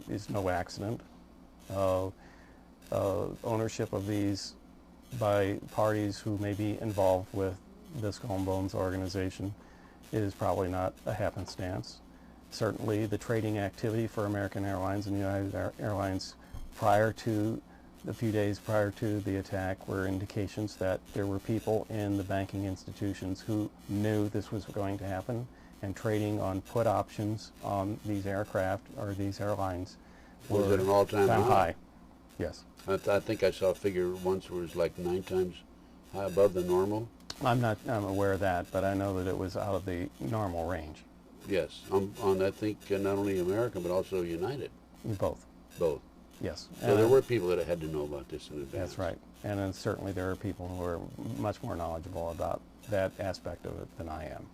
is no accident. Ownership of these by parties who may be involved with the Skull and Bones organization is probably not a happenstance. Certainly the trading activity for American Airlines and United Airlines a few days prior to the attack were indications that there were people in the banking institutions who knew this was going to happen, and trading on put options on these aircraft or these airlines was at an all-time high. Yes. I think I saw a figure once where it was like 9 times high above the normal. I'm aware of that, but I know that it was out of the normal range. Yes, on I think not only American but also United. Both. Both. Yes. So there were people that had to know about this in advance. That's right. And then certainly there are people who are much more knowledgeable about that aspect of it than I am.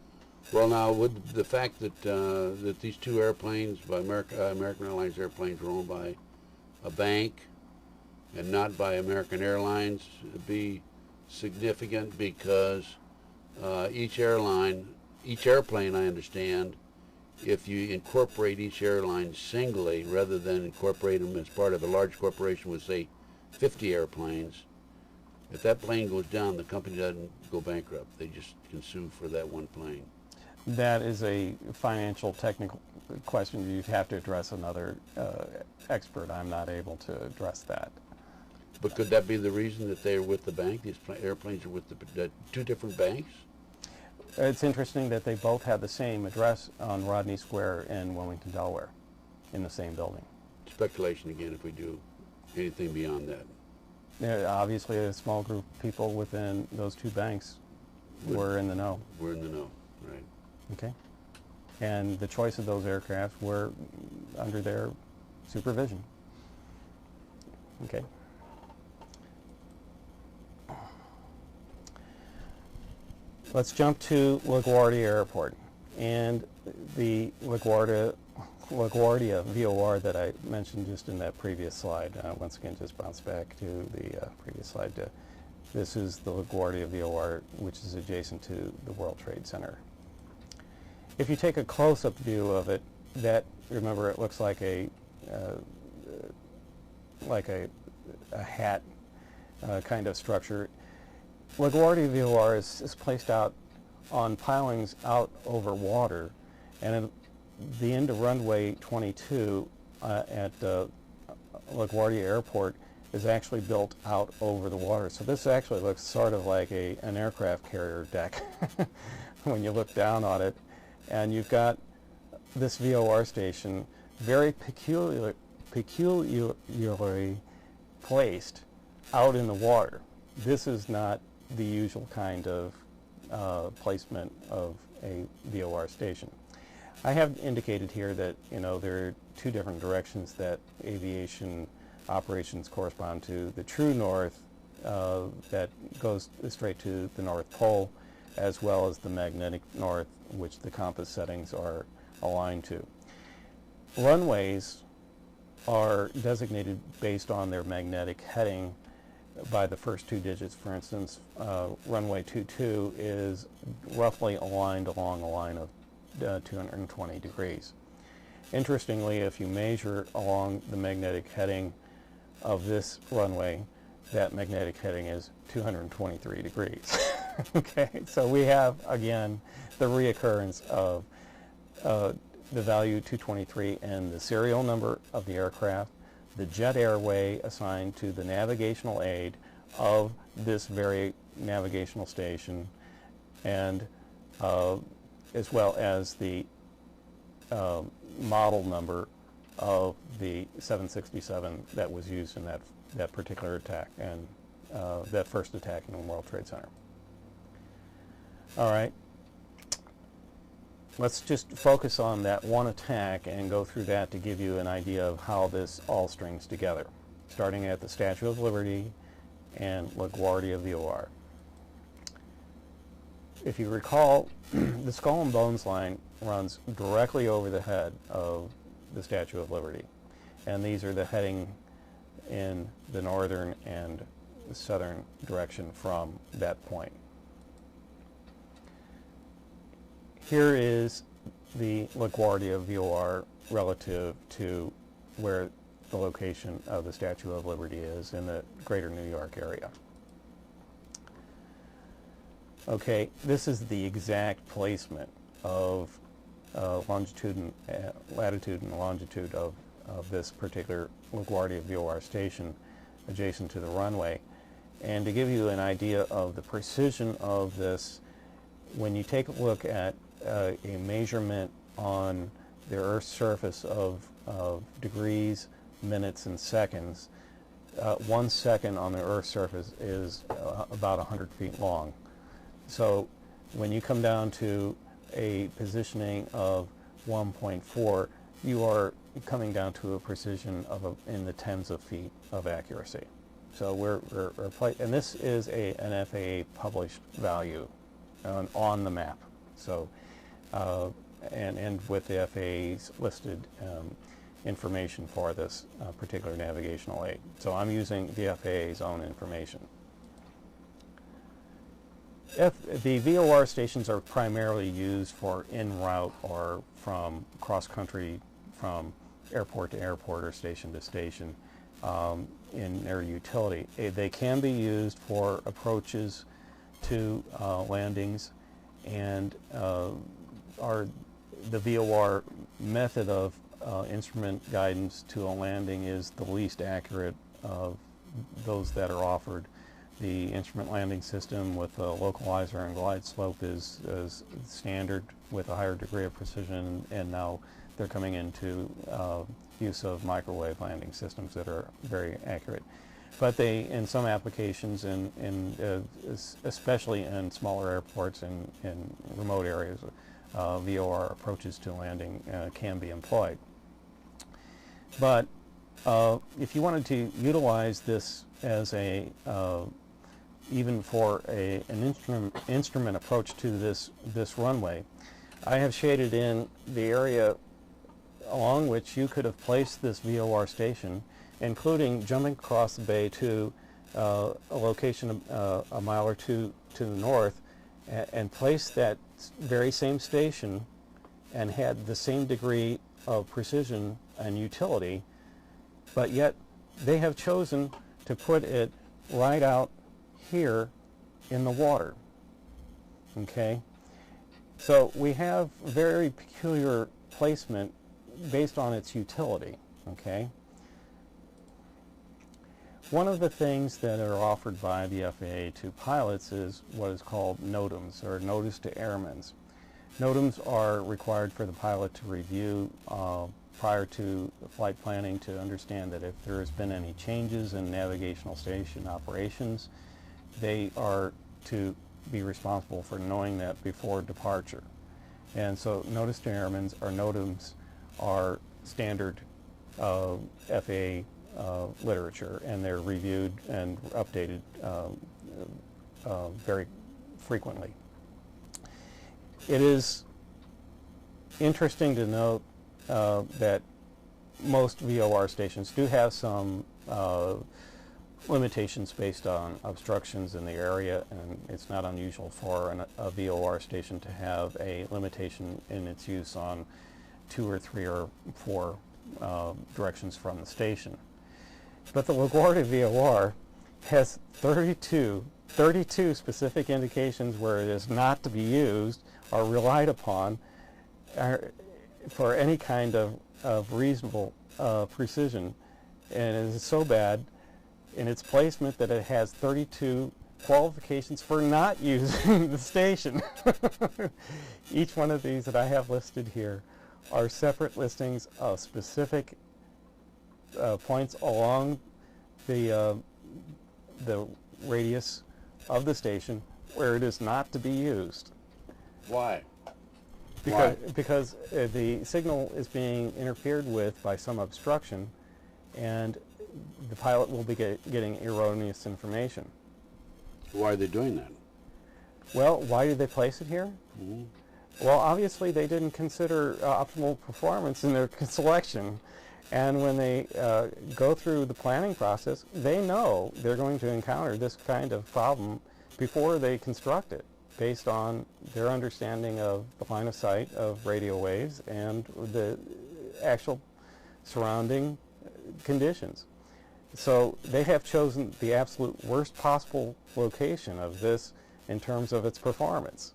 Well, now, would the fact that that these two airplanes, by American Airlines airplanes, were owned by a bank and not by American Airlines be significant? Because each airplane, I understand, if you incorporate each airline singly rather than incorporate them as part of a large corporation with, say, 50 airplanes, if that plane goes down, the company doesn't go bankrupt. They just can sue for that one plane. That is a financial technical question. You'd have to address another expert. I'm not able to address that. But could that be the reason that they're with the bank? These airplanes are with the two different banks? It's interesting that they both have the same address on Rodney Square in Wilmington, Delaware, in the same building. Speculation again if we do anything beyond that. Obviously, a small group of people within those two banks were in the know. We're in the know, right. Okay. And the choice of those aircraft were under their supervision. Okay. Let's jump to LaGuardia Airport and the LaGuardia VOR that I mentioned just in that previous slide. Once again, just bounce back to the previous slide. This is the LaGuardia VOR, which is adjacent to the World Trade Center. If you take a close-up view of it, remember, it looks like a hat kind of structure. LaGuardia VOR is placed out on pilings out over water, and at the end of runway 22 at LaGuardia Airport is actually built out over the water. So this actually looks sort of like an aircraft carrier deck when you look down on it. And you've got this VOR station very peculiarly placed out in the water. This is not the usual kind of placement of a VOR station. I have indicated here that there are two different directions that aviation operations correspond to. The true north that goes straight to the North Pole, as well as the magnetic north, which the compass settings are aligned to. Runways are designated based on their magnetic heading by the first two digits. For instance, runway 22 is roughly aligned along a line of 220 degrees. Interestingly, if you measure along the magnetic heading of this runway, that magnetic heading is 223 degrees. Okay, so we have, again, the reoccurrence of the value 223 and the serial number of the aircraft, the jet airway assigned to the navigational aid of this very navigational station, and as well as the model number of the 767 that was used in that particular attack, and that first attack in the World Trade Center. All right. Let's just focus on that one attack and go through that to give you an idea of how this all strings together, starting at the Statue of Liberty and LaGuardia VOR. If you recall, the Skull and Bones line runs directly over the head of the Statue of Liberty, and these are the heading in the northern and southern direction from that point. Here is the LaGuardia VOR relative to where the location of the Statue of Liberty is in the greater New York area. Okay, this is the exact placement of latitude and longitude of this particular LaGuardia VOR station adjacent to the runway. And to give you an idea of the precision of this, when you take a look at a measurement on the Earth's surface of degrees, minutes, and seconds, 1 second on the Earth's surface is about 100 feet long. So when you come down to a positioning of 1.4, you are coming down to a precision of in the tens of feet of accuracy. So and this is an FAA published value on the map. So and with the FAA's listed information for this particular navigational aid. So I'm using the FAA's own information. The VOR stations are primarily used for en route or from cross-country, from airport to airport or station to station in their utility. They can be used for approaches to landings, and the VOR method of instrument guidance to a landing is the least accurate of those that are offered. The instrument landing system with a localizer and glide slope is standard with a higher degree of precision, and now they're coming into use of microwave landing systems that are very accurate. But they, in some applications, especially in smaller airports and in remote areas, VOR approaches to landing can be employed. But if you wanted to utilize this as even for an instrument approach to this runway, I have shaded in the area along which you could have placed this VOR station, including jumping across the bay to a location a mile or two to the north, and place that very same station and had the same degree of precision and utility, but yet they have chosen to put it right out here in the water. Okay? So we have very peculiar placement based on its utility. Okay? One of the things that are offered by the FAA to pilots is what is called NOTAMs, or Notice to Airmen. NOTAMs are required for the pilot to review prior to flight planning to understand that if there has been any changes in navigational station operations, they are to be responsible for knowing that before departure. And so Notice to Airmen, or NOTAMs, are standard FAA literature, and they're reviewed and updated very frequently. It is interesting to note that most VOR stations do have some limitations based on obstructions in the area, and it's not unusual for a VOR station to have a limitation in its use on 2 or 3 or 4 directions from the station. But the LaGuardia VOR has 32 specific indications where it is not to be used or relied upon for any kind of reasonable precision, and it is so bad in its placement that it has 32 qualifications for not using the station. Each one of these that I have listed here are separate listings of specific points along the radius of the station where it is not to be used. Why? Because the signal is being interfered with by some obstruction, and the pilot will be getting erroneous information. Why are they doing that? Well, why did they place it here? Mm-hmm. Well, obviously they didn't consider optimal performance in their selection, and when they go through the planning process, they know they're going to encounter this kind of problem before they construct it, based on their understanding of the line of sight of radio waves and the actual surrounding conditions. So they have chosen the absolute worst possible location of this in terms of its performance.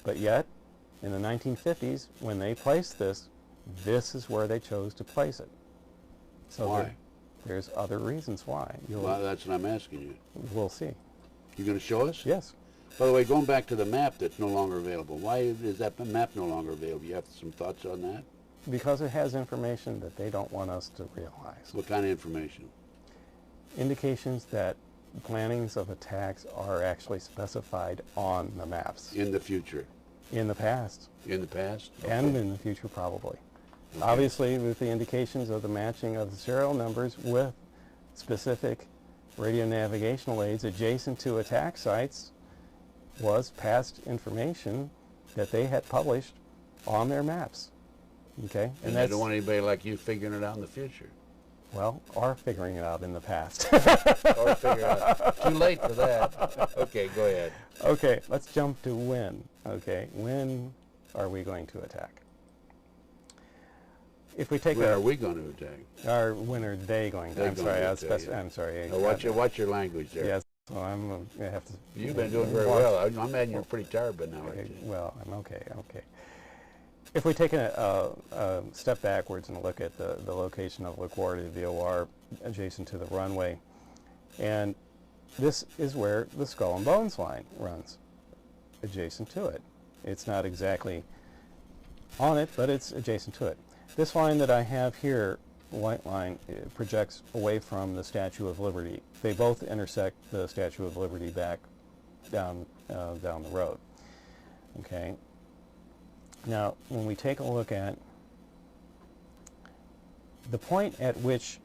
But yet, in the 1950s, when they placed this is where they chose to place it. So why? There's other reasons why. Well, that's what I'm asking you. We'll see. You going to show us? Yes. By the way, going back to the map that's no longer available, why is that map no longer available? You have some thoughts on that? Because it has information that they don't want us to realize. What kind of information? Indications that plannings of attacks are actually specified on the maps. In the future? In the past. In the past? Okay. And in the future, probably. Okay. Obviously, with the indications of the matching of the serial numbers with specific radio navigational aids adjacent to attack sites was past information that they had published on their maps. Okay, And they don't want anybody like you figuring it out in the future. Well, are figuring it out in the past. Or figure out. Too late for that. Okay, go ahead. Okay, let's jump to when. Okay, when are we going to attack? If we take When are we going to attack? Or when are they going to? They're I'm going sorry, to I was attack, yeah. I'm sorry. Watch your language there. Yes, so I'm going to have to. You've been doing very well. I'm imagining you're pretty tired by now, aren't Okay, you? well, I'm okay. If we take a step backwards and look at the location of LaGuardia VOR adjacent to the runway, and this is where the Skull and Bones line runs, adjacent to it. It's not exactly on it, but it's adjacent to it. This line that I have here, the white line, projects away from the Statue of Liberty. They both intersect the Statue of Liberty back down the road. Okay. Now, when we take a look at the point at which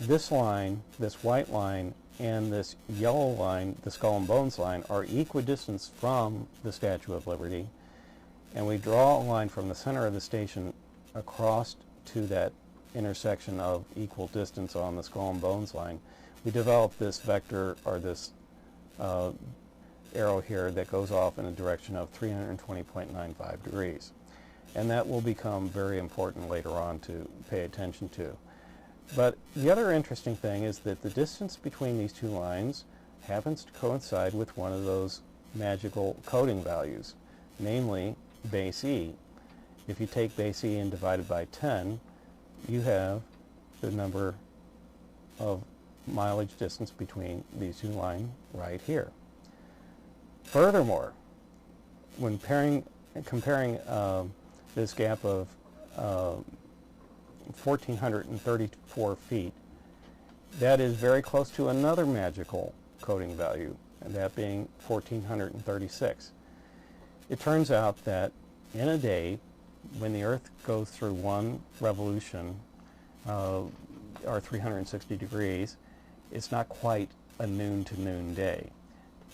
this line, this white line, and this yellow line, the Skull and Bones line, are equidistant from the Statue of Liberty, and we draw a line from the center of the station across to that intersection of equal distance on the Skull and Bones line, we develop this vector, or this arrow here, that goes off in a direction of 320.95 degrees. And that will become very important later on to pay attention to. But the other interesting thing is that the distance between these two lines happens to coincide with one of those magical coding values, namely base E. If you take base E and divide it by 10, you have the number of mileage distance between these two lines right here. Furthermore, when comparing this gap of 1,434 feet, that is very close to another magical coding value, and that being 1,436. It turns out that in a day, when the Earth goes through one revolution, or 360 degrees, it's not quite a noon to noon day.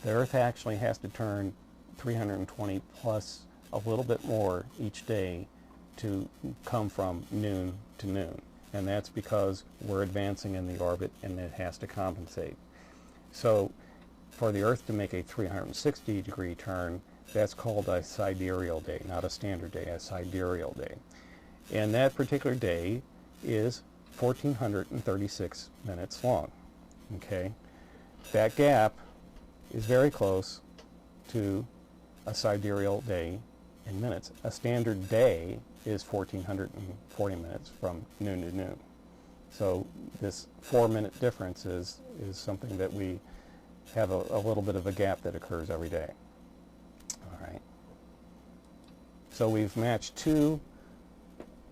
The Earth actually has to turn 320 plus a little bit more each day to come from noon to noon. And that's because we're advancing in the orbit and it has to compensate. So for the Earth to make a 360 degree turn, that's called a sidereal day, not a standard day, a sidereal day. And that particular day is 1,436 minutes long. Okay? That gap is very close to a sidereal day in minutes. A standard day is 1,440 minutes from noon to noon. So this 4-minute difference is something that we have a little bit of a gap that occurs every day. All right. So we've matched two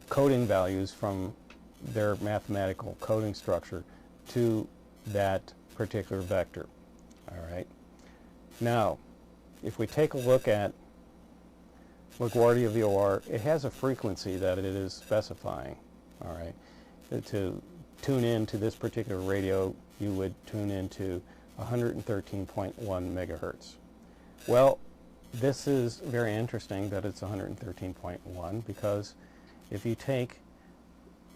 coding values from their mathematical coding structure to that particular vector. All right. Now, if we take a look at LaGuardia VOR, it has a frequency that it is specifying. All right. To tune in to this particular radio, you would tune into 113.1 megahertz. Well, this is very interesting that it's 113.1, because if you take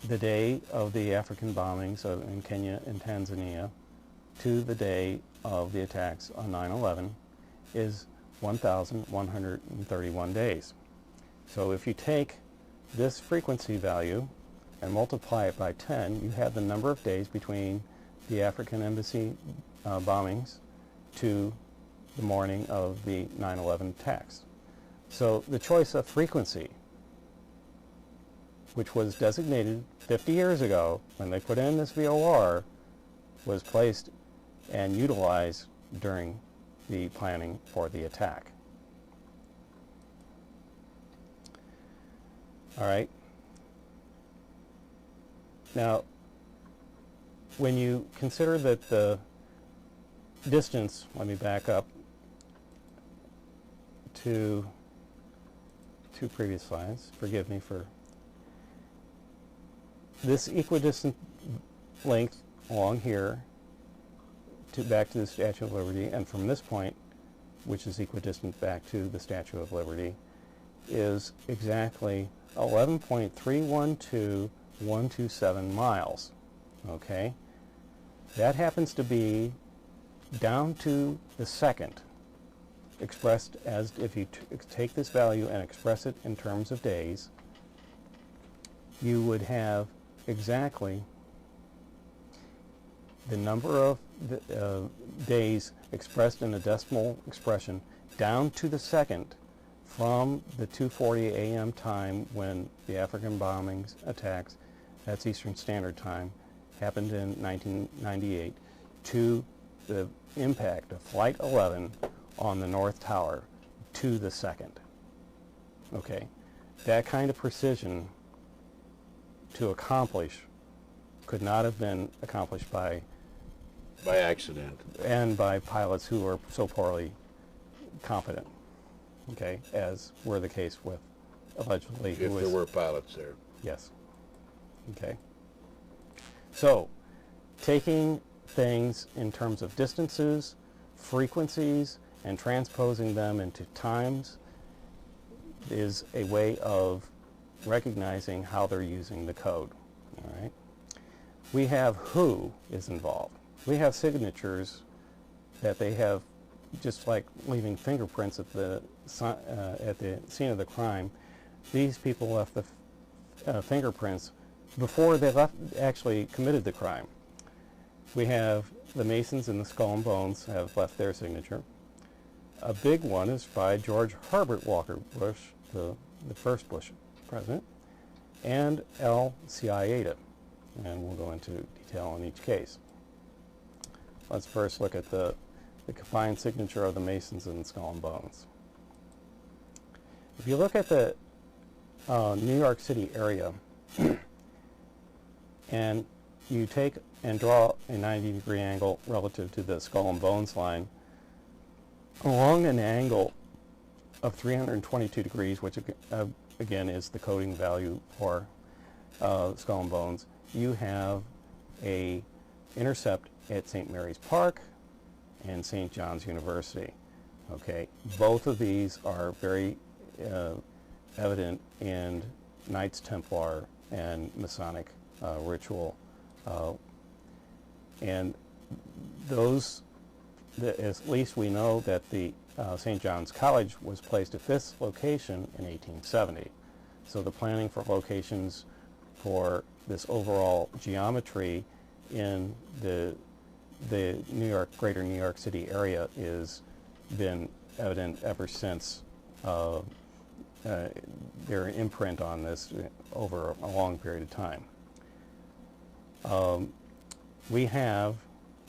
the day of the African bombings in Kenya and Tanzania to the day of the attacks on 9/11 is 1,131 days. So if you take this frequency value and multiply it by 10, you have the number of days between the African embassy bombings to the morning of the 9/11 attacks. So the choice of frequency, which was designated 50 years ago when they put in this VOR, was placed and utilized during the planning for the attack. All right. Now, when you consider that the distance, let me back up to two previous slides. Forgive me for this equidistant length along here back to the Statue of Liberty, and from this point, which is equidistant back to the Statue of Liberty, is exactly 11.312127 miles. Okay? That happens to be down to the second, expressed as, if you take this value and express it in terms of days, you would have exactly the number of days expressed in a decimal expression down to the second from the 2:40 a.m. time when the African bombings attacks, that's Eastern Standard Time, happened in 1998, to the impact of Flight 11 on the North Tower to the second. Okay, that kind of precision to accomplish could not have been accomplished by accident and by pilots who were so poorly competent, okay, as were the case with allegedly if there were pilots there. Yes. Okay. So, taking things in terms of distances, frequencies, and transposing them into times is a way of recognizing how they're using the code. All right. We have who is involved. We have signatures that they have, just like leaving fingerprints at the scene of the crime. These people left the fingerprints before they actually committed the crime. We have the Masons and the Skull and Bones have left their signature. A big one is by George Herbert Walker Bush, the first Bush president, and CIAda, and we'll go into detail on each case. Let's first look at the combined signature of the Masons and Skull and Bones. If you look at the New York City area, and you take and draw a 90-degree angle relative to the Skull and Bones line, along an angle of 322 degrees, which again is the coding value for Skull and Bones, you have a intercept at St. Mary's Park and St. John's University. Okay, both of these are very evident in Knights Templar and Masonic ritual, and those, at least we know that the St. John's College was placed at this location in 1870. So the planning for locations for this overall geometry in the greater New York City area is been evident ever since their imprint on this over a long period of time. We have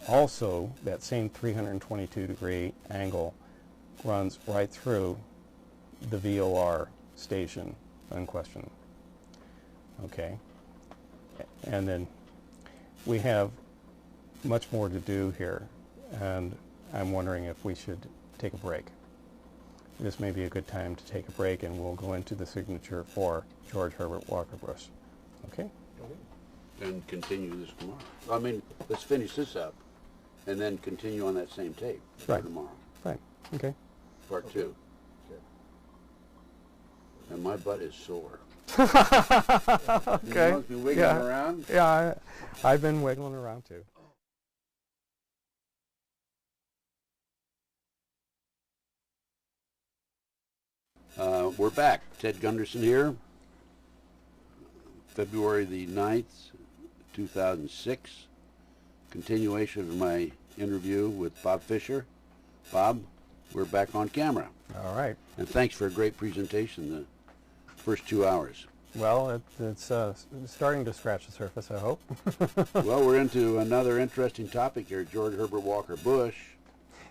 also that same 322-degree angle runs right through the VOR station in question. Okay, and then we have much more to do here, and I'm wondering if we should take a break. This may be a good time to take a break, and we'll go into the signature for George Herbert Walker Bush. Okay? And continue this tomorrow. I mean, let's finish this up, and then continue on that same tape for tomorrow. Right. Okay. Part 2. And my butt is sore. Okay. You must be wiggling around? Yeah, I've been wiggling around too. We're back. Ted Gunderson here. February the 9th, 2006. Continuation of my interview with Bob Fischer. Bob, we're back on camera. All right. And thanks for a great presentation the first 2 hours. Well, it's starting to scratch the surface, I hope. Well, we're into another interesting topic here, George Herbert Walker Bush.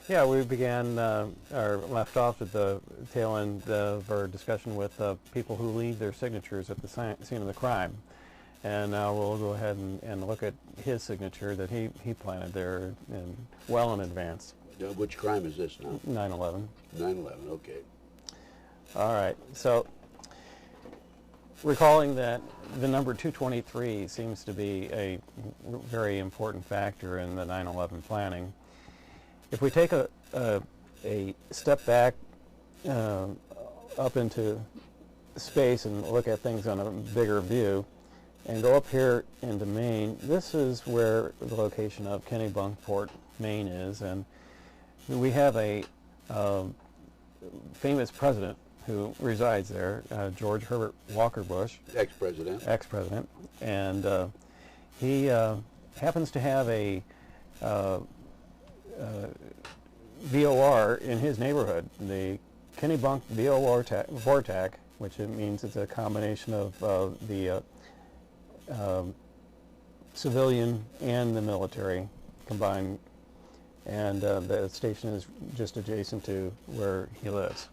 Yeah, we began or left off at the tail end of our discussion with people who leave their signatures at the scene of the crime. And now we'll go ahead and look at his signature that he planted there well in advance. Which crime is this now? 9/11. 9/11, okay. All right, so recalling that the number 223 seems to be a very important factor in the 9/11 planning. If we take a step back up into space and look at things on a bigger view, and go up here into Maine, this is where the location of Kennebunkport, Maine is, and we have a famous president who resides there, George Herbert Walker Bush. Ex-president. Ex-president. And he happens to have a VOR in his neighborhood, the Kennebunk VOR-TAC, which it means it's a combination of the civilian and the military combined, and the station is just adjacent to where he lives.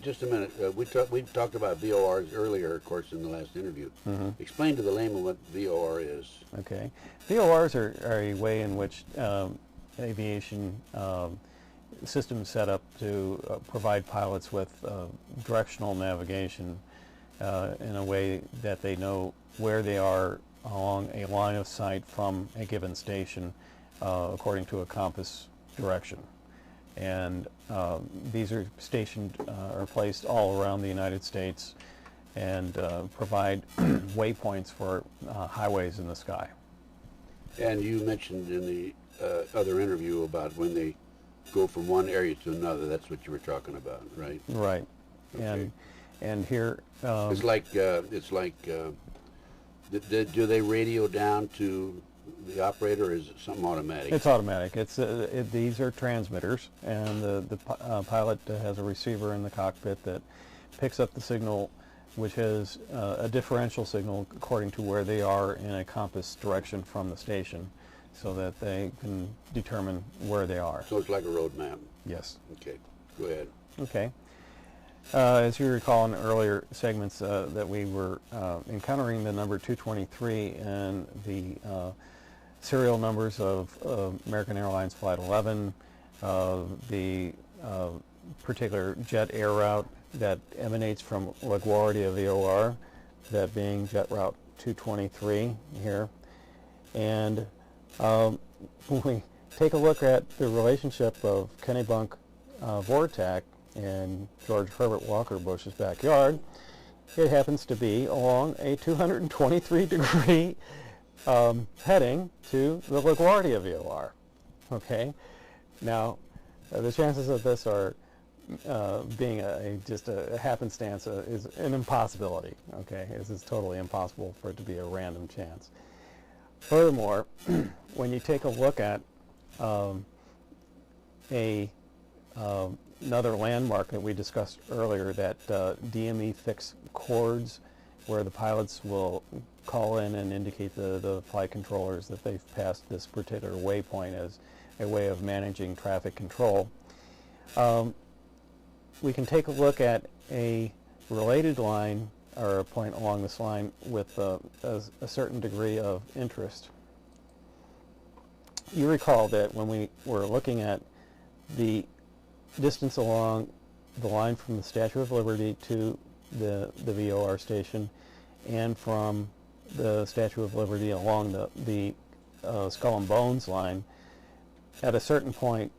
Just a minute. We talked about VORs earlier, of course, in the last interview. Explain to the layman what VOR is. Okay. VORs are a way in which aviation systems set up to provide pilots with directional navigation in a way that they know where they are along a line of sight from a given station according to a compass direction. And these are stationed or placed all around the United States and provide waypoints for highways in the sky. And you mentioned in the other interview about when they go from one area to another. That's what you were talking about, right? Right. Okay. And here it's like do they radio down to the operator, or is it something automatic? it's automatic. These are transmitters, and the pilot has a receiver in the cockpit that picks up the signal, which is a differential signal according to where they are in a compass direction from the station, so that they can determine where they are. So it's like a road map. Yes. Okay, go ahead. Okay. As you recall in earlier segments that we were encountering the number 223 and the serial numbers of American Airlines Flight 11, the particular jet air route that emanates from LaGuardia VOR, that being jet route 223 here. And when we take a look at the relationship of Kennebunk VOR-TAC and George Herbert Walker Bush's backyard, it happens to be along a 223-degree heading to the LaGuardia VOR. Okay, now the chances of this are being just a happenstance is an impossibility. Okay, this is totally impossible for it to be a random chance. Furthermore, when you take a look at another landmark that we discussed earlier, that DME fixed chords, where the pilots will call in and indicate the flight controllers that they've passed this particular waypoint as a way of managing traffic control. We can take a look at a related line, or a point along this line, with a certain degree of interest. You recall that when we were looking at the distance along the line from the Statue of Liberty to the VOR station, and from the Statue of Liberty along the Skull and Bones line, at a certain point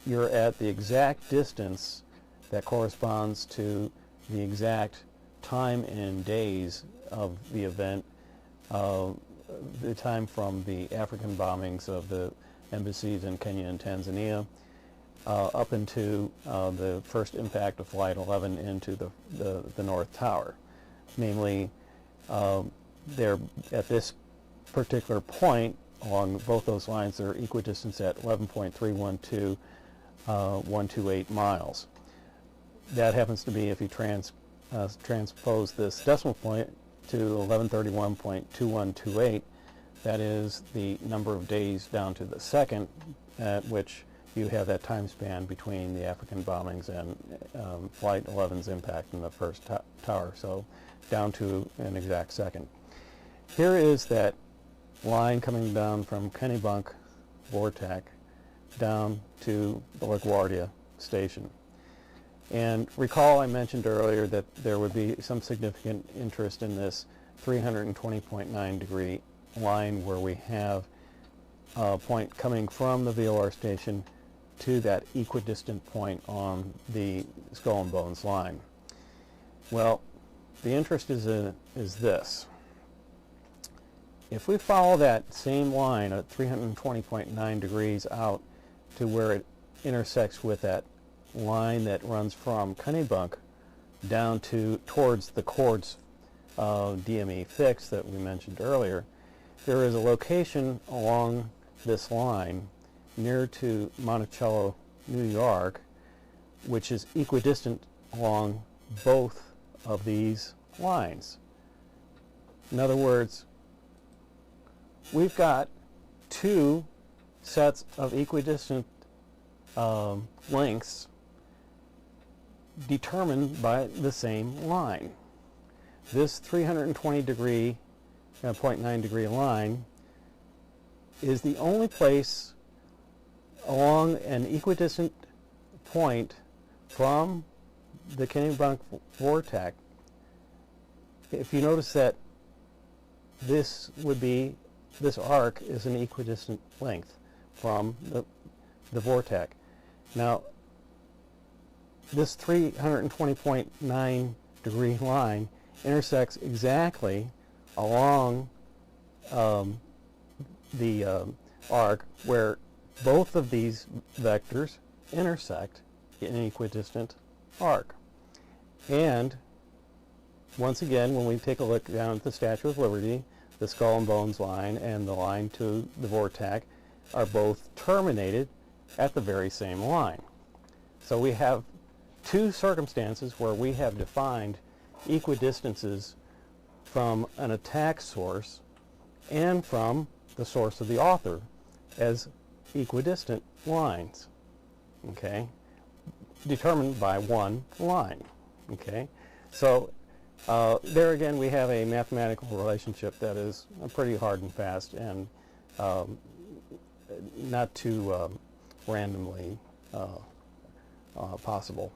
you're at the exact distance that corresponds to the exact time and days of the event, the time from the African bombings of the embassies in Kenya and Tanzania, up into the first impact of Flight 11 into the North Tower. Namely, they're at this particular point along both those lines, they're equidistant at 11.312 miles. That happens to be, if you transpose this decimal point to 1131.2128, that is the number of days down to the second at which you have that time span between the African bombings and Flight 11's impact in the first tower, so down to an exact second. Here is that line coming down from Kennebunk VOR-TAC down to the LaGuardia station. And recall I mentioned earlier that there would be some significant interest in this 320.9 degree line where we have a point coming from the VOR station to that equidistant point on the skull and bones line. Well, the interest is this. If we follow that same line at 320.9 degrees out to where it intersects with that line that runs from Kennebunk down towards the quartz DME fix that we mentioned earlier, there is a location along this line near to Monticello, New York, which is equidistant along both of these lines. In other words, we've got two sets of equidistant lengths determined by the same line. This 320 degree, 0.9 degree line is the only place along an equidistant point from the Kennebunk vortex. If you notice that this arc is an equidistant length from the vortex. Now, this 320.9 degree line intersects exactly along the arc where both of these vectors intersect in an equidistant arc. And once again, when we take a look down at the Statue of Liberty, the skull and bones line and the line to the vortex are both terminated at the very same line. So we have two circumstances where we have defined equidistances from an attack source and from the source of the author as equidistant lines, okay, determined by one line, okay. So there again we have a mathematical relationship that is pretty hard and fast and not too randomly possible.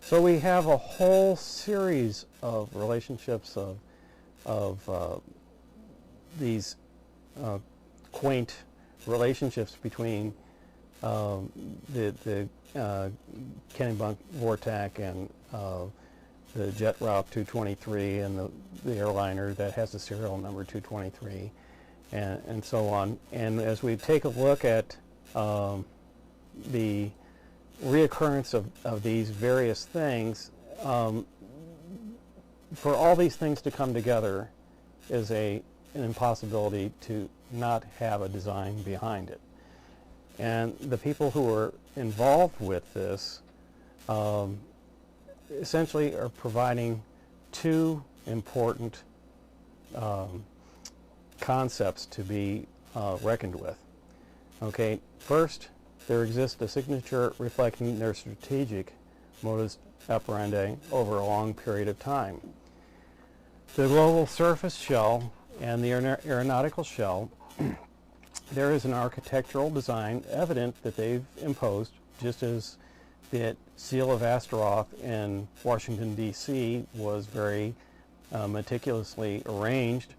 So we have a whole series of relationships of these quaint relationships between the Kennebunk vortex and the jet route 223 and the airliner that has the serial number 223 and so on. And as we take a look at the reoccurrence of these various things, for all these things to come together is an impossibility to not have a design behind it. And the people who are involved with this essentially are providing two important concepts to be reckoned with. Okay, first, there exists a signature reflecting their strategic modus operandi over a long period of time. The global surface shell and the aeronautical shell, there is an architectural design evident that they've imposed, just as the seal of Astaroth in Washington, D.C. was very meticulously arranged.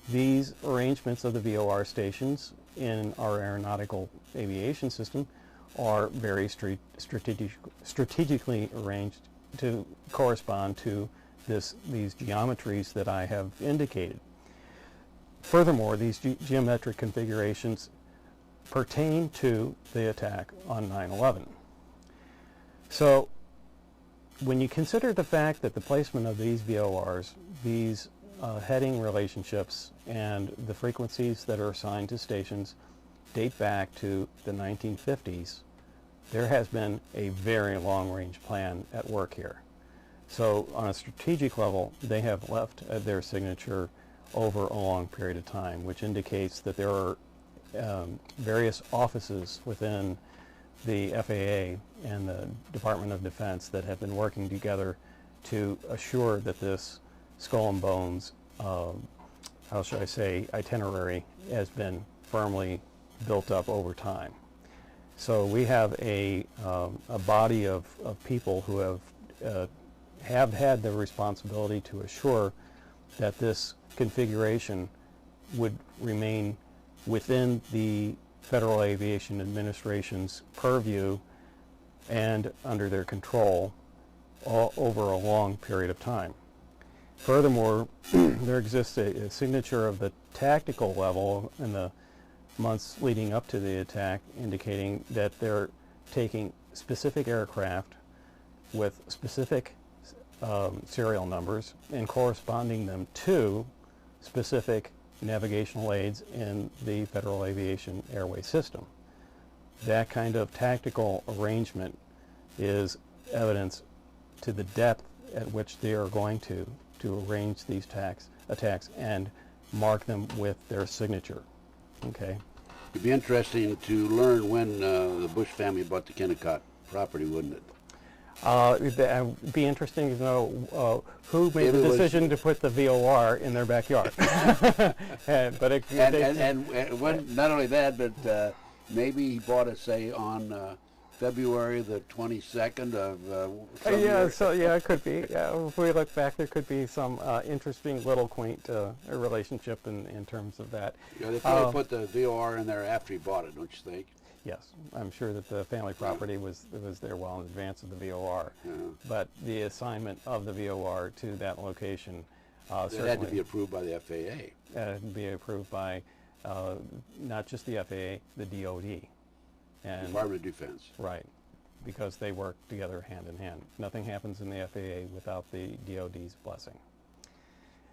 These arrangements of the VOR stations in our aeronautical aviation system are very strategically arranged to correspond to these geometries that I have indicated. Furthermore, these geometric configurations pertain to the attack on 9/11. So when you consider the fact that the placement of these VORs, these heading relationships, and the frequencies that are assigned to stations date back to the 1950s, there has been a very long-range plan at work here. So on a strategic level, they have left their signature over a long period of time, which indicates that there are various offices within the FAA and the Department of Defense that have been working together to assure that this skull and bones, how should I say, itinerary has been firmly built up over time. So we have a body of people who have had the responsibility to assure that this configuration would remain within the Federal Aviation Administration's purview and under their control over a long period of time. Furthermore, there exists a signature of the tactical level in the months leading up to the attack, indicating that they're taking specific aircraft with specific serial numbers and corresponding them to specific navigational aids in the Federal Aviation Airway System. That kind of tactical arrangement is evidence to the depth at which they are going to arrange these attacks and mark them with their signature. Okay. It'd be interesting to learn when the Bush family bought the Kennecott property, wouldn't it? It'd be interesting to know who made the decision to put the VOR in their backyard. And when, not only that, but maybe he bought it, say, on February the 22nd of some year. So yeah, it could be. If we look back, there could be some interesting little quaint relationship in terms of that. Yeah, they probably put the VOR in there after he bought it, don't you think? Yes, I'm sure that the family property was there well in advance of the VOR. Yeah. But the assignment of the VOR to that location it had to be approved by the FAA. Had to be approved by not just the FAA, the DOD. And Department of Defense. Right, because they work together hand in hand. Nothing happens in the FAA without the DOD's blessing.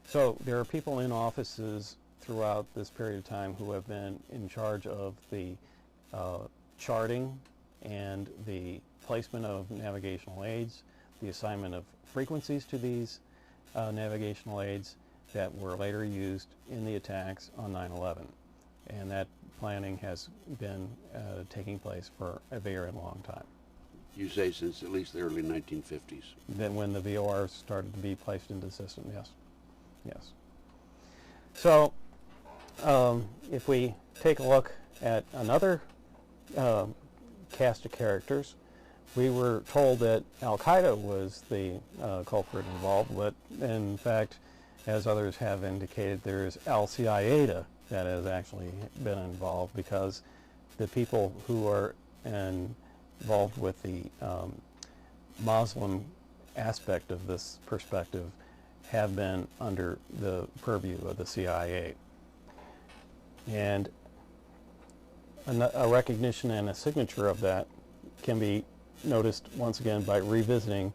So there are people in offices throughout this period of time who have been in charge of the charting and the placement of navigational aids, the assignment of frequencies to these navigational aids that were later used in the attacks on 9/11. And that planning has been taking place for a very long time. You say since at least the early 1950s. Then when the VOR started to be placed into the system, yes. Yes. So if we take a look at another cast of characters, we were told that Al-Qaeda was the culprit involved, but in fact, as others have indicated, there is CIAda that has actually been involved, because the people who are involved with the Muslim aspect of this perspective have been under the purview of the CIA. And a recognition and a signature of that can be noticed once again by revisiting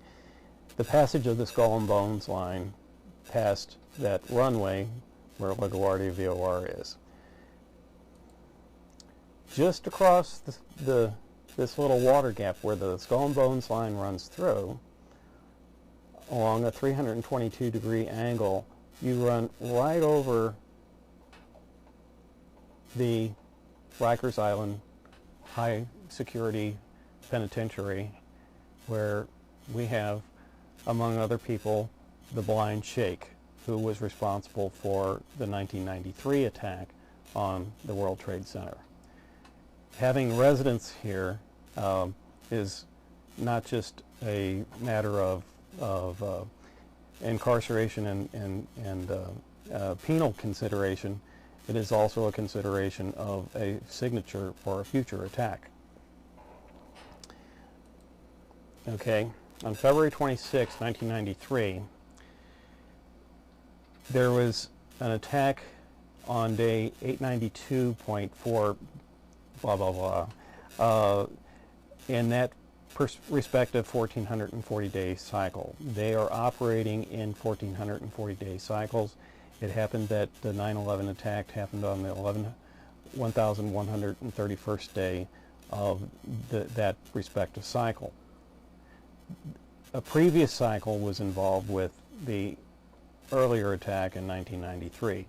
the passage of the Skull and Bones line past that runway where LaGuardia VOR is. Just across this little water gap where the Skull and Bones line runs through, along a 322-degree angle, you run right over the Rikers Island high security penitentiary, where we have, among other people, the Blind Sheikh, who was responsible for the 1993 attack on the World Trade Center. Having residence here is not just a matter of incarceration and penal consideration. It is also a consideration of a signature for a future attack. Okay, on February 26, 1993, there was an attack on day 892.4, blah, blah, blah, in that respective 1440-day cycle. They are operating in 1440-day cycles. It happened that the 9/11 attack happened on the 1131st day of that respective cycle. A previous cycle was involved with the earlier attack in 1993,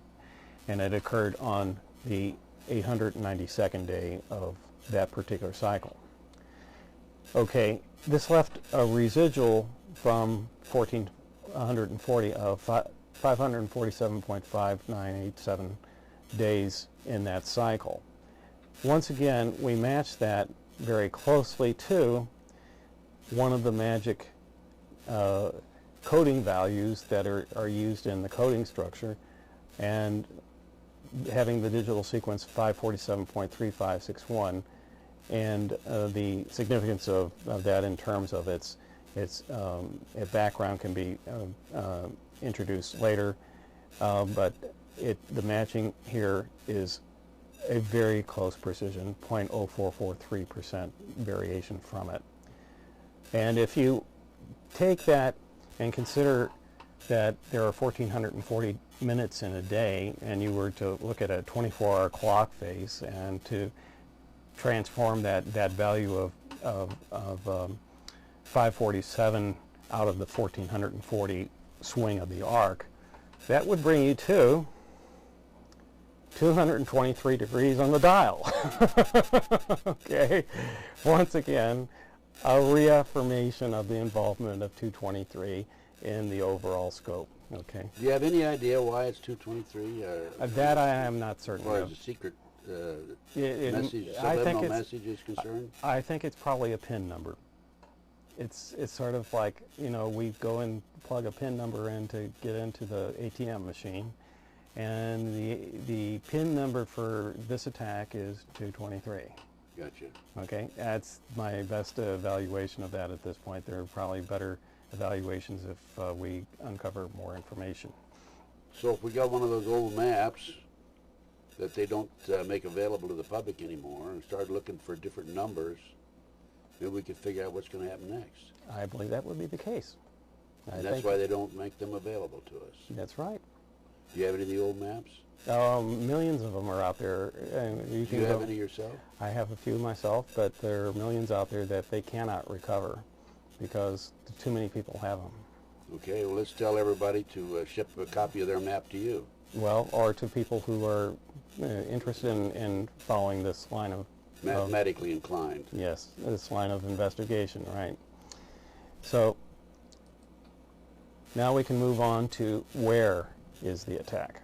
and it occurred on the 892nd day of that particular cycle. Okay, this left a residual from 1440 of 547.5987 days in that cycle. Once again, we match that very closely to one of the magic coding values that are used in the coding structure, and having the digital sequence 547.3561, and the significance of that in terms of its background can be introduced later, but the matching here is a very close precision, 0.0443% variation from it. And if you take that and consider that there are 1,440 minutes in a day, and you were to look at a 24-hour clock face and to transform that value of 547 out of the 1,440 swing of the arc, that would bring you to 223 degrees on the dial. Okay, once again, a reaffirmation of the involvement of 223 in the overall scope. Okay. Do you have any idea why it's 223? That I am not certain As far of. as the secret Message, subliminal message is concerned? I think it's probably a PIN number. It's sort of like, you know, we go and plug a PIN number in to get into the ATM machine, and the PIN number for this attack is 223. Gotcha. Okay, that's my best evaluation of that at this point. There are probably better evaluations if we uncover more information. So if we got one of those old maps that they don't make available to the public anymore and start looking for different numbers, maybe we could figure out what's going to happen next. I believe that would be the case. And that's why they don't make them available to us. That's right. Do you have any of the old maps? Millions of them are out there. Do you have any yourself? I have a few myself, but there are millions out there that they cannot recover because too many people have them. Okay, well, let's tell everybody to ship a copy of their map to you. Well, or to people who are interested in following this line of... Mathematically inclined. Yes, this line of investigation, right. So now we can move on to where is the attack.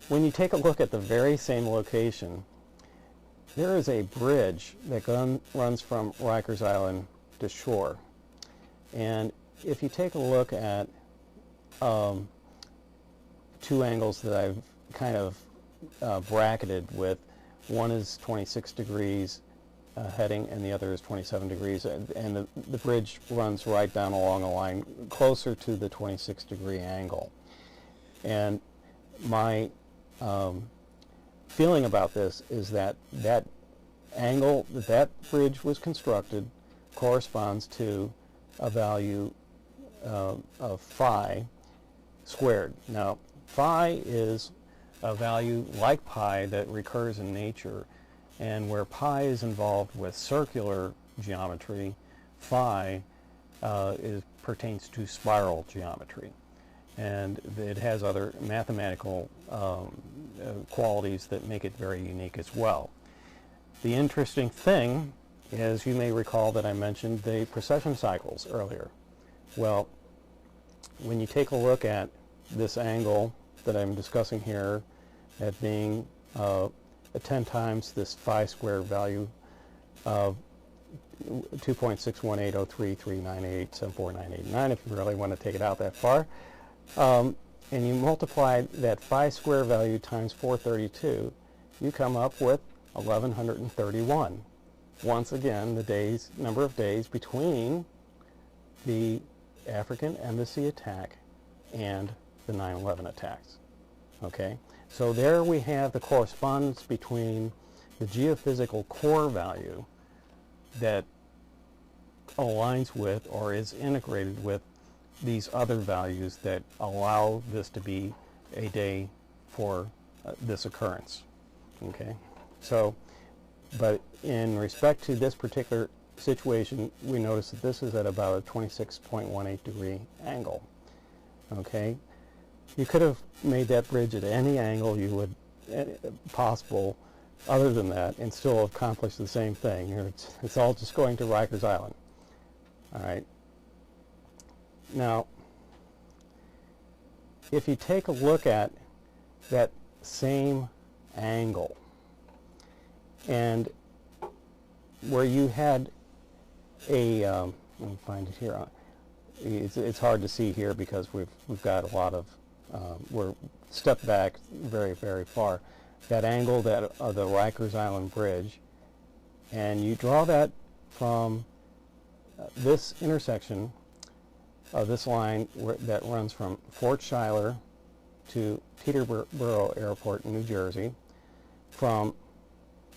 When you take a look at the very same location, there is a bridge that runs from Rikers Island to shore. And if you take a look at two angles that I've kind of bracketed with, one is 26 degrees heading and the other is 27 degrees, and the bridge runs right down along a line closer to the 26 degree angle. And my feeling about this is that that angle that bridge was constructed corresponds to a value of phi squared. Now, phi is a value like pi that recurs in nature, and where pi is involved with circular geometry, phi pertains to spiral geometry, and it has other mathematical qualities that make it very unique as well. The interesting thing is, you may recall that I mentioned the precession cycles earlier. Well, when you take a look at this angle that I'm discussing here at being 10 times this phi squared value of 2.6180339874989, if you really want to take it out that far, and you multiply that phi square value times 432, you come up with 1131. Once again, the number of days between the African embassy attack and the 9/11 attacks. Okay, so there we have the correspondence between the geophysical core value that aligns with or is integrated with these other values that allow this to be a day for this occurrence. Okay, so, but in respect to this particular situation, we notice that this is at about a 26.18 degree angle. Okay, you could have made that bridge at any angle you would possible other than that and still accomplish the same thing. It's all just going to Rikers Island. All right. Now, if you take a look at that same angle And where you had a, let me find it here. It's hard to see here because we've got a lot of, we're stepped back very, very far. That angle that of the Rikers Island Bridge, and you draw that from this intersection of this line that runs from Fort Schuyler to Peterborough Airport in New Jersey. From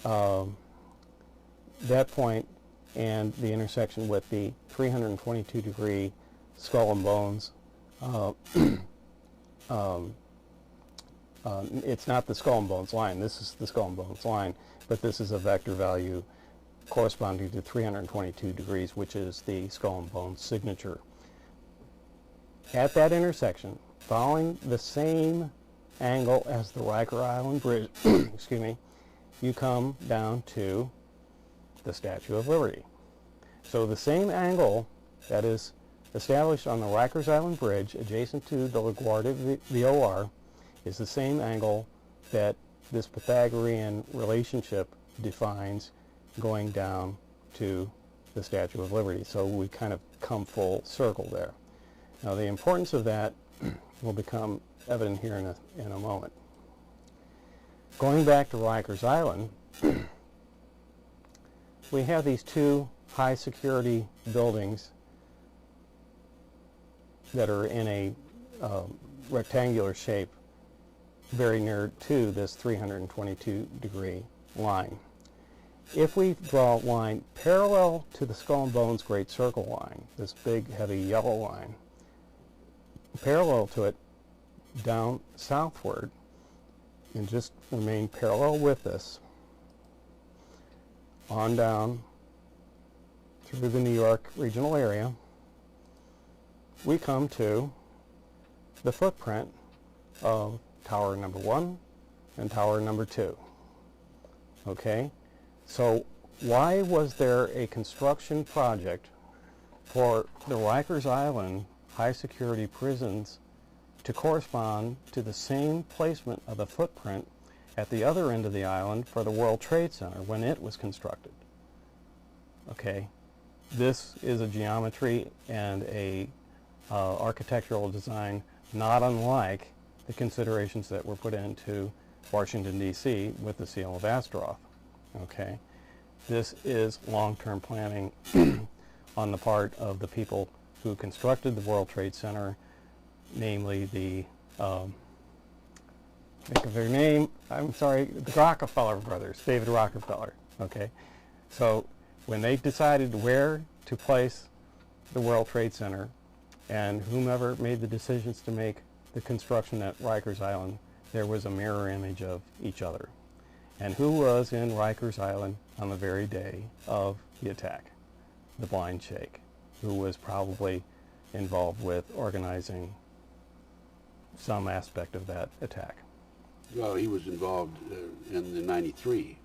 that point and the intersection with the 322-degree skull and bones. It's not the skull and bones line. This is the skull and bones line, but this is a vector value corresponding to 322 degrees, which is the skull and bones signature. At that intersection, following the same angle as the Riker Island Bridge, excuse me, you come down to the Statue of Liberty. So the same angle that is established on the Rikers Island Bridge adjacent to the LaGuardia VOR is the same angle that this Pythagorean relationship defines going down to the Statue of Liberty. So we kind of come full circle there. Now the importance of that will become evident here in a moment. Going back to Rikers Island, we have these two high security buildings that are in a rectangular shape very near to this 322 degree line. If we draw a line parallel to the Skull and Bones Great Circle line, this big heavy yellow line, parallel to it down southward, and just remain parallel with this, on down through the New York regional area, we come to the footprint of Tower number 1 and Tower number 2. Okay? So why was there a construction project for the Rikers Island high security prisons to correspond to the same placement of the footprint at the other end of the island for the World Trade Center when it was constructed? Okay? This is a geometry and a architectural design not unlike the considerations that were put into Washington, D.C. with the Seal of Astaroth. Okay? This is long-term planning on the part of the people who constructed the World Trade Center, namely the, think of their name, I'm sorry, the Rockefeller brothers, David Rockefeller. Okay? So when they decided where to place the World Trade Center, and whomever made the decisions to make the construction at Rikers Island, there was a mirror image of each other. And who was in Rikers Island on the very day of the attack? The Blind Sheikh, who was probably involved with organizing some aspect of that attack. Well, he was involved in the 93.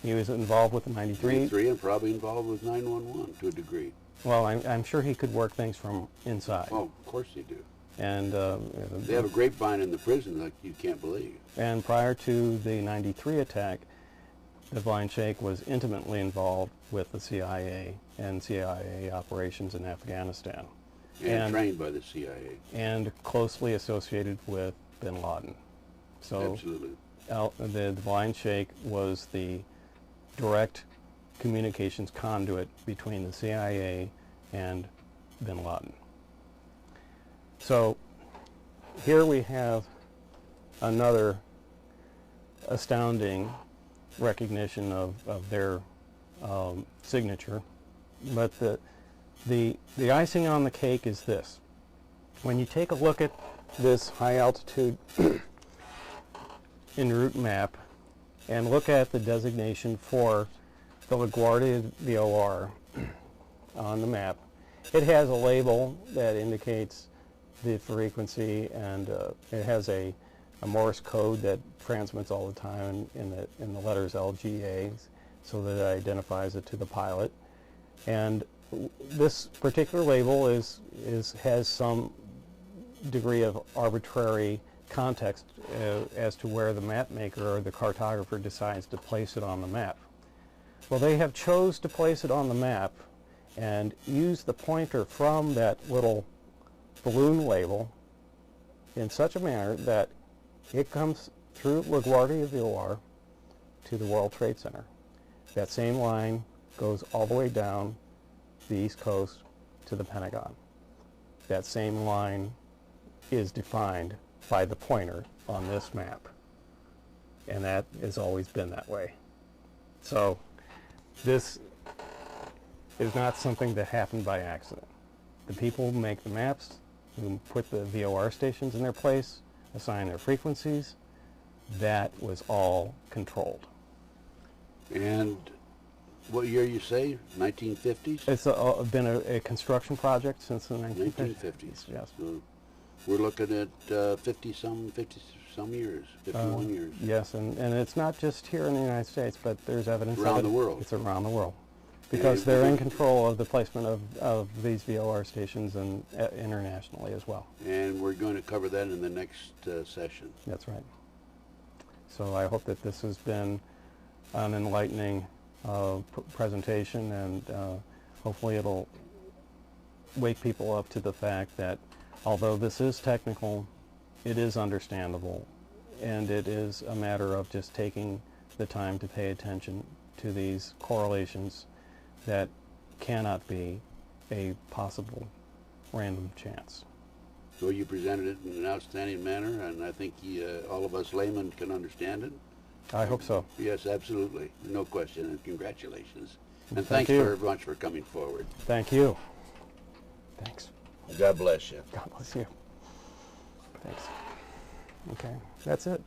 He was involved with the 93? 93 and probably involved with 911 to a degree. Well, I'm sure he could work things from inside. Oh, of course they do. And they have a grapevine in the prison like you can't believe. And prior to the 93 attack, the Blind Sheikh was intimately involved with the CIA and CIA operations in Afghanistan. And trained by the CIA. And closely associated with bin Laden. So absolutely. The Blind Sheikh was the direct communications conduit between the CIA and bin Laden. So here we have another astounding recognition of their signature. But the icing on the cake is this. When you take a look at this high altitude en route map and look at the designation for the LaGuardia VOR on the map, it has a label that indicates the frequency, and it has a Morse code that transmits all the time in the letters LGA, so that it identifies it to the pilot. And this particular label has some degree of arbitrary context as to where the map maker or the cartographer decides to place it on the map. Well, they have chose to place it on the map and use the pointer from that little balloon label in such a manner that it comes through LaGuardia VOR to the World Trade Center. That same line goes all the way down the East Coast to the Pentagon. That same line is defined by the pointer on this map. And that has always been that way. So this is not something that happened by accident. The people who make the maps, who put the VOR stations in their place, assign their frequencies, that was all controlled. And what year you say? 1950s? It's been a construction project since the 1950s. Yes. So we're looking at 50-some years, 51 years. Yes, and it's not just here in the United States, but there's evidence Around of it. the world. It's around the world. Because they're in control of the placement of these VOR stations and internationally as well. And we're going to cover that in the next session. That's right. So I hope that this has been an enlightening presentation, and hopefully it'll wake people up to the fact that although this is technical, it is understandable, and it is a matter of just taking the time to pay attention to these correlations that cannot be a possible random chance. So you presented it in an outstanding manner, and I think all of us laymen can understand it. I hope so. Yes, absolutely. No question, and congratulations. And Thank thanks you very much for coming forward. Thank you. Thanks. God bless you. God bless you. Thanks. Okay, that's it.